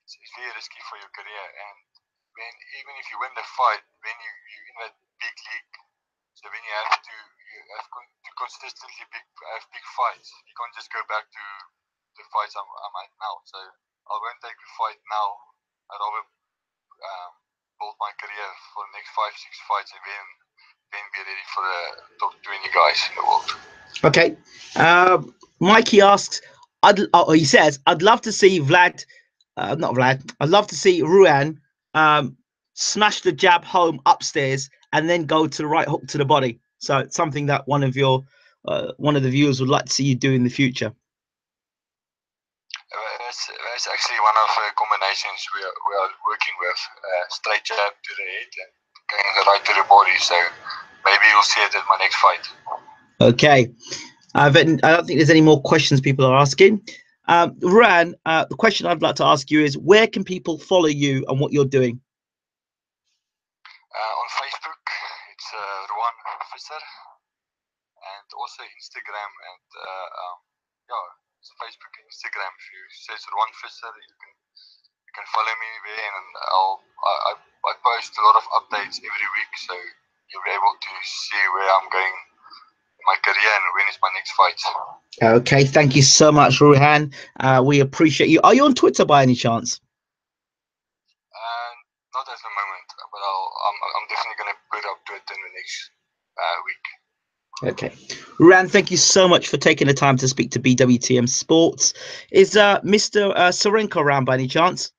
it's very risky for your career, and when even if you win the fight, when you in that big league, so when you have to consistently have big fights, you can't just go back to the fights I'm at now. So I won't take the fight now. I'd rather build my career for the next 5-6 fights and then be ready for the top 20 guys in the world. Okay. Mikey asks, he says, I'd love to see Vlad, not Vlad, I'd love to see Ruann smash the jab home upstairs and then go to the right hook to the body. So it's something that one of the viewers would like to see you do in the future. That's actually one of the combinations we are working with. Straight jab to the head and going right to the body. So maybe you'll see it at my next fight. Okay. I don't think there's any more questions people are asking. Ruann, the question I'd like to ask you is, where can people follow you and what you're doing? On Facebook, it's Ruann Visser, and also Instagram and it's Facebook and Instagram. If you search Ruann Visser, you can follow me there, and I post a lot of updates every week, so you'll be able to see where I'm going in my career and when is my next fight. Okay, thank you so much, Ruann. We appreciate you. Are you on Twitter by any chance? Not at the moment, but I'm definitely going to put up to it in the next week. Okay. Ruann, thank you so much for taking the time to speak to BWTM Sports. Is Mr. Sirenko around by any chance?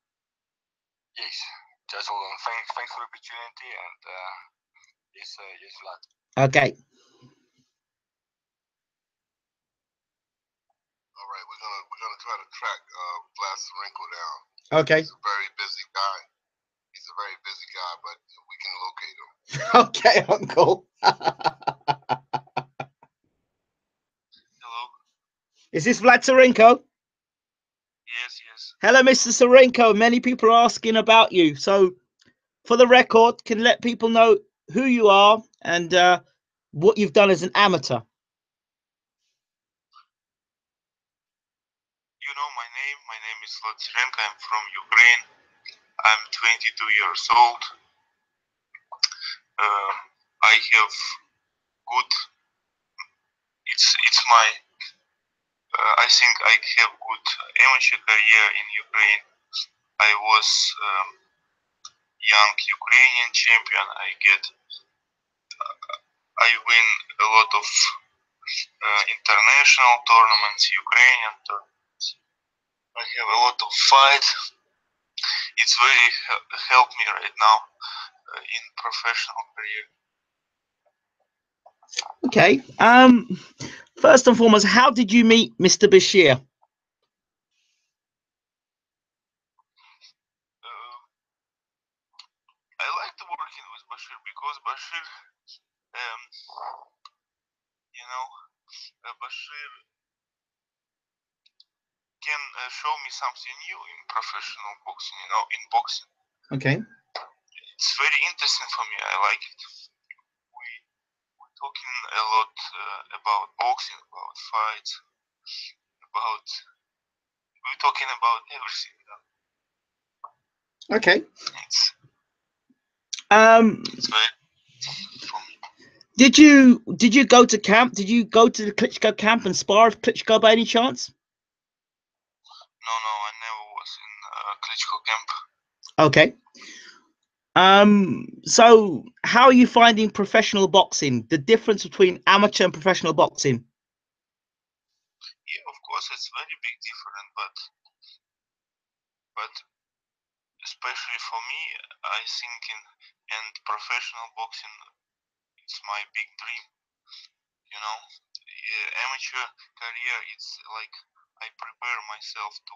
Yes, just hold on. Thanks for the opportunity, and yes, Vlad. Okay. All right, we're gonna try to track Vlad Sirenko down. Okay. He's a very busy guy. He's a very busy guy, but we can locate him. Okay, Uncle. Hello. Is this Vlad Sirenko? Yes. Hello, Mr. Sirenko. Many people are asking about you. So, for the record, can let people know who you are and what you've done as an amateur. You know my name. My name is Vlad Sirenko. I'm from Ukraine. I'm 22 years old. I have good. It's my. I think I have good amateur career in Ukraine. I was young Ukrainian champion. I win a lot of international tournaments, Ukrainian tournaments. I have a lot of fights. It's very helped me right now in professional career. Okay. First and foremost, how did you meet Mr. Bashir? I liked working with Bashir because Bashir, Bashir can show me something new in professional boxing, in boxing. Okay. It's very interesting for me. I like it. We're talking a lot about boxing, about fights, we're talking about everything. Okay. It's very for me. Did you go to camp? Did you go to the Klitschko camp and spar with Klitschko by any chance? No, I never was in Klitschko camp. Okay. So how are you finding professional boxing? The difference between amateur and professional boxing? Yeah, of course, it's very big difference, but especially for me, I think in professional boxing, it's my big dream. Amateur career, it's like I prepare myself to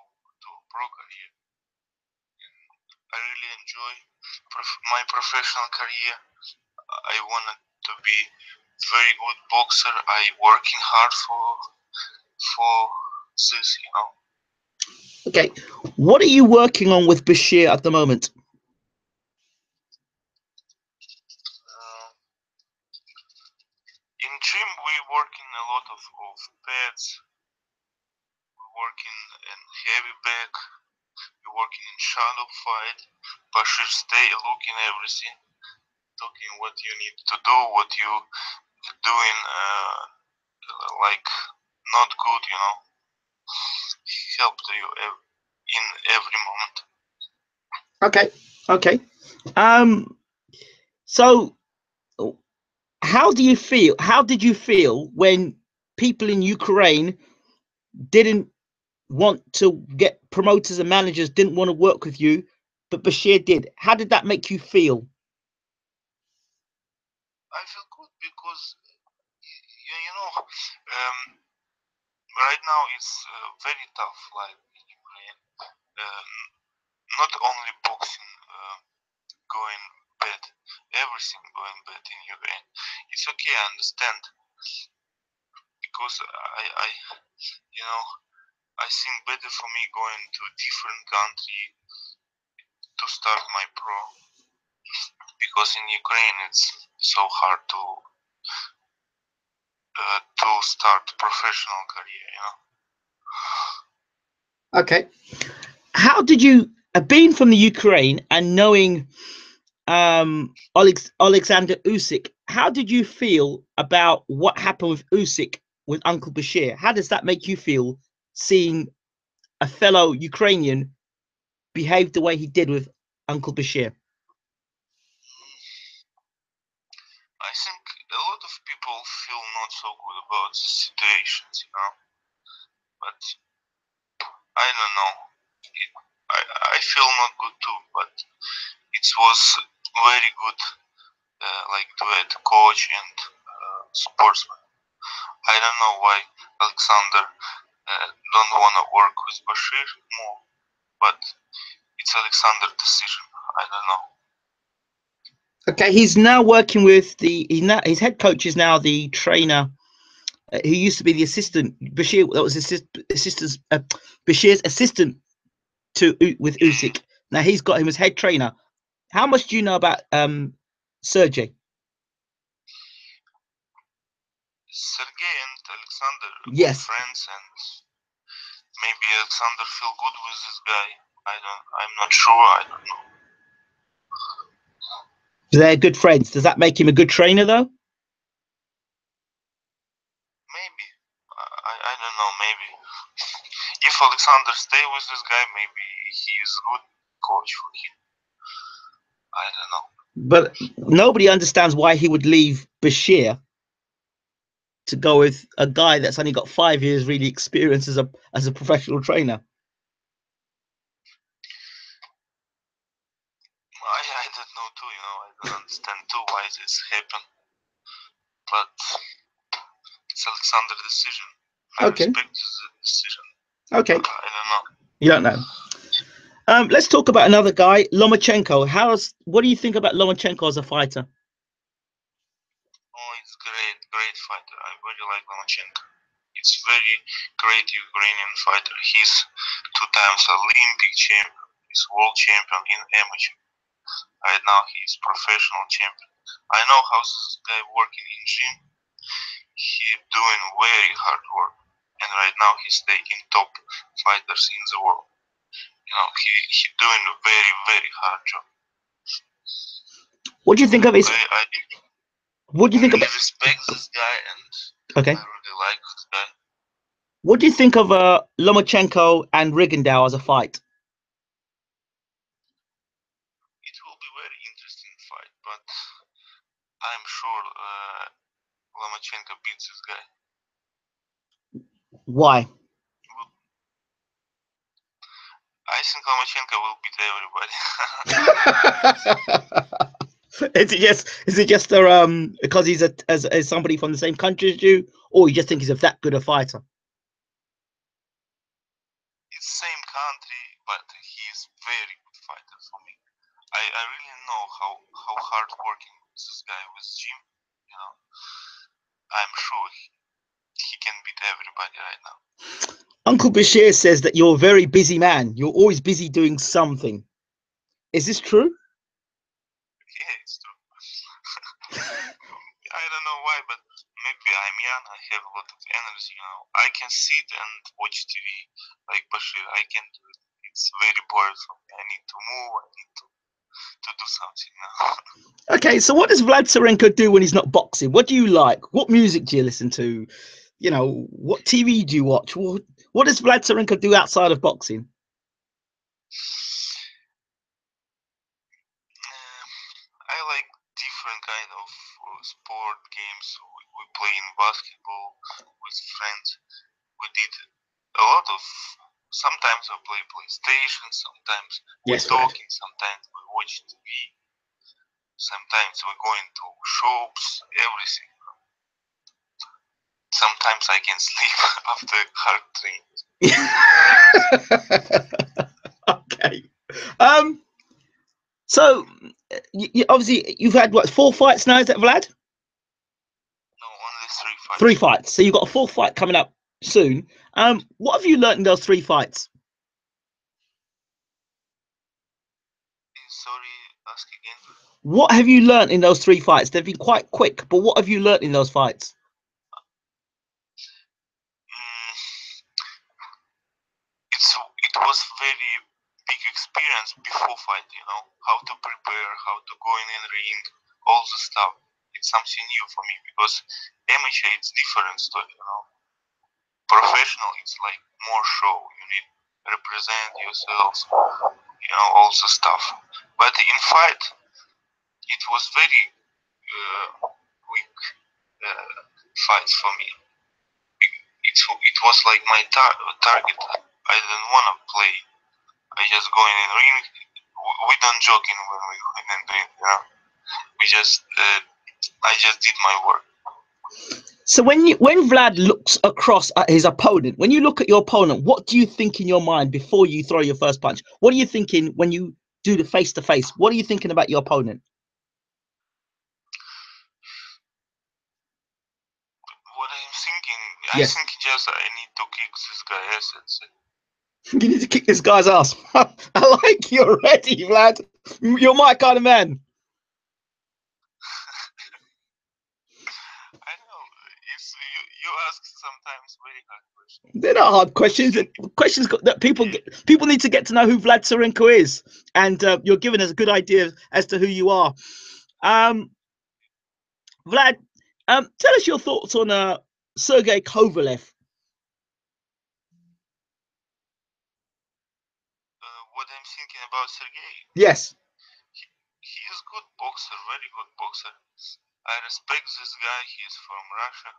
pro career. I really enjoy my professional career. I wanted to be very good boxer. I working hard for this, Okay. What are you working on with Bashir at the moment? In gym, we working a lot of pads. We working in heavy bag. We working in shadow fight. Bashir stay looking everything, talking what you need to do, what you doing like not good, you know. He helped you in every moment. Okay, okay. So how do you feel? How did you feel when people in Ukraine didn't want to get promoters and managers didn't want to work with you, but Bashir did? How did that make you feel? I feel good because you know, right now it's very tough life in Ukraine. Not only boxing going bad, everything going bad in Ukraine. It's okay, I understand, because I you know, I think better for me going to a different country to start my pro, because in Ukraine it's so hard to start professional career, you know. Okay. How did you, being from the Ukraine and knowing Alexander Usyk, how did you feel about what happened with Usyk with Uncle Bashir? How does that make you feel, seeing a fellow Ukrainian behave the way he did with Uncle Bashir? I think a lot of people feel not so good about the situations, you know. But I don't know. I feel not good too, but it was very good, like duet, coach and sportsman. I don't know why Alexander don't want to work with Bashir more, but it's Alexander's decision. I don't know. Okay, he's now working with his head coach is now the trainer. He used to be the assistant. Bashir, that was Bashir's assistant with Usyk. Now he's got him as head trainer. How much do you know about Sergey? Sergey and Alexander are Yes. good friends, and maybe Alexander feel good with this guy. I'm not sure. I don't know. They're good friends. Does that make him a good trainer, though? Maybe. I don't know. Maybe if Alexander stay with this guy, maybe he is good coach for him. I don't know. But nobody understands why he would leave Bashir to go with a guy that's only got 5 years really experience as a professional trainer. I don't know too. You know, I don't understand too why this happened. But it's Alexander's decision. I respect the decision. Okay. I don't know. You don't know. Let's talk about another guy, Lomachenko. What do you think about Lomachenko as a fighter? Oh, it's great fighter. I really like Lomachenko. It's very great Ukrainian fighter. He's 2 times Olympic champion. He's world champion in amateur. Right now he's professional champion. I know how this guy working in gym. He doing very hard work, and right now he's taking top fighters in the world. You know, he doing a very hard job. What do you think of his? What do you think I really about? respect this guy, and Okay. I really like this guy. What do you think of Lomachenko and Rigondeaux as a fight? It will be very interesting fight, but I'm sure Lomachenko beats this guy. Why? I think Lomachenko will beat everybody. Is it just because he's as somebody from the same country as you, or you just think he's that good a fighter? It's same country, but he's very good fighter for me. I really know how hard working this guy with gym. You know, I'm sure he can beat everybody right now. Uncle Bashir says that you're a very busy man. You're always busy doing something. Is this true? Yeah, it's true. I don't know why, but maybe I'm young. I have a lot of energy. You know, I can sit and watch TV like Bashir. I can do it. it's very boring for me. I need to move. I need to do something now. Okay, so what does Vlad Sirenko do when he's not boxing? What do you like? What music do you listen to? You know, what TV do you watch? What does Vlad Sirenko do outside of boxing? I like different kind of sport games. We play in basketball with friends. We did a lot of. Sometimes we play PlayStation. Sometimes we talking. Sometimes we watch TV. Sometimes we go into shops. Everything. Sometimes I can sleep after hard training. Okay. So obviously you've had what, 4 fights now? Is that Vlad? No, only 3 fights. 3 fights. So you've got a 4th fight coming up soon. What have you learned in those 3 fights? Sorry, ask again. What have you learned in those 3 fights? They've been quite quick, but what have you learned in those fights? It was very big experience before fight, you know, how to prepare, how to go in the ring, all the stuff. It's something new for me because amateur it's different story, you know. Professional it's like more show. You need to represent yourself, you know, all the stuff. But in fight, it was very quick fights for me. It was like my target. I didn't want to play. I just go in the ring. We don't joking when we go in the ring, you know. We just, I just did my work. So when Vlad looks across at his opponent, when you look at your opponent, what do you think in your mind before you throw your first punch? What are you thinking when you do the face-to-face? What are you thinking about your opponent? What I'm thinking, yes. I think just I need to kick this guy ass. That's it. You need to kick this guy's ass. I like you already, Vlad. You're my kind of man. I know. You ask sometimes very hard questions. They're not hard questions. Questions that people need to get to know who Vlad Sirenko is, and you're giving us a good idea as to who you are. Vlad, tell us your thoughts on Sergey Kovalev. What I'm thinking about Sergey? Yes. He is good boxer, very good boxer. I respect this guy. He is from Russia.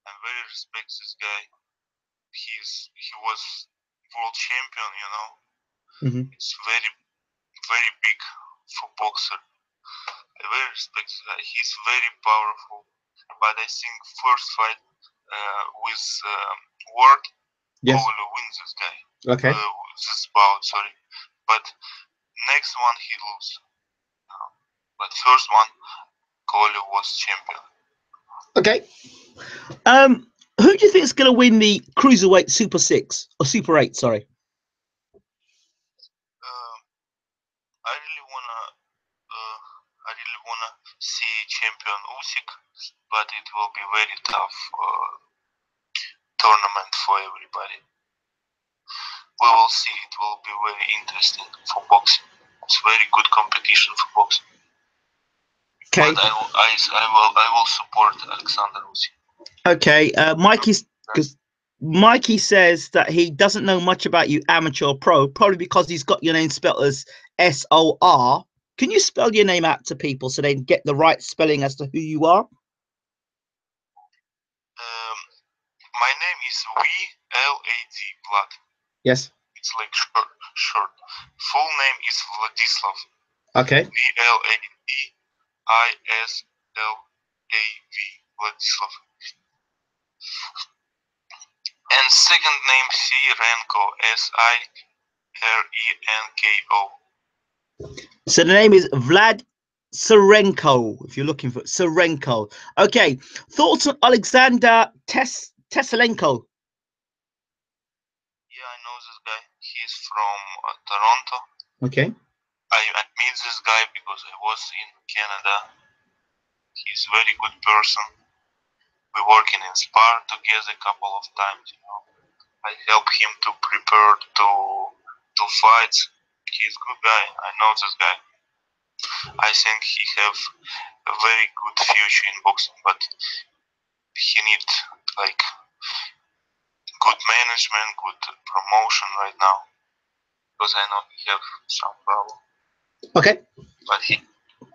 I very respect this guy. He was world champion, you know. It's very, very big for boxer. I very respect this guy. He's very powerful. But I think first fight with Ward, Kovalev wins this guy. Okay. This bout, sorry. But next one he lose. But first one, Kovalev was champion. Okay. Who do you think is going to win the cruiserweight Super 6 or Super 8? Sorry. I really wanna see champion Usyk, but it will be very tough tournament for everybody. We will see. It will be very interesting for boxing. It's very good competition for boxing. Okay. But I will support Alexander Usyk. Okay. Mikey says that he doesn't know much about you, amateur or pro, probably because he's got your name spelled as S-O-R. Can you spell your name out to people so they get the right spelling as to who you are? My name is V-L-A-D, Vlad. Yes. It's like short. Full name is Vladislav. Okay. V-L-A-D-I-S-L-A-V, Vladislav. And second name Sirenko, S-I-R-E-N-K-O. So the name is Vlad Sirenko, if you're looking for Sirenko. Okay. Thoughts on Alexander Teslenko? Yeah, I know this guy. He's from Toronto. Okay. I met this guy because I was in Canada. He's a very good person. We're working in spar together a couple of times, you know. I help him to prepare to 2 fights. He's a good guy. I know this guy. I think he have a very good future in boxing, but he need like good management, good promotion right now, because I know he have some problem. Okay. But he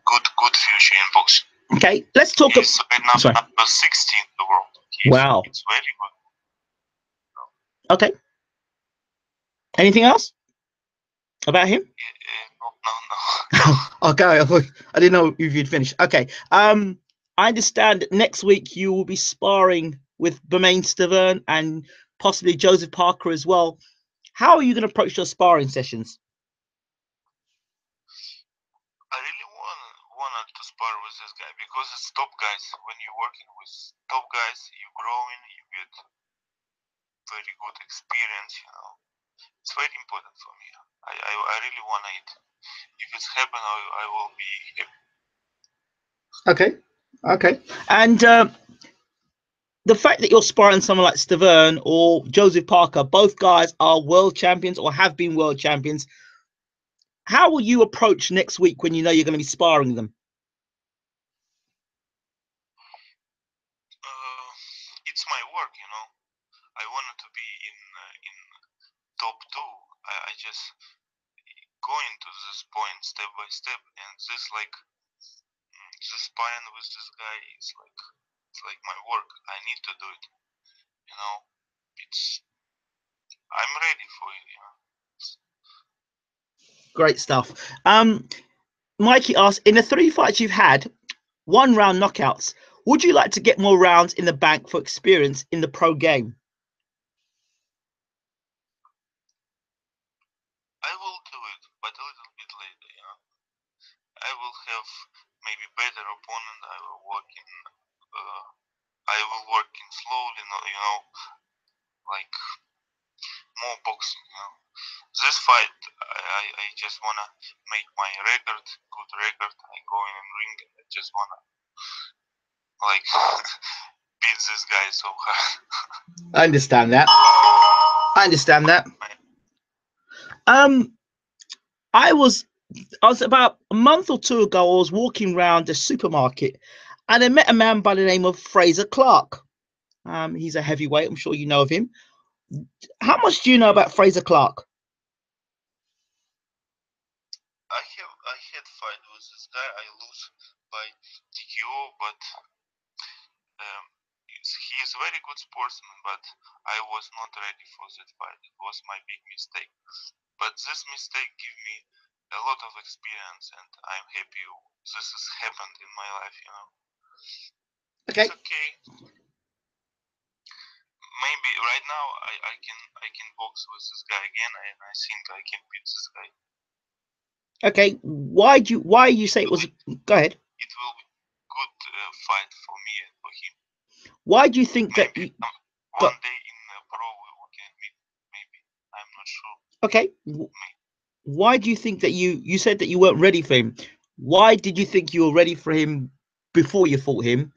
good future in boxing. Okay, let's talk. He's right now number 16 in the world. Wow. It's very good. Okay. Anything else about him? No. Okay, I didn't know if you'd finished. Okay. I understand that next week you will be sparring with Bermain Stavern and possibly Joseph Parker as well. How are you going to approach your sparring sessions? I really wanted to spar with this guy because it's top guys. When you're working with top guys, you're growing, you get very good experience, you know. It's very important for me. I really want it. If it's happen, I will be happy. Okay. Okay. And the fact that you're sparring someone like Stavern or Joseph Parker, both guys are world champions or have been world champions. How will you approach next week when you know you're going to be sparring them? It's my work, you know. I wanted to be in top 2. I just go into this point step by step, and this like the sparring with this guy is like it's like my work. I need to do it. You know, I'm ready for it. You know. Great stuff. Mikey asked, in the 3 fights you've had, 1 round knockouts, would you like to get more rounds in the bank for experience in the pro game? I will do it, but a little bit later, you know. I will have maybe better opponent. I will work in slowly, you know, like more boxing, you know. This fight, I just wanna make my record, good record. I go in the ring and I just wanna like beat this guy so hard. I understand that. I understand that. I was about a month or 2 ago, I was walking around the supermarket and I met a man by the name of Fraser Clark. He's a heavyweight. I'm sure you know of him. How much do you know about Fraser Clark? I had fight with this guy. I lose by TKO, but he is a very good sportsman. But I was not ready for that fight. It was my big mistake. But this mistake gave me a lot of experience, and I'm happy this has happened in my life. You know. Okay. It's okay. Maybe right now I can box with this guy again, and I think I can beat this guy. Okay, why you say it was? Go ahead. It will be good fight for me and for him. Why do you think that? One day in pro we can meet. Maybe I'm not sure. Okay. Why do you think that you said that you weren't ready for him? Why did you think you were ready for him before you fought him?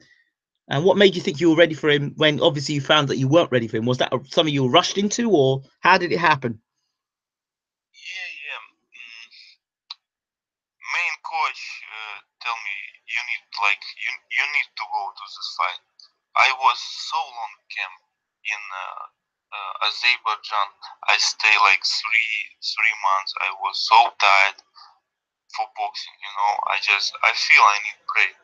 And what made you think you were ready for him when obviously you found that you weren't ready for him? Was that something you were rushed into, or how did it happen? Yeah. Main coach tell me you need to go to this fight. I was so long camp in Azerbaijan. I stay like three months. I was so tired for boxing. You know, I feel I need break.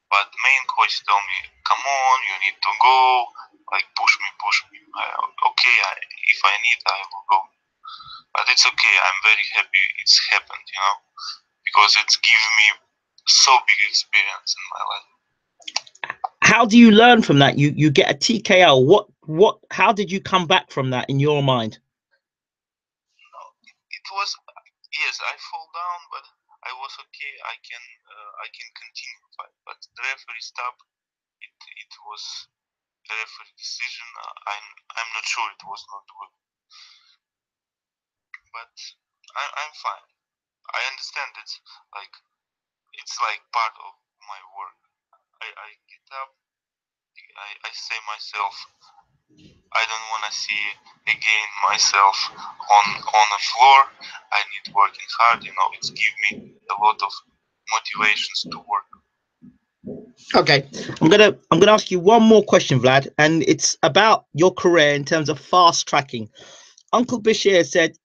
But main coach tell me, come on, you need to go. Like push me. Okay, if I need, I will go. But it's okay. I'm very happy it's happened. You know, because it's given me so big experience in my life. How do you learn from that? You get a TKO. What? How did you come back from that in your mind? It was yes, I fall down, but I was okay. I can continue fight. But the referee stopped. It was a referee decision. I'm not sure it was not good, but I'm fine. I understand it's like part of my work. I get up. I say myself, I don't want to see again myself on the floor. I need working hard. It's give me a lot of motivations to work. Okay, I'm gonna ask you one more question, Vlad, and it's about your career in terms of fast tracking. Uncle Bashir said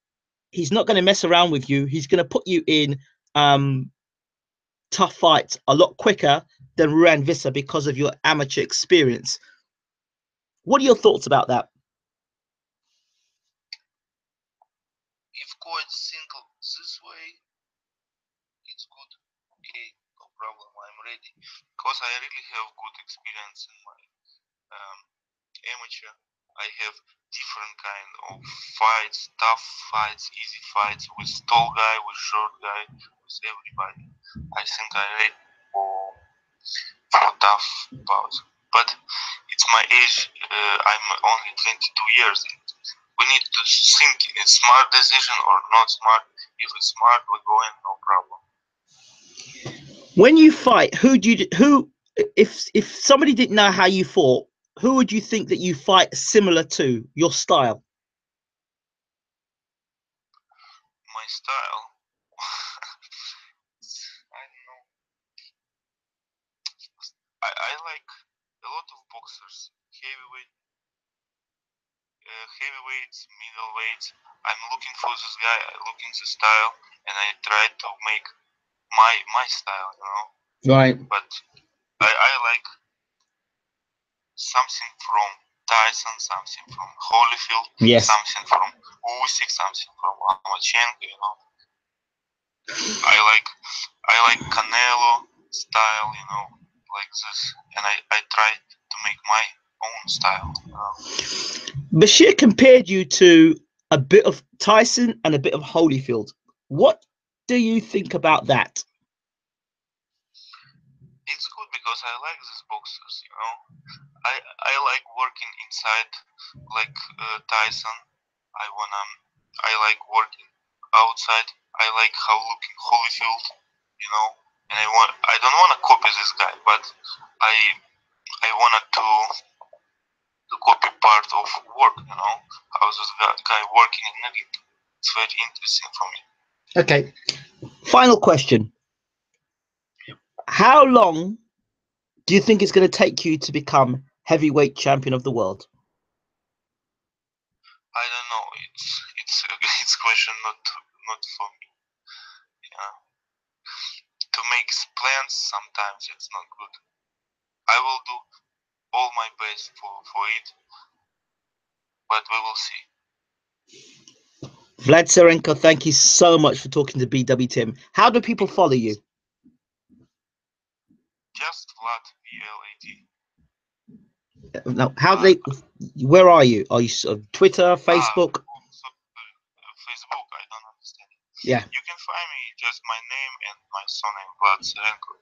he's not going to mess around with you. He's going to put you in tough fights a lot quicker than Ruann Visser because of your amateur experience. What are your thoughts about that? If coach single this way, it's good. Okay, no problem. I'm ready because I really have good experience in my amateur. I have different kind of fights, tough fights, easy fights with tall guy, with short guy, with everybody. I think I'm ready for tough bouts. But it's my age. I'm only 22 years. We need to think it's smart decision or not smart. If it's smart, we go in, no problem. When you fight, if somebody didn't know how you fought, who would you think that you fight similar to your style? My style, I don't know. I like a lot of boxers, heavyweights, middleweights. I'm looking for this guy. I look in the style, and I try to make my style, Right. But I like something from Tyson, something from Holyfield, Yes. something from Usyk, something from Lomachenko, I like Canelo style, like this, and I try to make my own style. Bashir compared you to a bit of Tyson and a bit of Holyfield. What do you think about that? It's good because I like these boxers, I like working inside, like Tyson. I like working outside. I like how looking Holyfield, and I don't want to copy this guy, but I wanted to copy part of work, how this guy working in it. It's very interesting for me. Okay. Final question. How long do you think it's going to take you to become heavyweight champion of the world? I don't know. It's question not for me. Yeah. To make plans sometimes it's not good. I will do all my best for it, but we will see. Vlad Sirenko, thank you so much for talking to BWTM. How do people follow you? Just Vlad, VLAD. Now, where are you? Are you on Twitter, Facebook? Facebook, I don't understand. Yeah. You can find me just my name and my surname, Vlad Sirenko.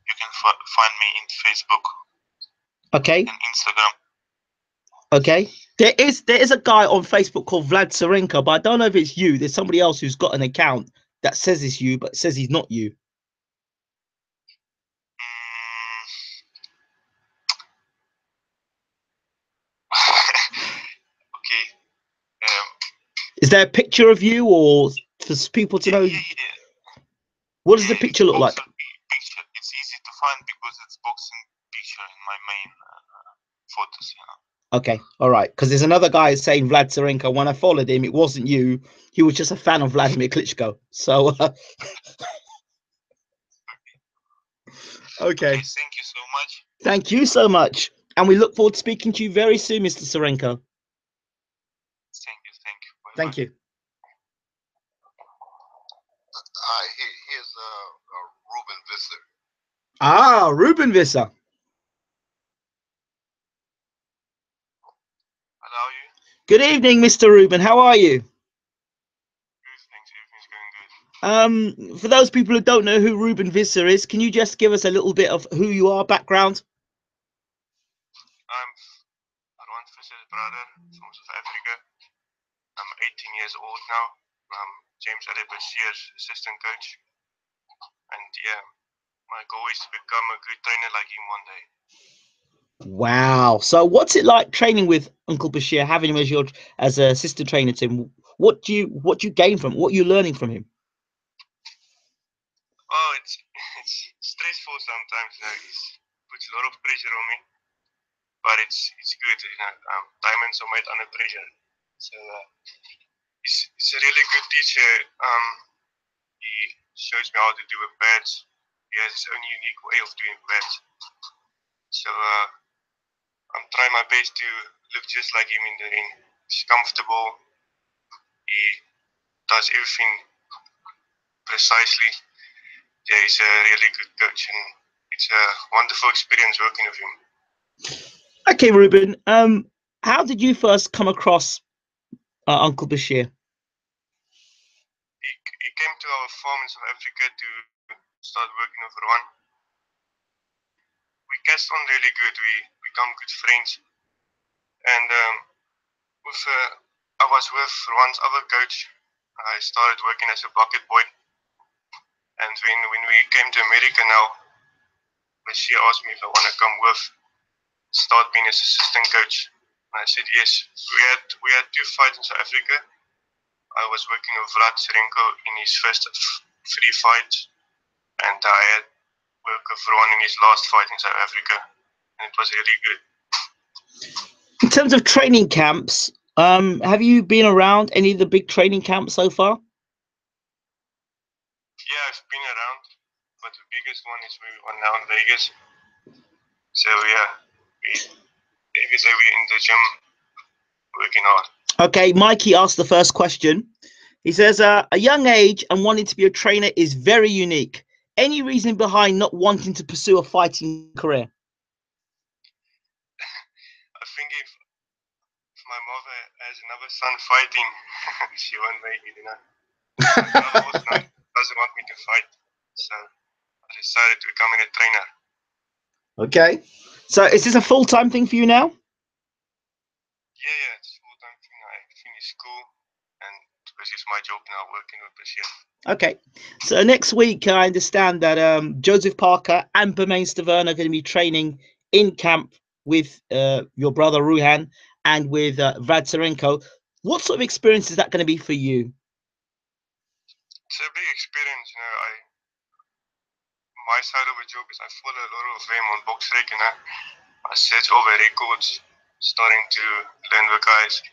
You can find me in Facebook. Okay. And Instagram. Okay. There is a guy on Facebook called Vlad Sirenko, but I don't know if it's you. There's somebody else who's got an account that says it's you, but says he's not you. Okay. Is there a picture of you, or for people to know? Yeah. What does the picture look like? Picture. It's easy to find because it's boxing picture in my main photos. Okay, all right. Because there's another guy saying Vlad Sirenko. When I followed him, it wasn't you. He was just a fan of Vladimir Klitschko. So. Okay. Thank you so much. Thank you so much. And we look forward to speaking to you very soon, Mr. Sirenko. Thank you. Bye-bye. Thank you. Hi, here's Ruben Visser. Ah, Ruben Visser. How are you? Good evening, Mr. Ruben. How are you? Good, thanks. Everything's going good. For those people who don't know who Ruben Visser is, can you just give us a little bit of who you are, background? I'm Ruann Visser's brother from South Africa. I'm 18 years old now. I'm James Bashir's assistant coach. And yeah, my goal is to become a good trainer like him one day. Wow. So what's it like training with Uncle Bashir, having him as a sister trainer to him? What do you gain from what are you learning from him? Oh, it's stressful sometimes. You know, it puts a lot of pressure on me, but it's good. You know, diamonds are made under pressure. So he's a really good teacher. He shows me how to do a badge. He has his own unique way of doing badge. So I'm trying my best to look just like him in the ring. He's comfortable. He does everything precisely. Yeah, he's a really good coach, and it's a wonderful experience working with him. Okay, Ruben. How did you first come across Uncle Bashir? He came to our farm in South Africa to start working with Ruann. We catched on really good. We become good friends, and I was with Ruann's other coach. I started working as a bucket boy, and when we came to America now, Bashir asked me if I want to come with, start being his assistant coach. And I said yes. We had 2 fights in South Africa. I was working with Vlad Sirenko in his first 3 fights, and I had worked with Ruann in his last fight in South Africa, and it was really good. In terms of training camps, have you been around any of the big training camps so far? Yeah, I've been around, but the biggest one is we were now in Vegas. So yeah, every day we're in the gym working hard. Okay, Mikey asked the first question. He says, a young age and wanting to be a trainer is very unique. Any reason behind not wanting to pursue a fighting career? I think if my mother has another son fighting, she won't make it, you know. My mother also doesn't want me to fight, so I decided to become a trainer. Okay. So is this a full-time thing for you now? Yeah, it's a full-time thing. I finished school, and this is my job now, working with Bashir. Okay. So next week, I understand that Joseph Parker and Bermain Stavern are going to be training in camp with your brother Ruann and with Vlad Sirenko. What sort of experience is that going to be for you? It's a big experience, you know. My side of the job is I follow a lot of them on BoxRec, you know. I set all the records, starting to learn the guys.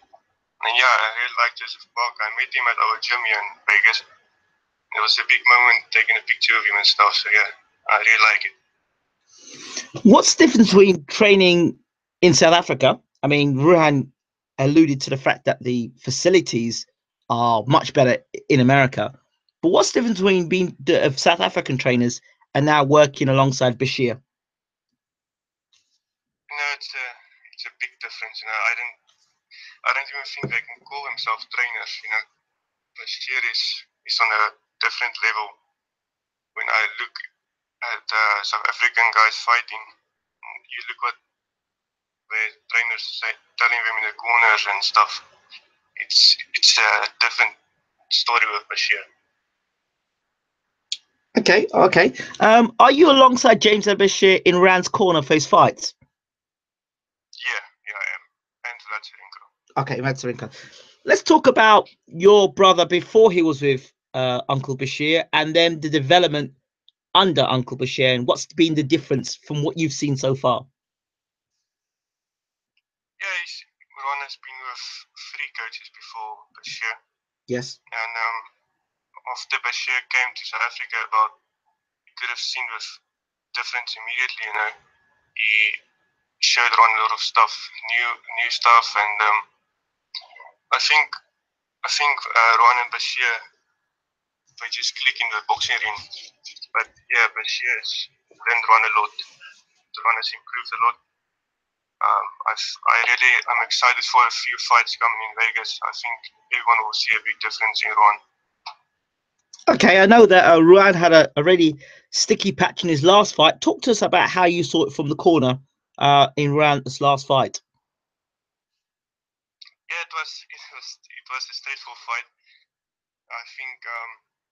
And yeah, I really like Joseph Parker. I met him at our gym here in Vegas. It was a big moment taking a picture of him and stuff. So yeah, I really like it. What's the difference between training in South Africa? I mean, Ruann alluded to the fact that the facilities are much better in America. But what's the difference between being South African trainers and now working alongside Bashir? You know, it's a big difference. You know, I don't even think they can call themselves trainers. You know, Bashir is on a different level. When I look at South African guys fighting, you look what the trainers say, telling them in the corners and stuff. It's a different story with Bashir. Okay, okay. Are you alongside James and Bashir in Ruann's corner for his fights? Yeah, I am. And Vlad Sirenko. Okay, Vlad Sirenko. Let's talk about your brother before he was with Uncle Bashir, and then the development under Uncle Bashir, and what's been the difference from what you've seen so far? Yeah, Ruann has been with 3 coaches before Bashir. Yes. And after Bashir came to South Africa, you could have seen the difference immediately. You know, he showed Ruann a lot of stuff, new stuff, and I think Ruann and Bashir, they just click in the boxing ring. But yeah, Bashir has learned Ruann a lot. Ruann has improved a lot. I'm excited for a few fights coming in Vegas. I think everyone will see a big difference in Ruann. Okay, I know that Ruann had a really sticky patch in his last fight. Talk to us about how you saw it from the corner in Ruann's last fight. Yeah, it was a straightforward fight. I think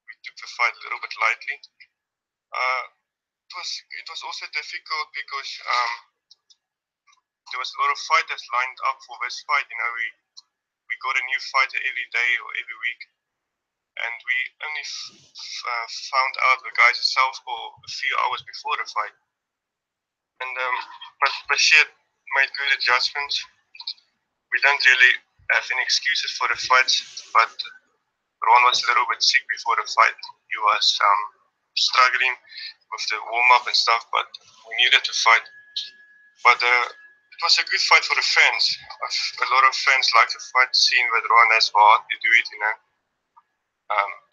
we took the fight a little bit lightly. It was also difficult because there was a lot of fighters lined up for this fight. You know, we got a new fighter every day or every week, and we only found out the guys itself for a few hours before the fight. And but Bashir made good adjustments. We don't really have any excuses for the fights, but Ruann was a little bit sick before the fight. He was struggling with the warm-up and stuff, but we needed to fight. But it was a good fight for the fans. A lot of fans like the fight, seeing what Ruann has hard to do it, you know.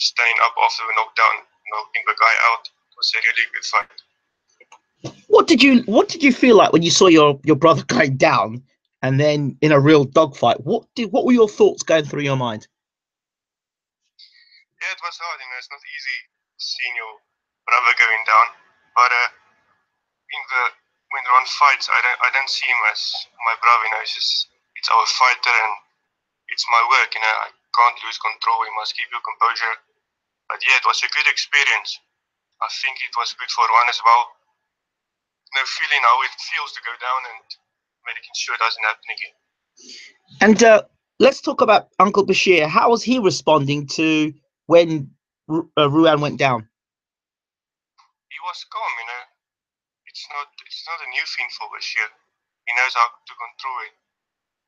Staying up after the knockdown, knocking the guy out. It was a really good fight. What did you feel like when you saw your brother going down and then in a real dogfight? What were your thoughts going through your mind? Yeah, it was hard, you know. It's not easy seeing your brother going down. But when Ruann fights, I don't see him as my brother, you know. It's our fighter and it's my work, you know. I can't lose control. You must keep your composure. But yeah, it was a good experience. I think it was good for Ruann as well. You know, feeling how it feels to go down and making sure it doesn't happen again. And let's talk about Uncle Bashir. How was he responding to when Ruann went down? He was calm, you know. It's not a new thing for Bashir. He knows how to control it.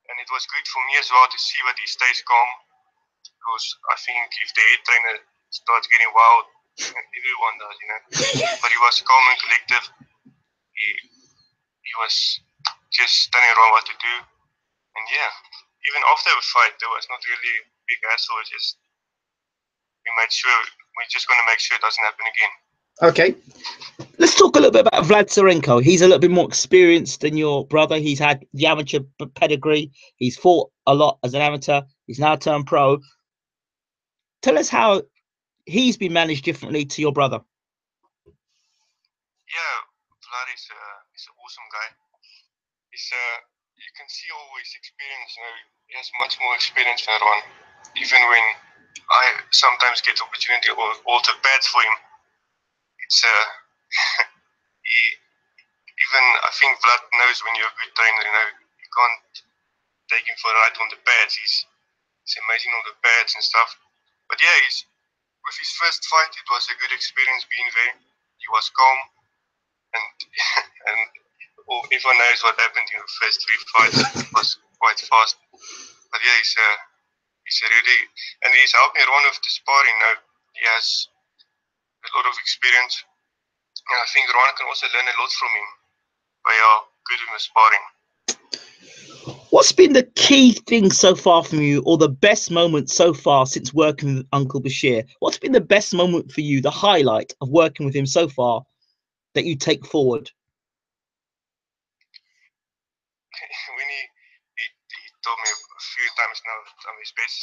And it was good for me as well to see that he stays calm, because I think if the head trainer starts getting wild, everyone does, you know. But he was calm and collective. He was just telling Ruann what to do. And yeah, even after the fight, there was not really a big hassle. We're just going to make sure it doesn't happen again. Okay. Let's talk a little bit about Vlad Sirenko. He's a little bit more experienced than your brother. He's had the amateur pedigree. He's fought a lot as an amateur. He's now turned pro. Tell us how he's been managed differently to your brother. Yeah, Vlad is an awesome guy. You can see all his experience. You know, he has much more experience than Ruann. Even when I sometimes get the opportunity to alter pads for him, it's even I think Vlad knows when you're a good trainer. You know, you can't take him for a ride on the pads. He's amazing on the pads and stuff. But yeah, with his first fight, it was a good experience being there. He was calm, and everyone knows what happened in the first 3 fights. It was quite fast. But yeah, he's a really, and he's helping Ruann with the sparring now. He has a lot of experience, and I think Ruann can also learn a lot from him. They are good in the sparring. What's been the key thing so far from you, or the best moment so far since working with Uncle Bashir? What's been the best moment for you, the highlight of working with him so far that you take forward? When he told me a few times now that I'm his best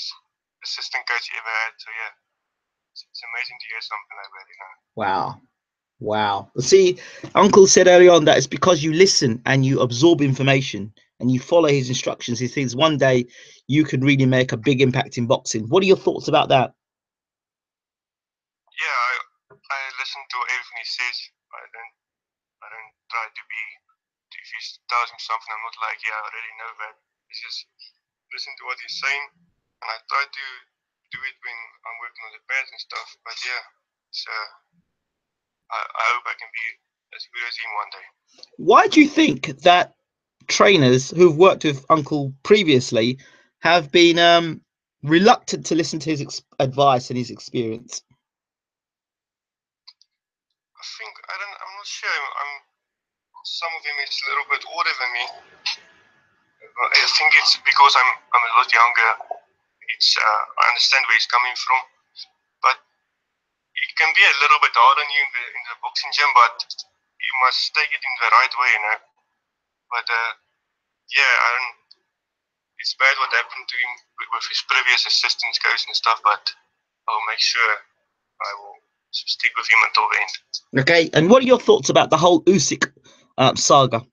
assistant coach he ever had. So yeah, it's amazing to hear something like that, you know. Wow. See, Uncle said early on that it's because you listen and you absorb information and you follow his instructions. He thinks one day you could really make a big impact in boxing. What are your thoughts about that? Yeah, I listen to everything he says. I don't try to be. If he tells me something, I'm not like, yeah, I already know that. It's just listen to what he's saying, and I try to do it when I'm working on the pads and stuff. But yeah, I hope I can be as good as him one day. Why do you think that trainers who've worked with Uncle previously have been reluctant to listen to his advice and his experience? I'm not sure. Some of them is a little bit older than me. I think it's because I'm a lot younger. I understand where he's coming from, but it can be a little bit hard on you in the boxing gym. But you must take it in the right way, you know. But yeah, it's bad what happened to him with his previous assistant coach and stuff. But I'll make sure I will stick with him until the end. Okay, and what are your thoughts about the whole Usyk saga?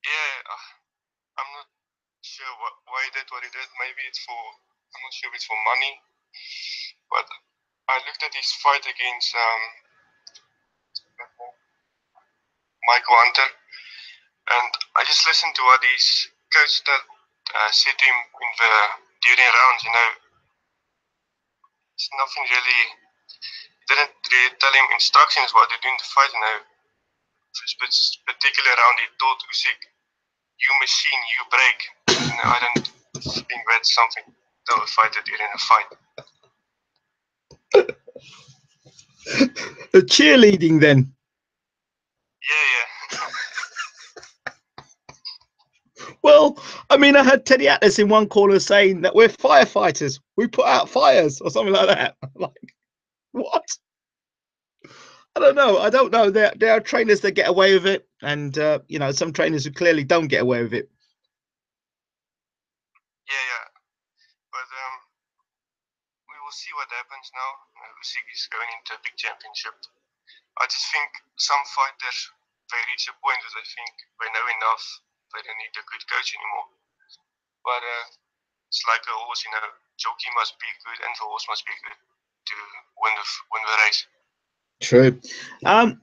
Yeah, I'm not sure why he did what he did. Maybe I'm not sure if it's for money. But I looked at his fight against Michael Hunter. And I just listened to what his coach said to him during rounds. It's nothing really. He didn't really tell him instructions what to do in the fight. This particular round, he told Usyk, "You machine, you break." I don't think that's something that will fight it during a fight. The cheerleading then. Yeah. Well, I mean, I heard Teddy Atlas in one corner saying that we're firefighters. We put out fires or something like that. Like, what? I don't know. There are trainers that get away with it, and some trainers who clearly don't get away with it. Yeah. But we will see what happens now. Usyk is going into a big championship. I just think some fighters, they reach a point where they think they know enough. They don't need a good coach anymore. But it's like a horse, jockey must be good and the horse must be good to win the race. True.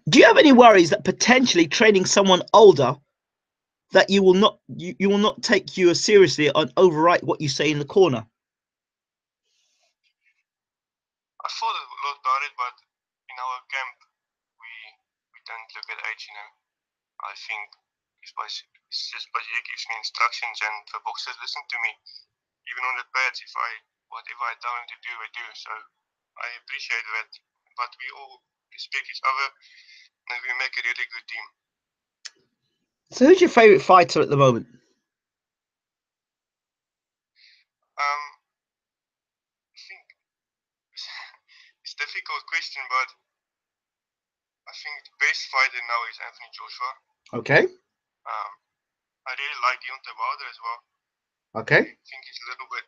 Do you have any worries that potentially training someone older that you will not take you as seriously and overwrite what you say in the corner? I thought a lot about it, but in our camp we don't look at age. I think it's just Bashir gives me instructions and the boxers listen to me. Even on the pads, whatever I tell them to do, I do. So I appreciate that. But we all respect each other and we make a really good team. So who's your favorite fighter at the moment? I think it's a difficult question, but I think the best fighter now is Anthony Joshua. Okay. I really like Deontay Wilder as well. Okay. I think he's a little bit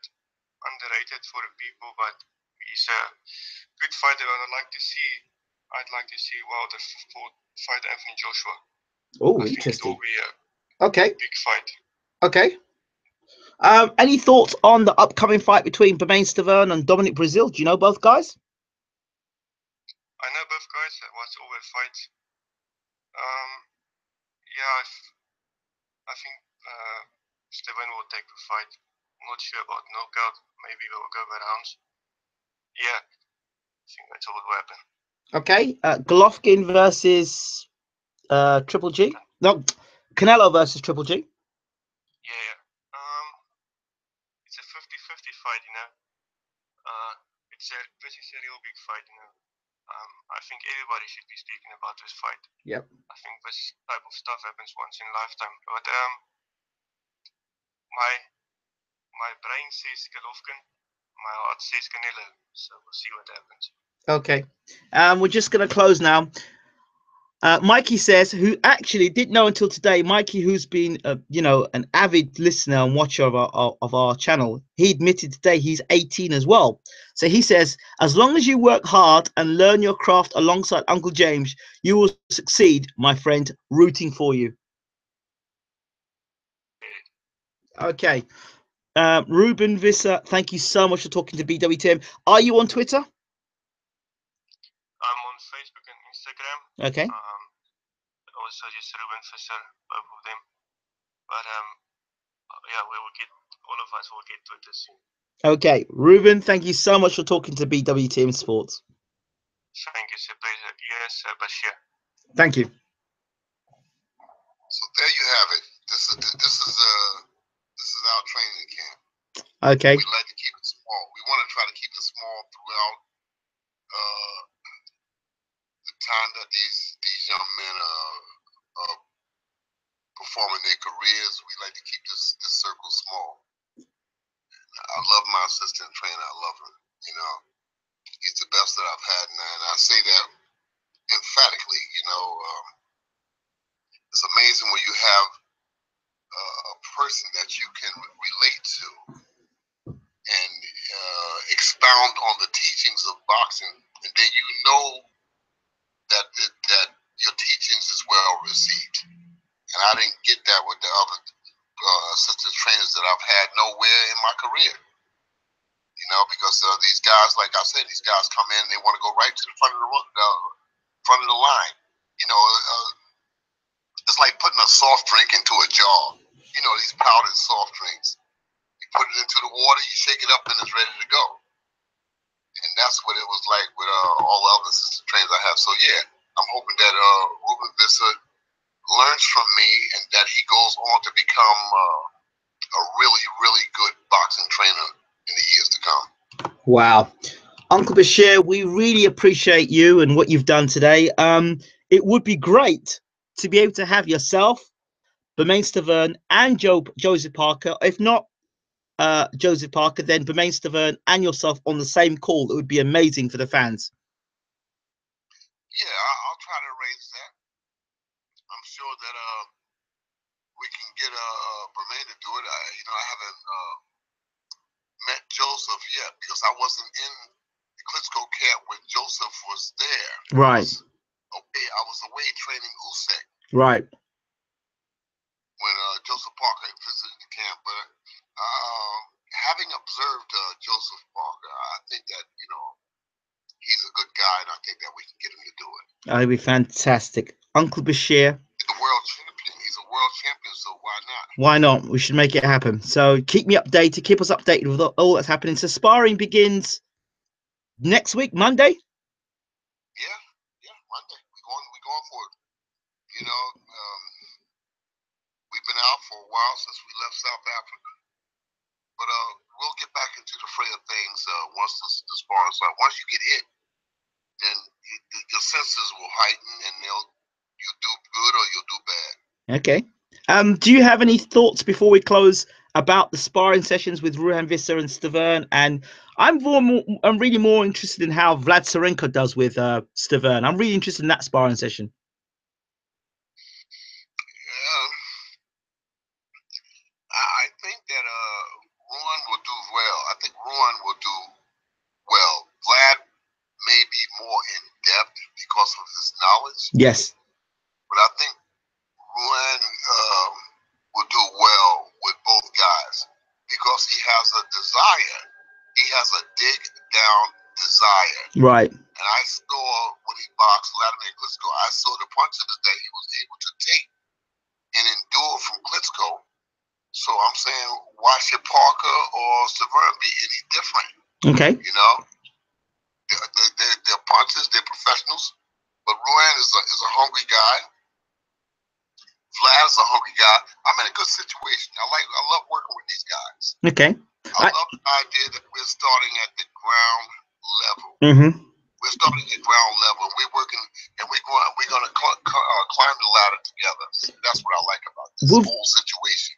underrated for the people, but he's a good fighter. I'd like to see Wilder fight Anthony Joshua. Oh, It interesting. will be a big fight. Okay. Any thoughts on the upcoming fight between Bermane Stiverne and Dominic Breazeale? Do you know both guys? I know both guys. I watch all their fights. I think Stiverne will take the fight. I'm not sure about knockout. Maybe we'll go by rounds. Yeah, I think that's all will happen. Okay. Golovkin versus Triple G. No, Canelo versus Triple G. Yeah. It's a 50-50 fight. It's a real big fight. I think everybody should be speaking about this fight. Yep. I think this type of stuff happens once in a lifetime. But my brain says Golovkin, my heart says Canelo. So we'll see what happens. Okay. We're just going to close now. Mikey says, who actually didn't know until today, Mikey, who's been, an avid listener and watcher of our channel, he admitted today he's 18 as well. So he says, as long as you work hard and learn your craft alongside Uncle James, you will succeed, my friend. Rooting for you. Okay. Ruben Visser, thank you so much for talking to BWTM. Are you on Twitter? I'm on Facebook and Instagram. Okay. Also just Ruben Visser, both of them. But all of us will get Twitter soon. Okay, Ruben, thank you so much for talking to BWTM Sports. Thank you, it's a pleasure. Yes, Bashir. Thank you. So there you have it. This is our training camp. Okay. We like to keep it small. We want to try to keep it small throughout the time that these young men are performing their careers. We like to keep this circle small. I love my assistant trainer. I love him. He's the best that I've had, and I say that emphatically. It's amazing when you have a person that you can relate to and expound on the teachings of boxing, and then that your teachings is well received. And I didn't get that with the other assistant trainers that I've had nowhere in my career. Because these guys, like I said, these guys come in, they want to go right to the front of the line. it's like putting a soft drink into a jar. You know, these powdered soft drinks. You put it into the water, you shake it up, and it's ready to go. And that's what it was like with all the other assistant trainers I have. So yeah, I'm hoping that Ruben Visser learns from me and that he goes on to become a really, really good boxing trainer in the years to come. Wow. Uncle Bashir, we really appreciate you and what you've done today. It would be great to be able to have yourself, Bermain Stavern, and Joseph Parker. If not Joseph Parker, then Bermain Stavern and yourself on the same call. It would be amazing for the fans. Yeah, I'll try to arrange that. I'm sure that we can get Bermain to do it. I haven't met Joseph yet because I wasn't in the Klitschko camp when Joseph was there. Right. I was away training Usyk. Right. When Joseph Parker visited the camp, but having observed Joseph Parker, I think that he's a good guy, and I think that we can get him to do it. That'd be fantastic, Uncle Bashir. He's a world champion. He's a world champion, so why not? Why not? We should make it happen. So keep me updated. Keep us updated with all that's happening. So sparring begins next week, Monday. Yeah, Monday. We're going for it. We've been out for a while since we left South Africa, but we'll get back into the fray of things once the sparring starts. Once you get hit, then your senses will heighten, and you'll do good or you'll do bad. Okay. Do you have any thoughts before we close about the sparring sessions with Ruann Visser and Stavern? And I'm really more interested in how Vlad Sirenko does with Stavern. I'm really interested in that sparring session. I think that Ruann will do well. I think Ruann will do well. Vlad may be more in depth because of his knowledge. Yes. But I think Ruann will do well with both guys because he has a desire. He has a dig down desire. Right. And I saw when he boxed Vladimir Klitschko, I saw the punches that he was able to take and endure from Klitschko. So I'm saying, why should Parker or Stavern be any different? Okay. They're punchers, they're professionals, but Ruann is a hungry guy. Vlad is a hungry guy. I'm in a good situation. I love working with these guys. Okay. I love the idea that we're starting at the ground level. Mm-hmm. We're starting at ground level. We're working, and we're going to climb the ladder together. That's what I like about this whole situation.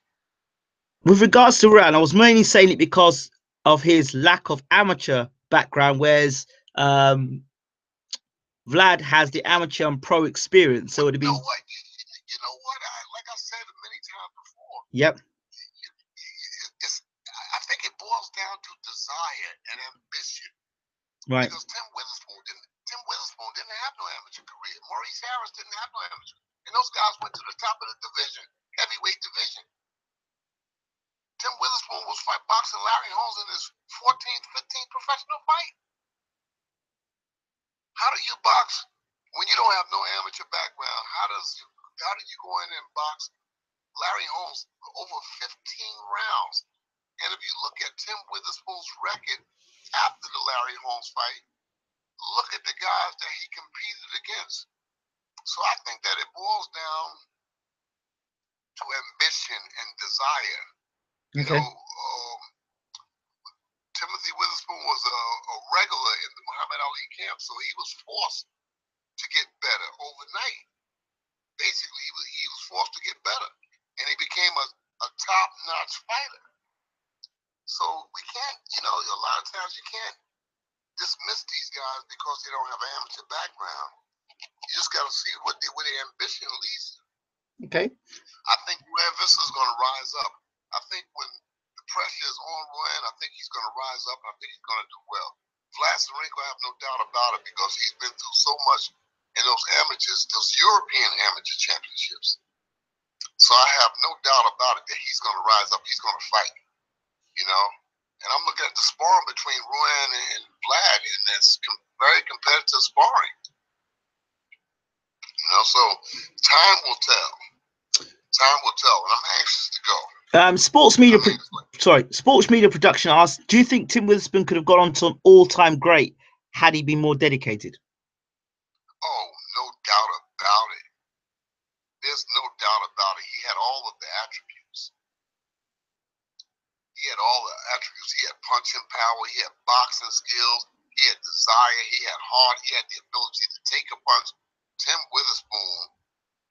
With regards to Ruann, I was mainly saying it because of his lack of amateur background, whereas Vlad has the amateur and pro experience. So it'd be. You know what? Like I said many times before. Yep. I think it boils down to desire and ambition. Right. Because Tim Witherspoon didn't have no amateur career. Maurice Harris didn't have no amateur. And those guys went to the top of the division, heavyweight division. Tim Witherspoon was boxing Larry Holmes in his 14th, 15th professional fight. How do you box when you don't have no amateur background? How do you go in and box Larry Holmes over 15 rounds? And if you look at Tim Witherspoon's record after the Larry Holmes fight, look at the guys that he competed against. So I think that it boils down to ambition and desire. Okay. Timothy Witherspoon was a regular in the Muhammad Ali camp, so he was forced to get better overnight. Basically, he was forced to get better, and he became a top-notch fighter. So we can't, a lot of times you can't dismiss these guys because they don't have an amateur background. You just got to see where their ambition leads them. Okay. I think Ruann Visser is going to rise up. I think when the pressure is on Ruann, I think he's going to rise up. I think he's going to do well. Vlad Sirenko, I have no doubt about it because he's been through so much in those European amateur championships. So I have no doubt about it that he's going to rise up. He's going to fight, And I'm looking at the sparring between Ruann and Vlad, and that's very competitive sparring. So time will tell. Time will tell, and I'm anxious to go. Sports media production asked, do you think Tim Witherspoon could have gone on to an all-time great had he been more dedicated? Oh, no doubt about it. There's no doubt about it. He had all of the attributes. He had all the attributes. He had punching power. He had boxing skills. He had desire. He had heart. He had the ability to take a punch. Tim Witherspoon,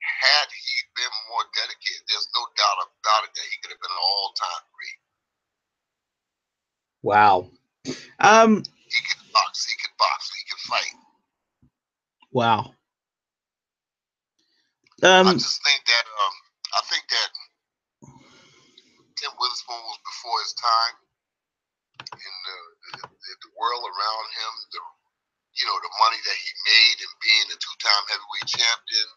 had he been more dedicated, there's no doubt about it that he could have been an all-time great. Wow. He could box. He could box. He could fight. Wow. I just think that Tim Witherspoon was before his time, and the world around him, the money that he made and being a two-time heavyweight champion,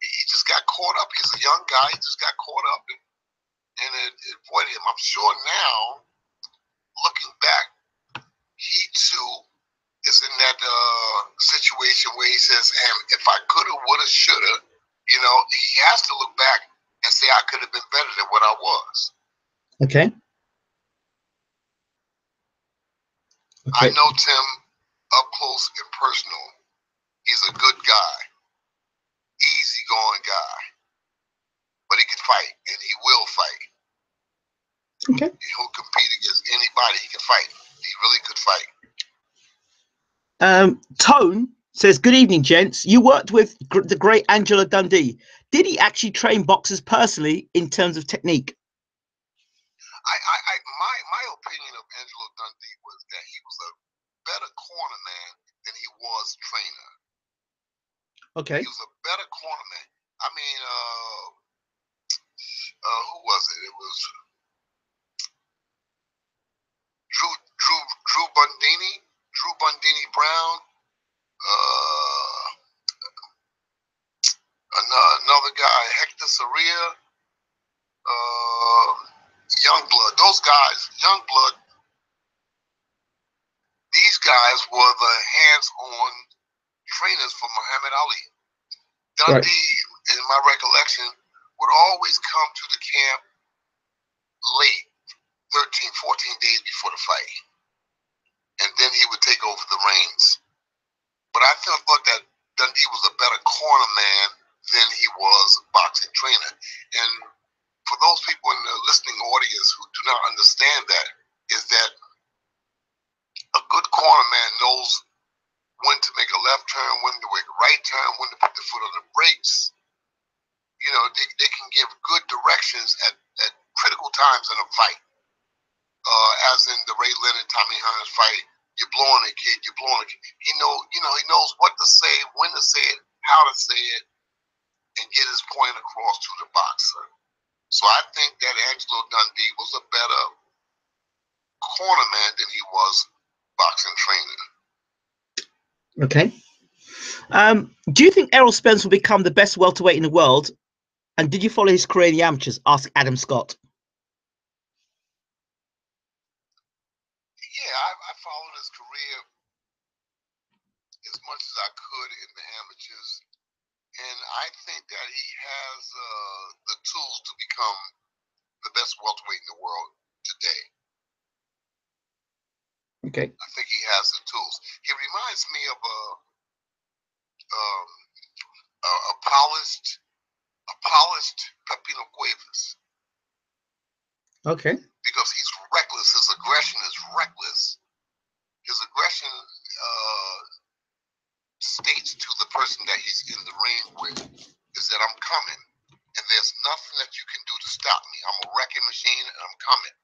he just got caught up. He's a young guy. He just got caught up, and it avoided him. I'm sure now, looking back, he too is in that situation where he says, if I coulda, woulda, shoulda, he has to look back and say, I could have been better than what I was. Okay. I know Tim up close and personal. He's a good guy, easygoing guy, but he can fight, and he will fight. Okay. He'll compete against anybody. He can fight. He really could fight. Tone says, good evening, gents. You worked with the great Angelo Dundee. Did he actually train boxers personally in terms of technique? My opinion of Angelo Dundee was that he was a better corner man than he was trainer. Okay. He was a better corner man. I mean, who was it? It was Drew Bundini Brown. Another guy, Hector Soria, Youngblood. Those guys, Youngblood. These guys were the hands-on trainers for Muhammad Ali. Dundee, right, in my recollection, would always come to the camp late, 13, 14 days before the fight. And then he would take over the reins. But I thought that Dundee was a better corner man than he was a boxing trainer. And for those people in the listening audience who do not understand that, is that a good corner man knows when to make a left turn, when to make a right turn, when to put the foot on the brakes. They can give good directions at critical times in a fight. As in the Ray Leonard, Tommy Hearns fight, you're blowing a kid, He knows what to say, when to say it, how to say it, and get his point across to the boxer. So I think that Angelo Dundee was a better corner man than he was boxing trainer. Okay. Do you think Errol Spence will become the best welterweight in the world? And did you follow his career in the amateurs? Asked Adam Scott. Yeah, I followed his career as much as I could in the amateurs, and I think that he has the tools to become the best welterweight in the world today. Okay. I think he has the tools. He reminds me of a polished Pepino Cuevas. Okay. Because he's reckless. His aggression is reckless. His aggression states to the person that he's in the ring with is that I'm coming, and there's nothing that you can do to stop me. I'm a wrecking machine, and I'm coming.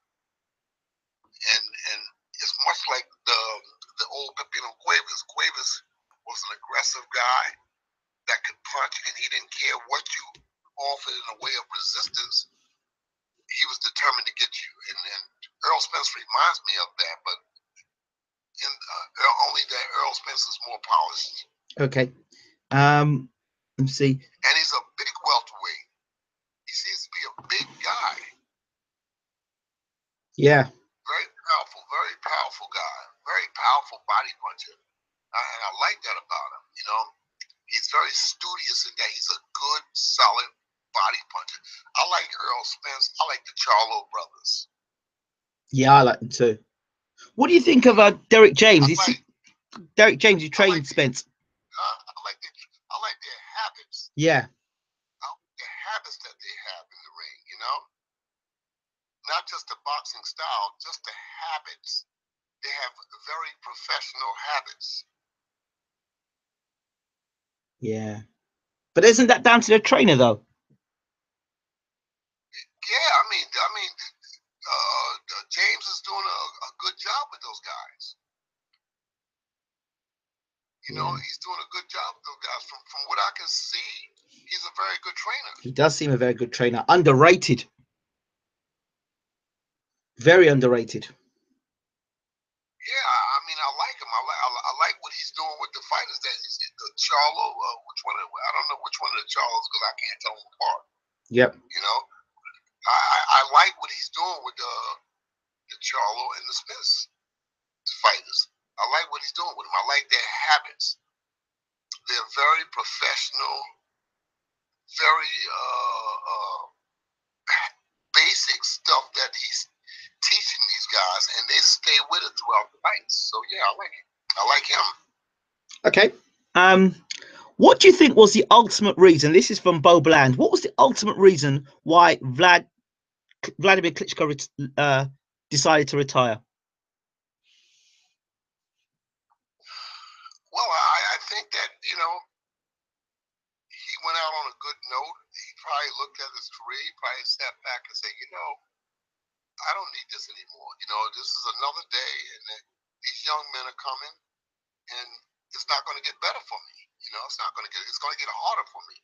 And it's much like the old Pepino Cuevas. Cuevas was an aggressive guy that could punch, and he didn't care what you offered in the way of resistance. He was determined to get you, and Errol Spence reminds me of that, but only that Errol Spence is more polished. Okay. Let's see. And he's a big welterweight. He seems to be a big guy. Yeah. Very powerful guy. Very powerful body puncher. And I like that about him. He's very studious in that he's a good, solid body puncher. I like Earl Spence. I like the Charlo brothers. Yeah, I like them too. What do you think of Derek James? Derek James, you trained Spence. I like their habits. Yeah. The habits that they have in the ring, you know? Not just the boxing style, just the habits. They have very professional habits. Yeah. But isn't that down to the trainer, though? Yeah, I mean, James is doing a good job with those guys. You know, he's doing a good job with those guys. From what I can see, he's a very good trainer. He does seem a very good trainer. Underrated. Very underrated. Yeah, I mean, I like him. I like what he's doing with the fighters. That is the Charlo. Which one? I don't know which one of the Charlos because I can't tell them apart. Yep. You know, I like what he's doing with the Charlo and the Smiths fighters. I like what he's doing with them. I like their habits. They're very professional, very basic stuff that he's teaching these guys, and they stay with it throughout the fights. So yeah, I like it. I like him. Okay. What do you think was the ultimate reason? This is from Bo Bland. What was the ultimate reason why Vladimir Klitschko decided to retire? Well, I think that, you know, he went out on a good note. He probably looked at his career. He probably sat back and said, you know, I don't need this anymore. You know, this is another day, and these young men are coming, and it's not going to get better for me. You know, it's going to get harder for me.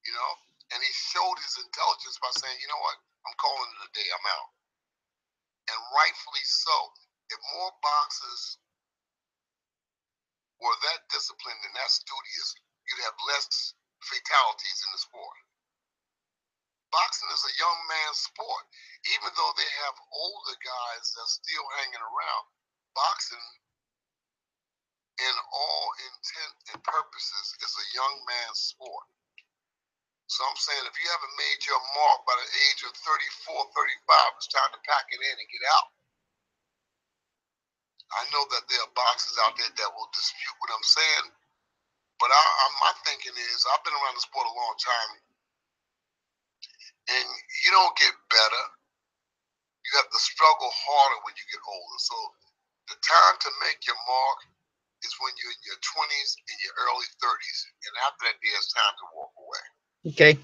You know, and he showed his intelligence by saying, you know what, I'm calling it a day. I'm out. And rightfully so. If more boxers were that disciplined and that studious, you'd have less fatalities in the sport. Boxing is a young man's sport. Even though they have older guys that's still hanging around, boxing, in all intent and purposes, is a young man's sport. So I'm saying if you haven't made your mark by the age of 34, 35, it's time to pack it in and get out. I know that there are boxers out there that will dispute what I'm saying, but my thinking is I've been around the sport a long time, and you don't get better. You have to struggle harder when you get older. So the time to make your mark is when you're in your 20s and your early 30s, and after that, it's time to walk away. Okay.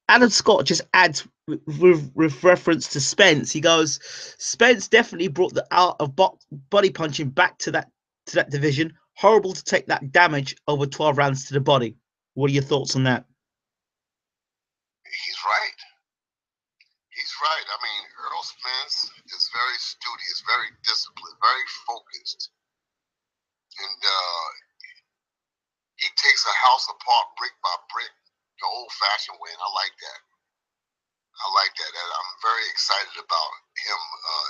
Adam Scott just adds with reference to Spence. He goes, Spence definitely brought the art of body punching back to that division. Horrible to take that damage over 12 rounds to the body. What are your thoughts on that? He's right. He's right. I mean, Earl Spence is very studious, very disciplined, very focused, and he takes a house apart brick by brick, the old-fashioned way, and I like that. I like that. I'm very excited about him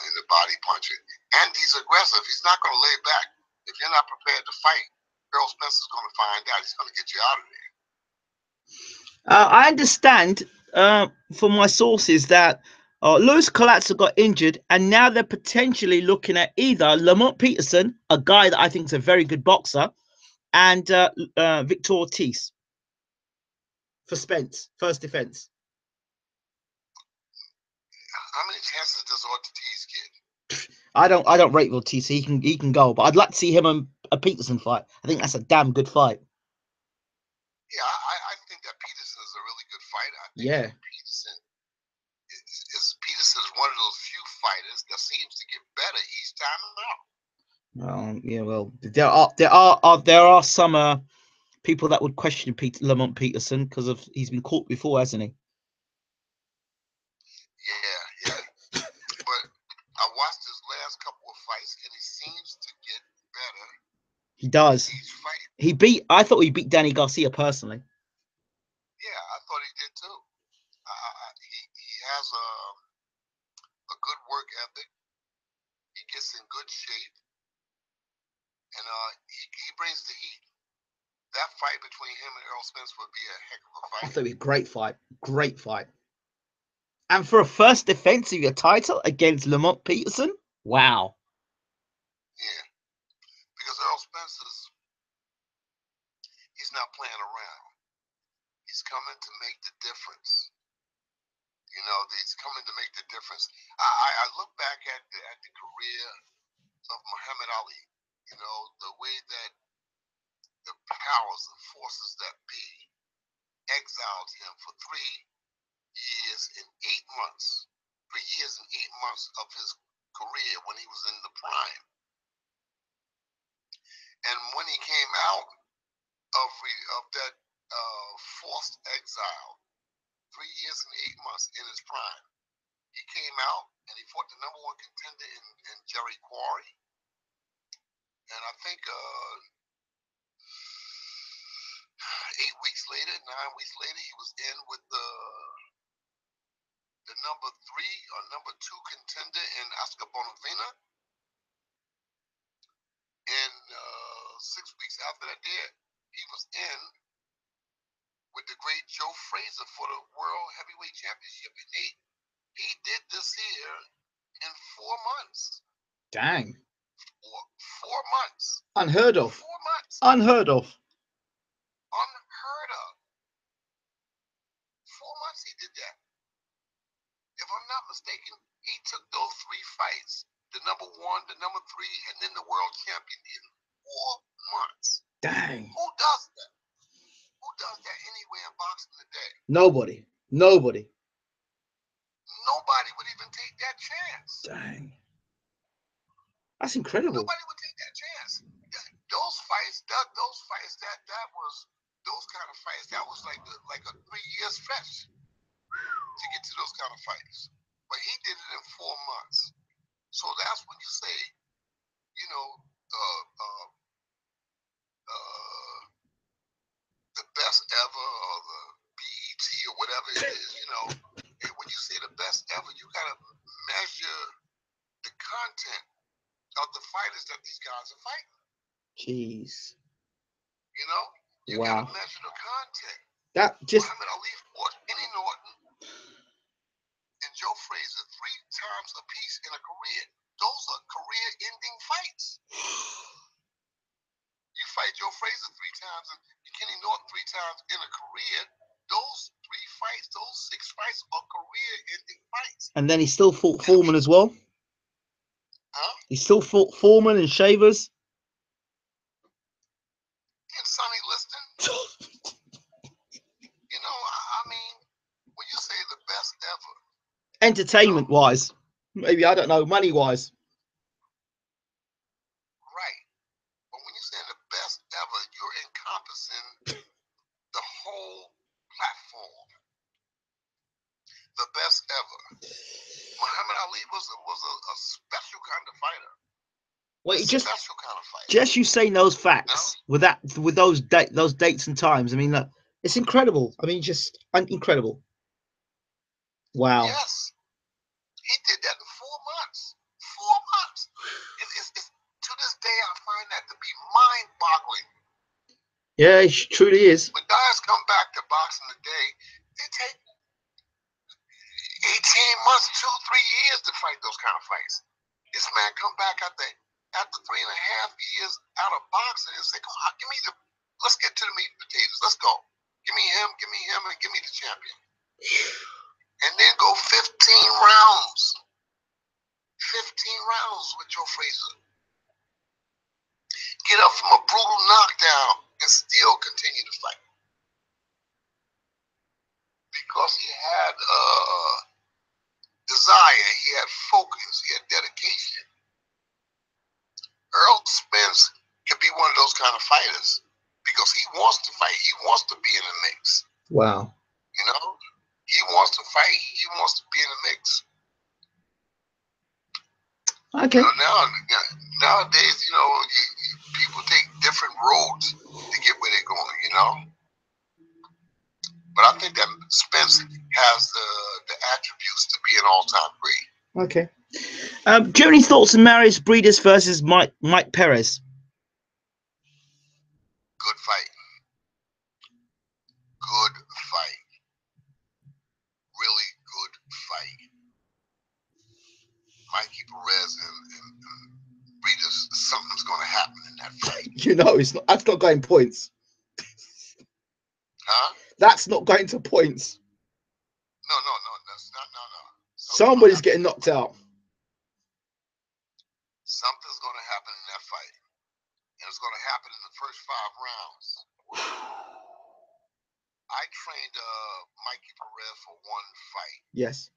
in the body punching. And he's aggressive. He's not going to lay back. If you're not prepared to fight, Earl Spence is going to find out. He's going to get you out of there. I understand from my sources that Luis Colatzo got injured, and now they're potentially looking at either Lamont Peterson, a guy that I think is a very good boxer, and Victor Ortiz for Spence, first defense. How many chances does Ortiz get? I don't rate Ortiz. He can go, but I'd like to see him and a Peterson fight. I think that's a damn good fight. Yeah, I think that Peterson is a really good fighter. I think Yeah. Peterson is one of those few fighters that seems to get better each time around. Yeah, well, there are some people that would question Lamont Peterson because of he's been caught before, hasn't he? Yeah. But I watched his last couple of fights, and he seems to get better. He does. Each fight. I thought he beat Danny Garcia personally. Yeah, I thought he did too. He has a good work ethic. He gets in good shape, and he brings the heat. that fight between him and Errol Spence would be a heck of a I fight. thought it'd be a great fight. Great fight. And for a first defense of your title against Lamont Peterson? Wow. Yeah. Because Errol Spence he's not playing around. He's coming to make the difference. You know, he's coming to make the difference. I look back at the career of Muhammad Ali, you know, the way that the powers and forces that be exiled him for 3 years and 8 months. 3 years and 8 months of his career when he was in the prime. And when he came out of that forced exile, 3 years and 8 months in his prime, he came out and he fought the #1 contender in Jerry Quarry. And I think 8 weeks later, 9 weeks later, he was in with the #3 or #2 contender in Oscar Bonavena. And 6 weeks after that, he was in with the great Joe Frazier for the World Heavyweight Championship. And he did this here in 4 months. Dang. 4 months. Unheard of. 4 months. Unheard of. Unheard of. 4 months he did that. If I'm not mistaken, he took those 3 fights, the #1, the #3, and then the world champion in 4 months. Dang. Who does that? Who does that anywhere in boxing today? Nobody. Nobody. Nobody would even take that chance. Dang. That's incredible. Nobody would take that chance. Those fights, that was those kind of fights. That was like a 3-year stretch to get to those kind of fights. But he did it in 4 months. So that's when you say, you know, the best ever, or the BET, or whatever it is, you know. And when you say the best ever, you gotta measure the content of the fighters that these guys are fighting. Jeez. You know, you Wow. gotta measure the content. That just. Muhammad Ali fought Kenny Norton and Joe Frazier 3 times apiece in a career. Those are career-ending fights. You fight Joe Frazier 3 times and Kenny Norton 3 times in a career. Those 3 fights, those 6 fights are career-ending fights. And then he still fought Foreman as well. Huh? He still fought Foreman and Shavers. And Sonny Liston. You know, I mean, when you say the best ever. Entertainment-wise. Maybe, I don't know, money-wise. Right. But when you say the best ever, you're encompassing the whole platform. The best ever. Muhammad Ali was a special kind of fighter. Wait, just special kind of fighter. Just you saying those facts with those dates and times. I mean, it's incredible. I mean, just incredible. Wow. Yes, he did that in 4 months. 4 months. It's, to this day, I find that to be mind-boggling. Yeah, it truly is. When guys come back to boxing today, they take 18 months, 2-3 years to fight those kind of fights. This man come back after 3.5 years out of boxing and say, "Come on, let's get to the meat and potatoes. Let's go. Give me him, and give me the champion." And then go 15 rounds. 15 rounds with Joe Frazier. Get up from a brutal knockdown and still continue to fight. Because he had desire, he had focus, he had dedication. Errol Spence could be one of those kind of fighters because he wants to fight. He wants to be in the mix. Wow. You know, he wants to fight. He wants to be in the mix. Okay. You know, nowadays, you know, people take different roads to get where they're going. You know, but I think that Spence has the attributes to be an all-time great. Okay. Do you have any thoughts on Marius Breedis versus Mike Perez? Good fight. good fight. Really good fight. Mikey Perez and Breeders, something's going to happen in that fight. You know, it's not. That's not going points. Huh? That's not going to points. No, that's not. No. Somebody's getting knocked out. Something's going to happen in that fight, and it's going to happen in the first 5 rounds. I trained Mikey Perez for one fight. Yes.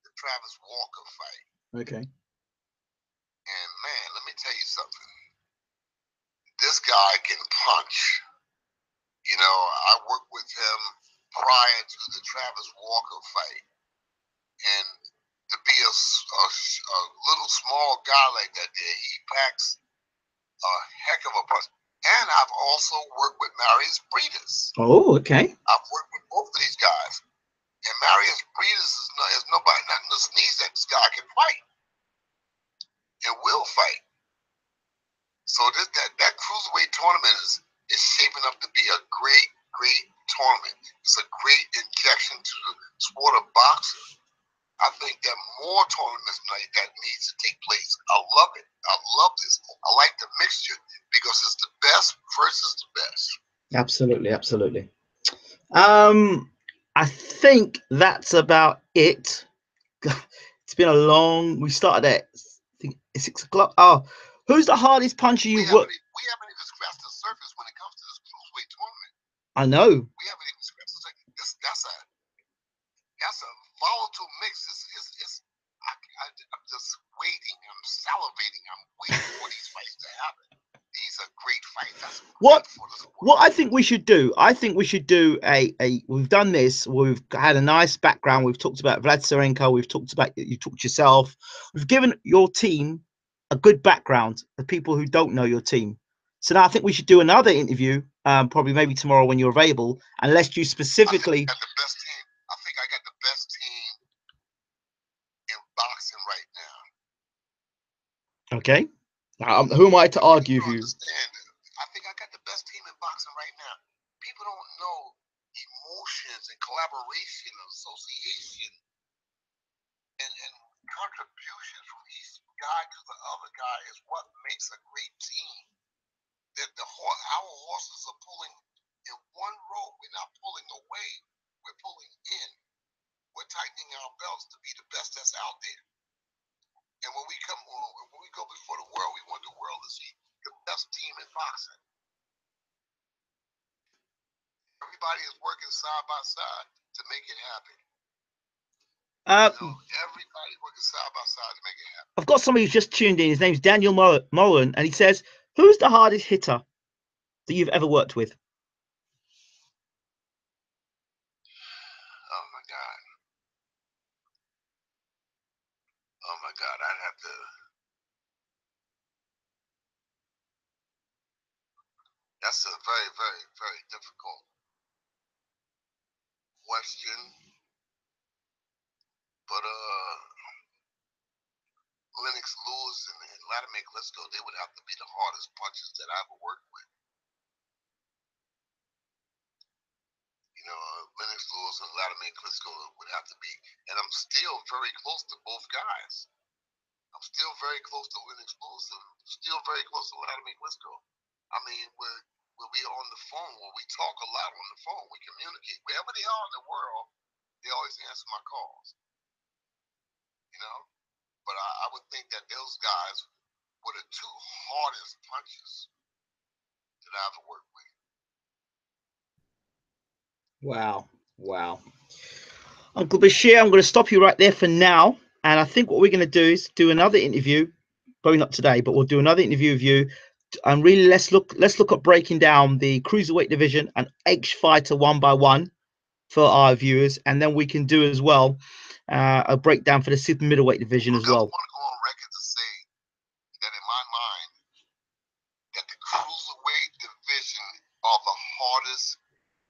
The Travis Walker fight. Okay. And man, let me tell you something. This guy can punch. You know, I worked with him prior to the Travis Walker fight. And to be a little small guy like that there, he packs a heck of a punch. And I've also worked with Marius Breeders. Oh, okay. I've worked with both of these guys. And Marius Breeders is nobody, nothing to sneeze at. This guy can fight. And will fight. So that cruiserweight tournament is shaping up to be a great tournament. It's a great injection to the sport of boxing. I think that more tournaments like that needs to take place. I love it. I love this. I like the mixture because it's the best versus the best. Absolutely. I think that's about it. It's been a long. We started at I think 6 o'clock. Oh, who's the hardest puncher you've worked? We haven't even scratched the surface when it comes to this cruiserweight tournament. I know. We haven't even scratched the surface. That's a volatile mix. I'm just waiting. I'm salivating. I'm waiting for these fights to happen. These are great fights. That's what I think we should do. I think we should do we've done this. We've had a nice background. We've talked about Vlad Sirenko. We've talked about you talked yourself. We've given your team a good background. The people who don't know your team. So now I think we should do another interview. Probably maybe tomorrow when you're available. Unless you specifically. I think I got the best team. I think I got the best team in boxing right now. Okay. Who am I to argue with you? I think I got the best team in boxing right now. People don't know emotions and collaboration and association and contributions from each guy to the other guy is what makes a great team. That our horses are pulling in one row. We're not pulling away. We're pulling in. We're tightening our belts to be the best that's out there. And when we go before the world, we want the world to see the best team in boxing. Everybody is working side by side to make it happen. Everybody working side by side to make it happen. I've got somebody who's just tuned in. His name's Daniel Mullen, and he says, "Who's the hardest hitter that you've ever worked with?" Oh my God! I'd have to. That's a very, very, very difficult question. But Lennox Lewis and Latimer Klitschko, they would have to be the hardest punches that I ever worked with. You know, Lennox Lewis and Latimer Klitschko would have to be. And I'm still very close to both guys. I'm still very close to Lennox Lewis and still very close to Latimer Klitschko. I mean, when we on the phone, when we talk a lot on the phone, we communicate. Wherever they are in the world, they always answer my calls. You know? But I would think that those guys were the 2 hardest punches that I ever worked with. Wow. Uncle Bashir, I'm going to stop you right there for now. And I think what we're going to do is do another interview. Probably not today, but we'll do another interview with you. And really, let's look at breaking down the cruiserweight division and each fighter one by one for our viewers, and then we can do as well a breakdown for the super middleweight division as well. I want to go on record to say that in my mind, that the cruiserweight division are the hardest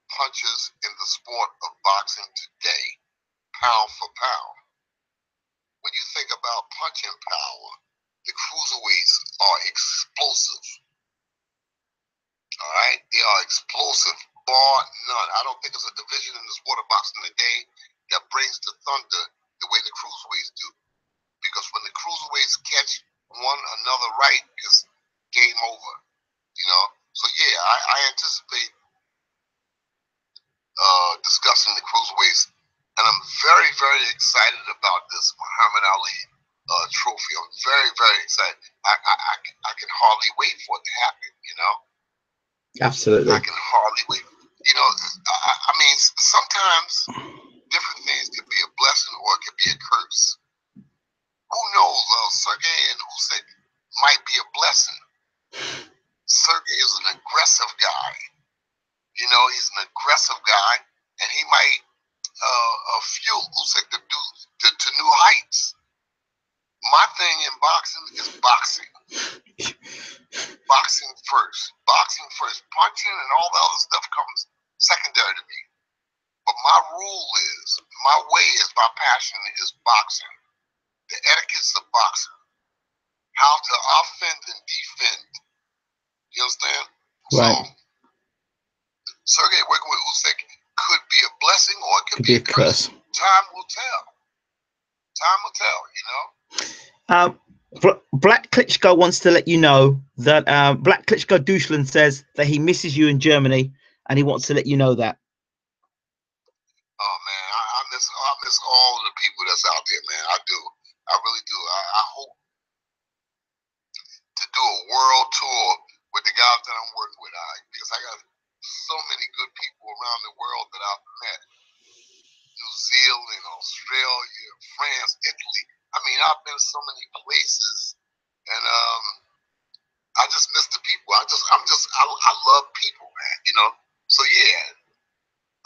punches in the sport of boxing today, pound for pound. When you think about punching power, the cruiserweights are explosive. All right, they are explosive bar none. I don't think there's a division in this water boxing today that brings the thunder the way the cruiserweights do. Because when the cruiserweights catch one another right, it's game over. You know? So yeah, I anticipate discussing the cruiserweights, and I'm very, very excited about this Muhammad Ali trophy. I'm very, very excited. I can hardly wait for it to happen. You know? Absolutely. I can hardly wait. You know, I mean, sometimes different things could be a blessing or it could be a curse. Who knows? Sergey and Usyk might be a blessing. Sergey is an aggressive guy. You know, he's an aggressive guy, and he might fuel Usyk to new heights. My thing in boxing is boxing. Boxing first. Boxing first. Punching and all the other stuff comes secondary to me. But my rule is, my way is, my passion is boxing. The etiquettes of boxing. How to offend and defend. You understand? Right. So, Sergey working with Usyk could be a blessing or it could be a curse. curse. Time will tell. Time will tell, you know? Black Klitschko wants to let you know that Black Klitschko Deutschland says that he misses you in Germany, and he wants to let you know that. Oh man, I miss all of the people that's out there, man. I do. I really do. I hope to do a world tour with the guys that I'm working with, because I got so many good people around the world that I've met. New Zealand, Australia, France, Italy. I mean, I've been so many places, and I just miss the people. I love people, man. You know. So yeah,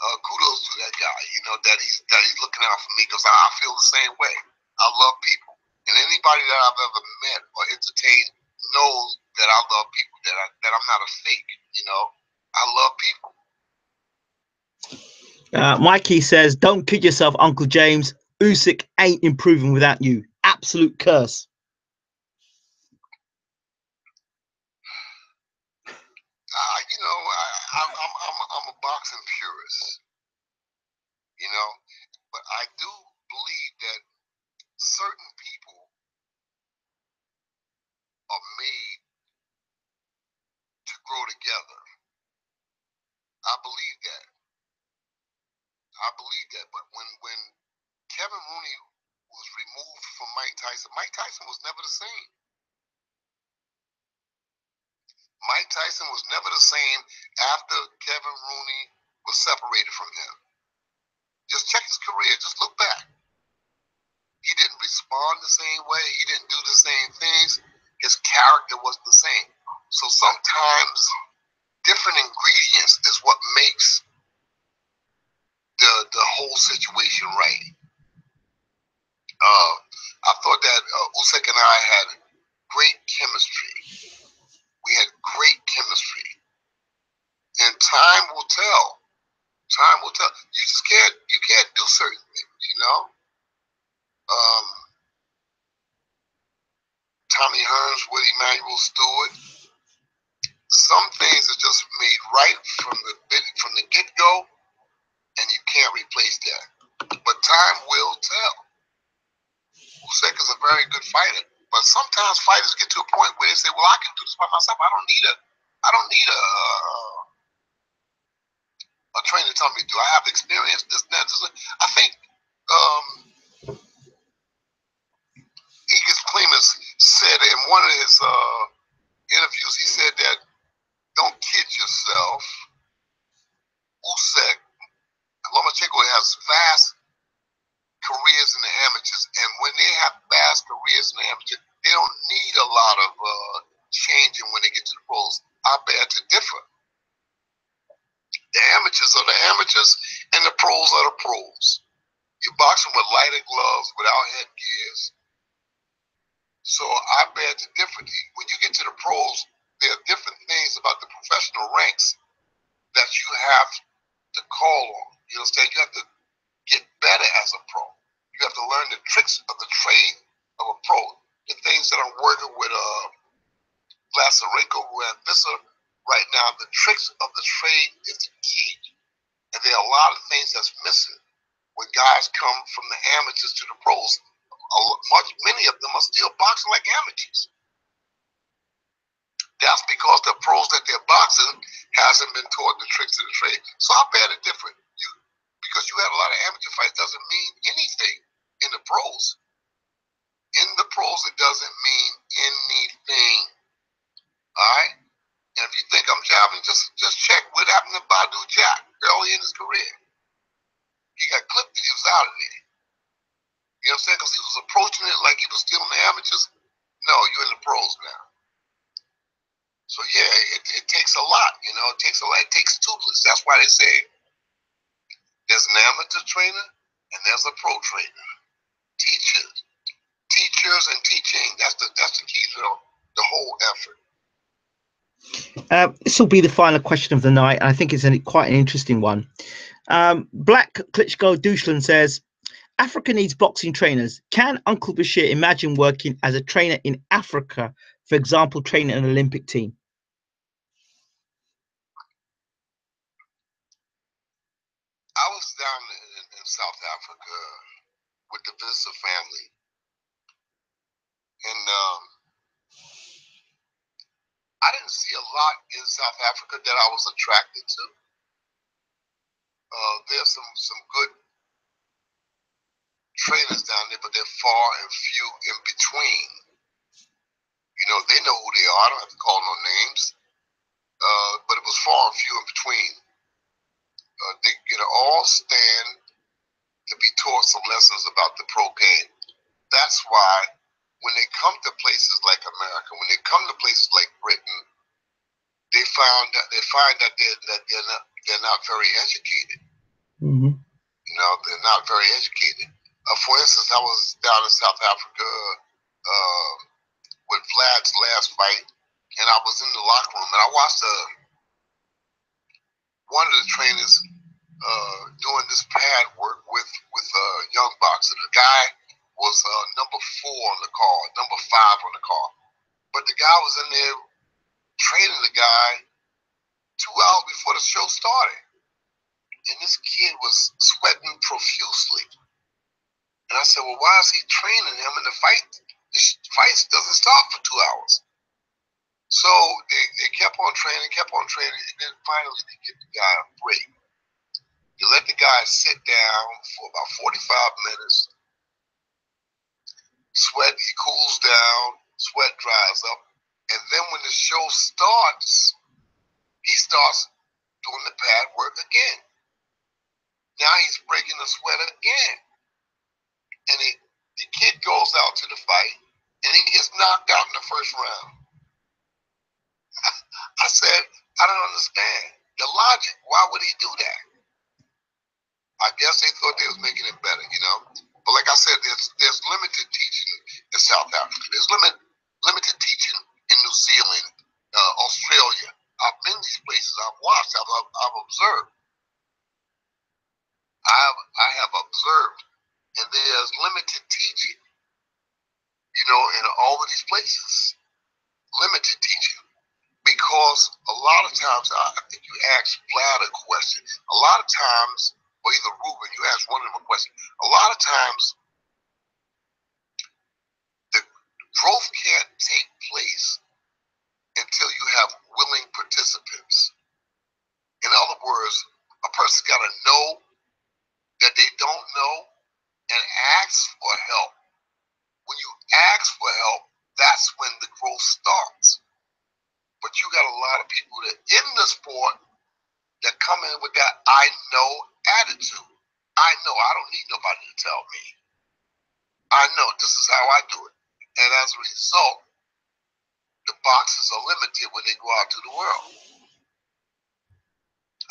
kudos to that guy. You know that he's looking out for me, because I feel the same way. I love people, and anybody that I've ever met or entertained knows that I love people. That I'm not a fake. You know, I love people. Mikey says, "Don't kid yourself, Uncle James. Usyk ain't improving without you. Absolute curse." You know, I'm a boxing purist. You know, but I do believe that certain people are made to grow together. I believe that. But when Kevin Rooney was removed from Mike Tyson was never the same. Mike Tyson was never the same after Kevin Rooney was separated from him. Just check his career. Just look back. He didn't respond the same way. He didn't do the same things. His character wasn't the same. So sometimes different ingredients is what makes the whole situation right. I thought that Usyk and I had great chemistry. We had great chemistry. And time will tell. Time will tell. You can't do certain things, you know? Tommy Hearns with Emmanuel Stewart. Some things are just made right from the get-go, and you can't replace that. But time will tell. Usyk is a very good fighter, but sometimes fighters get to a point where they say, "Well, I can do this by myself. I don't need a trainer to tell me to do. I have experience, this, that, this." I think Igor Clemens said in one of his interviews, he said that don't kid yourself. Usyk, Lomachenko has vast careers in the amateurs, and when they have vast careers in the amateurs, they don't need a lot of changing when they get to the pros. I beg to differ. The amateurs are the amateurs, and the pros are the pros. You're boxing with lighter gloves, without headgears. So I beg to differ. When you get to the pros, there are different things about the professional ranks that you have to call on. You understand? You have to get better as a pro. You have to learn the tricks of the trade of a pro. The things that I'm working with Vlad, Sirenko, Ruann Visser, right now, the tricks of the trade is the key. And there are a lot of things that's missing. When guys come from the amateurs to the pros, many of them are still boxing like amateurs. That's because the pros that they're boxing hasn't been taught the tricks of the trade. So how bad it different? Because you had a lot of amateur fights doesn't mean anything in the pros. In the pros, it doesn't mean anything. All right? And if you think I'm jabbing, just check what happened to Badu Jack early in his career. He got clipped and he was out of there. You know what I'm saying? Because he was approaching it like he was still in the amateurs. No, you're in the pros now. So yeah, it takes a lot. You know, it takes a lot. It takes tutelage. That's why they say there's an amateur trainer and there's a pro trainer. Teachers and teaching. That's the key to the whole effort. This will be the final question of the night. I think it's quite an interesting one. Black Klitschko Dushlan says, Africa needs boxing trainers. Can Uncle Bashir imagine working as a trainer in Africa, for example, training an Olympic team? I was down in South Africa with the Visser family. And I didn't see a lot in South Africa that I was attracted to. There's some good trainers down there, but they're far and few in between. You know, they know who they are. I don't have to call no names. But it was far and few in between. They can all stand to be taught some lessons about the pro game. That's why when they come to places like America, when they come to places like Britain, they find that they're not very educated. Mm-hmm. You know, they're not very educated. For instance, I was down in South Africa with Vlad's last fight, and I was in the locker room, and I watched one of the trainers doing this pad work with a young boxer. The guy was number 4 on the card, number 5 on the card, but the guy was in there training the guy 2 hours before the show started. And this kid was sweating profusely. And I said, well, why is he training him in the fight? The fight doesn't start for 2 hours. So they kept on training, and then finally they get the guy a break. You let the guy sit down for about 45 minutes, sweat, he cools down, sweat dries up, and then when the show starts, he starts doing the pad work again. Now he's breaking the sweat again. And the kid goes out to the fight, and he gets knocked out in the first round. I said, I don't understand the logic. Why would he do that? I guess they thought they was making it better, you know. But like I said, there's limited teaching in South Africa. There's limited teaching in New Zealand, Australia. I've been these places. I've watched. I've observed. I have observed, and there's limited teaching, you know, in all of these places. Limited teaching, because a lot of times, I think you asked Vlad a question. A lot of times, or either Ruben, you asked one of them a question. A lot of times, the growth can't take place until you have willing participants. In other words, a person's got to know that they don't know and ask for help. When you ask for help, that's when the growth starts. But you got a lot of people that in the sport that come in with that I know attitude. I know, I don't need nobody to tell me. I know, this is how I do it. And as a result, the boxers are limited when they go out to the world.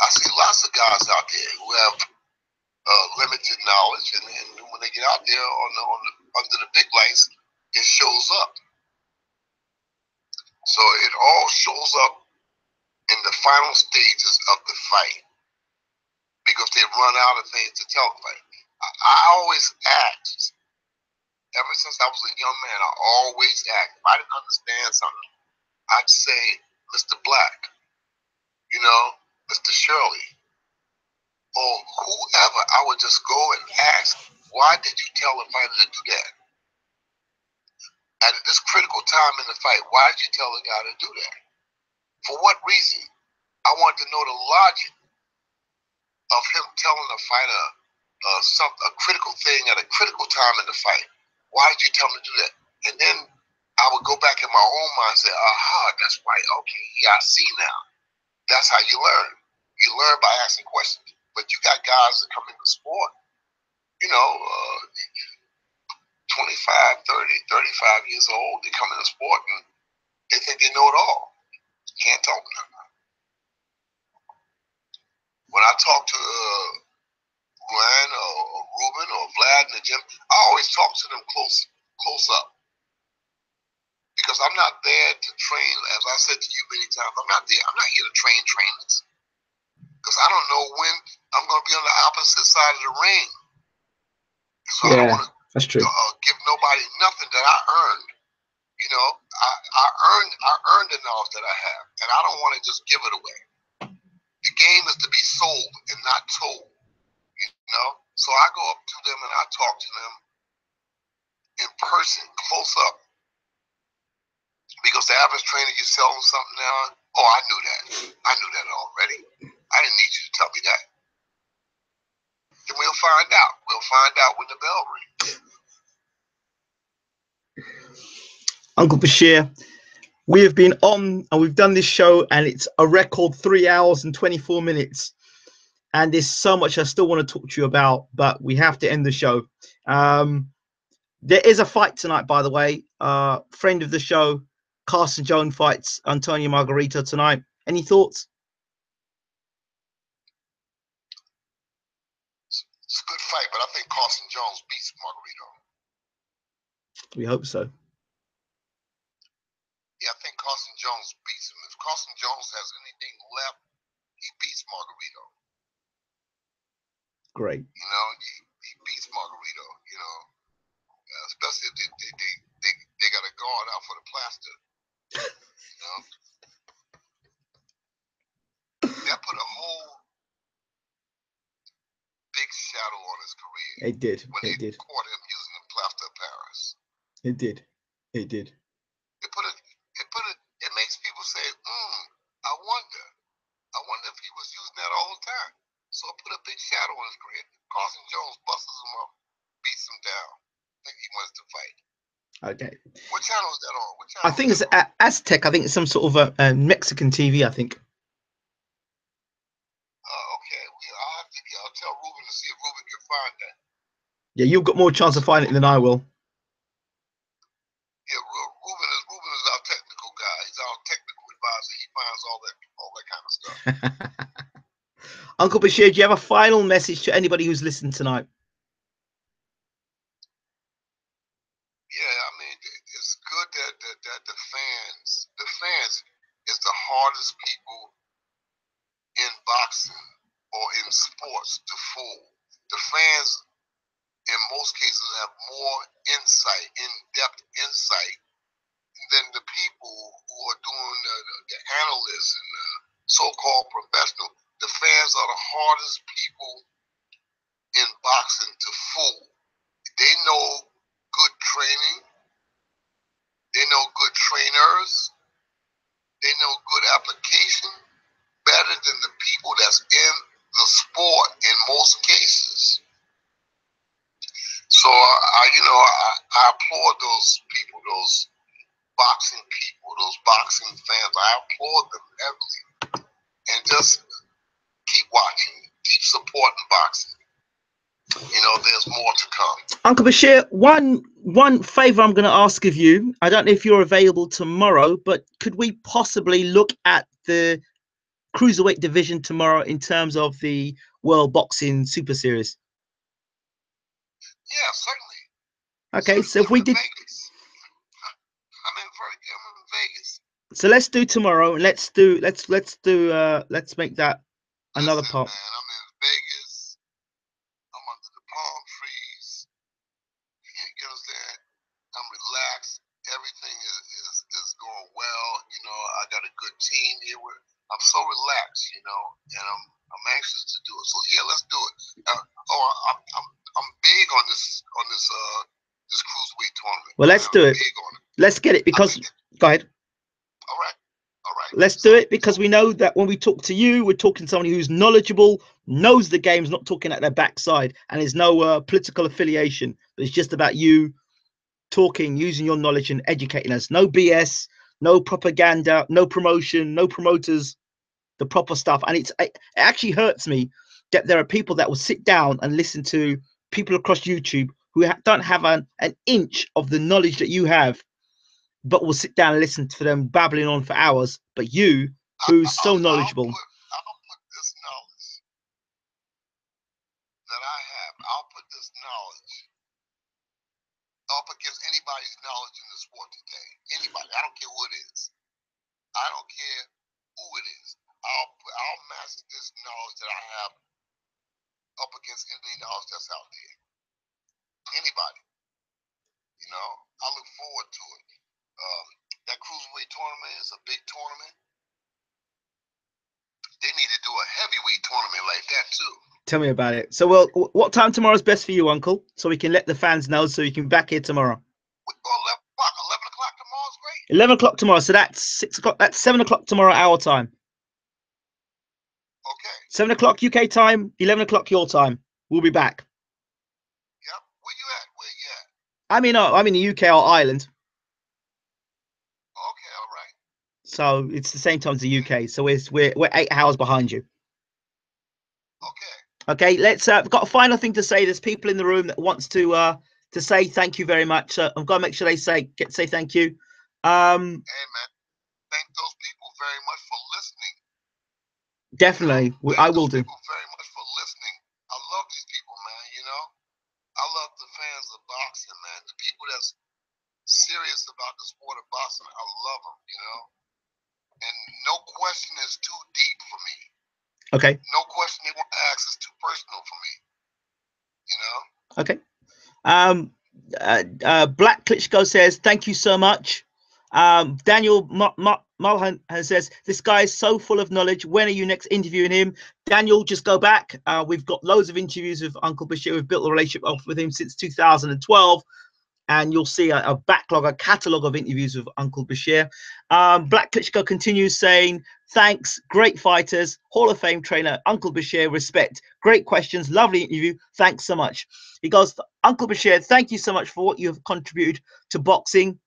I see lots of guys out there who have limited knowledge, and when they get out there under the big lights, it shows up. So it all shows up in the final stages of the fight, because they run out of things to tell the fight. I always asked, ever since I was a young man, I always asked. If I didn't understand something, I'd say, Mr. Black, Mr. Shirley, or whoever, I would just go and ask, why did you tell the fighter to do that? At this critical time in the fight, why did you tell the guy to do that? For what reason? I want to know the logic of him telling the fighter a critical thing at a critical time in the fight. Why did you tell him to do that? And then I would go back in my own mind and say, aha, that's right. Okay, yeah, I see now. That's how you learn. You learn by asking questions. But you got guys that come into sport, 25, 30, 35 years old. They come into sport and they think they know it all. You can't talk to them. When I talk to Ruann or Ruben or Vlad in the gym, I always talk to them close up. Because I'm not there to train, as I said to you many times, I'm not here to train trainers. Because I don't know when I'm going to be on the opposite side of the ring. So I don't want to that's true. give nobody nothing that I earned. I earned the knowledge that I have, and I don't want to just give it away. The game is to be sold and not told. So I go up to them and I talk to them in person, close up. Because the average trainer, you sell them something now. Oh, I knew that. I knew that already. I didn't need you to tell me that. Then we'll find out. We'll find out when the bell rings. Uncle Bashir, we have been on and we've done this show, and it's a record 3 hours and 24 minutes. And there's so much I still want to talk to you about, but we have to end the show. There is a fight tonight, by the way. Friend of the show, Carson Jones fights Antonio Margarito tonight. Any thoughts? It's a good fight, but I think Carson Jones beats Margarito. We hope so. Yeah, I think Carson Jones beats him. If Carson Jones has anything left, he beats Margarito. Great. He beats Margarito. Especially if they got a guard out for the plaster. That put a whole big shadow on his career. It did. When they caught him using the plaster of Paris. It did. It did. It makes people say, I wonder if he was using that all the time. So it put a big shadow on his career. Carson Jones busts him up, beats him down. I think he wins the fight. Okay. What channel is that on? I think it's Aztec. I think it's some sort of a Mexican TV, I think. Okay. I'll tell Ruben to see if Ruben can find that. Yeah, you've got more chance of finding it than I will. Yeah, Ruben is our technical guy. He's our technical advisor. He finds all that kind of stuff. Uncle Bashir, do you have a final message to anybody who's listened tonight? Yeah, I mean, it's good that the fans is the hardest people in boxing or in sports to fool. The fans, in most cases, have more insight, in-depth insight, than the people who are doing the analysts and the so-called professional. The fans are the hardest people in boxing to fool. They know good training. They know good trainers. They know good application better than the people that's in the sport in most cases. So I applaud those people, those boxing people, those boxing fans. I applaud them heavily, and just keep watching, keep supporting boxing. There's more to come. Uncle Bashir, one favor I'm going to ask of you. I don't know if you're available tomorrow, but could we possibly look at the cruiserweight division tomorrow in terms of the World Boxing Super Series? Yeah, certainly. Okay, so if we did, Vegas. I'm in Vegas. So let's do tomorrow, and let's make that another part. Man, I'm in Vegas. I'm under the palm trees. You understand? I'm relaxed. Everything is going well. I got a good team here. I'm so relaxed, you know, and I'm anxious to do it. So yeah, let's do it. I'm big on this cruiserweight tournament. Well, let's do it. Big on it. Let's get it because. Go ahead. All right. Let's do it because we know that when we talk to you, we're talking to somebody who's knowledgeable, knows the game's not talking at their backside, and there's no political affiliation, but it's just about you talking, using your knowledge and educating us. No BS, no propaganda, no promotion, no promoters, the proper stuff. And it actually hurts me that there are people that will sit down and listen to people across YouTube who don't have an inch of the knowledge that you have, but will sit down and listen to them babbling on for hours. But you, who's so knowledgeable. I'll put this knowledge that I have, I'll put this knowledge up against anybody's knowledge in the sport today. Anybody, I don't care who it is. I don't care who it is. I'll master this knowledge that I have up against any knowledge that's out there. Anybody. You know, I look forward to it. That cruiserweight tournament is a big tournament. They need to do a heavyweight tournament like that too. Tell me about it. So, well, what time tomorrow is best for you, Uncle? So we can let the fans know, so you can be back here tomorrow. 11 o'clock tomorrow is great. 11 o'clock tomorrow. So that's 6 o'clock. That's 7 o'clock tomorrow, our time. Okay. 7 o'clock UK time. 11 o'clock your time. We'll be back. Yep. Where you at? I'm in the UK or Ireland. Okay. All right. So it's the same time as the UK. So we're 8 hours behind you. Okay, let's got a final thing to say. There's people in the room that wants to say thank you very much. I've got to make sure they say thank you. Hey man, thank those people very much for listening. Definitely, you know, I will do. People very much for listening. I love these people, man. You know, I love the fans of boxing, man. The people that's serious about the sport of boxing, I love them. You know, and no question is too deep for me. Okay. No question they want to ask is too personal for me. You know. Okay. Black Klitschko says thank you so much. Daniel Mulhan says this guy is so full of knowledge. When are you next interviewing him? Daniel, just go back. We've got loads of interviews with Uncle Bashir. We've built a relationship with him since 2012. And you'll see a backlog, a catalogue of interviews with Uncle Bashir. Black Klitschko continues saying, thanks, great fighters, Hall of Fame trainer, Uncle Bashir, respect. Great questions, lovely interview, thanks so much. He goes, Uncle Bashir, thank you so much for what you have contributed to boxing.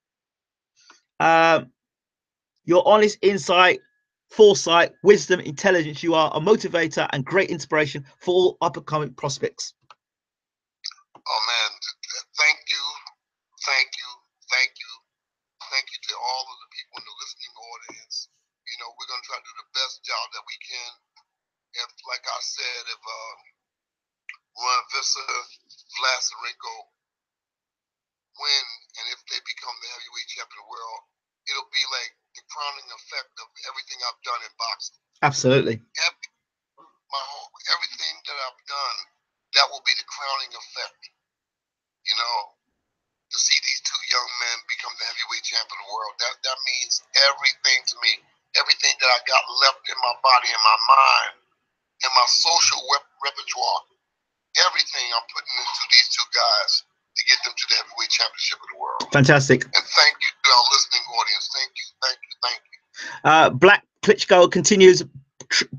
Your honest insight, foresight, wisdom, intelligence, you are a motivator and great inspiration for all up-and-coming prospects. Oh man, thank you. Thank you to all of the people in the listening audience. You know, we're gonna try to do the best job that we can. If, like I said, if Ruann Visser, Vlad, Sirenko win, and if they become the heavyweight champion of the world, it'll be like the crowning effect of everything I've done in boxing. Absolutely. Everything that I've done, that will be the crowning effect. You know, to see these two young men become the heavyweight champion of the world, that means everything to me. Everything that I got left in my body, in my mind, in my social repertoire, everything I'm putting into these two guys to get them to the heavyweight championship of the world. Fantastic. And thank you to our listening audience. Thank you. Black Klitschko continues,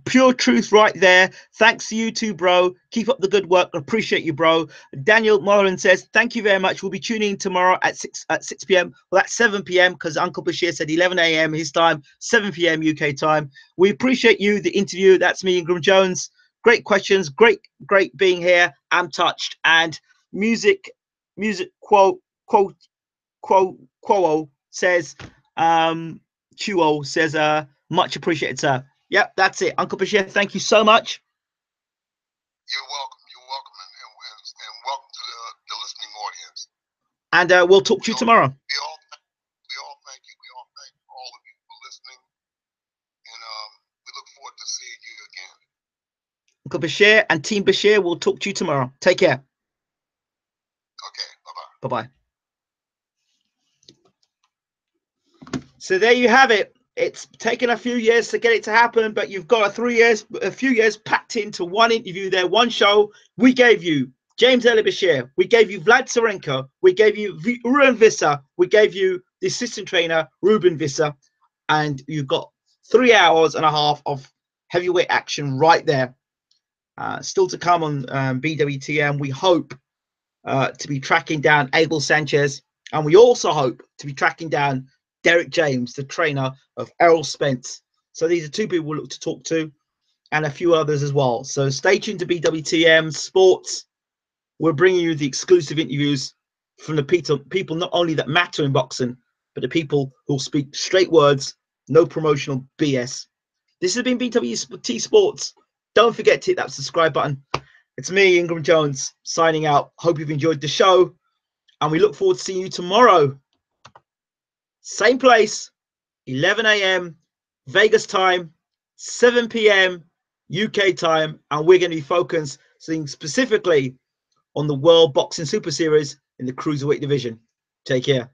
pure truth right there. Thanks to you too, bro. Keep up the good work. Appreciate you, bro. Daniel Moran says, thank you very much. We'll be tuning in tomorrow at 6 p.m. Well, that's 7 p.m. because Uncle Bashir said 11 a.m. his time, 7 p.m. UK time. We appreciate you, the interview. That's me, Ingram Jones. Great questions. Great being here. I'm touched. And music quo says, Chuo says, much appreciated, sir. Yep, that's it. Uncle Bashir, thank you so much. You're welcome. And welcome to the listening audience. And we'll talk to you tomorrow. We all thank you. We all thank all of you for listening. And we look forward to seeing you again. Uncle Bashir and Team Bashir will talk to you tomorrow. Take care. Okay, bye-bye. Bye-bye. So there you have it. It's taken a few years to get it to happen, but you've got a few years packed into one interview there, one show. We gave you James Bashir, we gave you Vlad Sirenko, we gave you Ruann Visser, we gave you the assistant trainer Ruben Visser, and you've got 3 hours and a half of heavyweight action right there. Still to come on BWTM. We hope to be tracking down Abel Sanchez, and we also hope to be tracking down Derek James, the trainer of Errol Spence. So these are two people we'll look to talk to, and a few others as well. So stay tuned to BWTM Sports. We're bringing you the exclusive interviews from the people not only that matter in boxing, but the people who'll speak straight words, no promotional BS. This has been BWT Sports. Don't forget to hit that subscribe button. It's me, Ingram Jones, signing out. Hope you've enjoyed the show, and we look forward to seeing you tomorrow. Same place, 11 a.m. Vegas time, 7 p.m. UK time, and we're going to be focusing specifically on the World Boxing Super Series in the Cruiserweight division. Take care.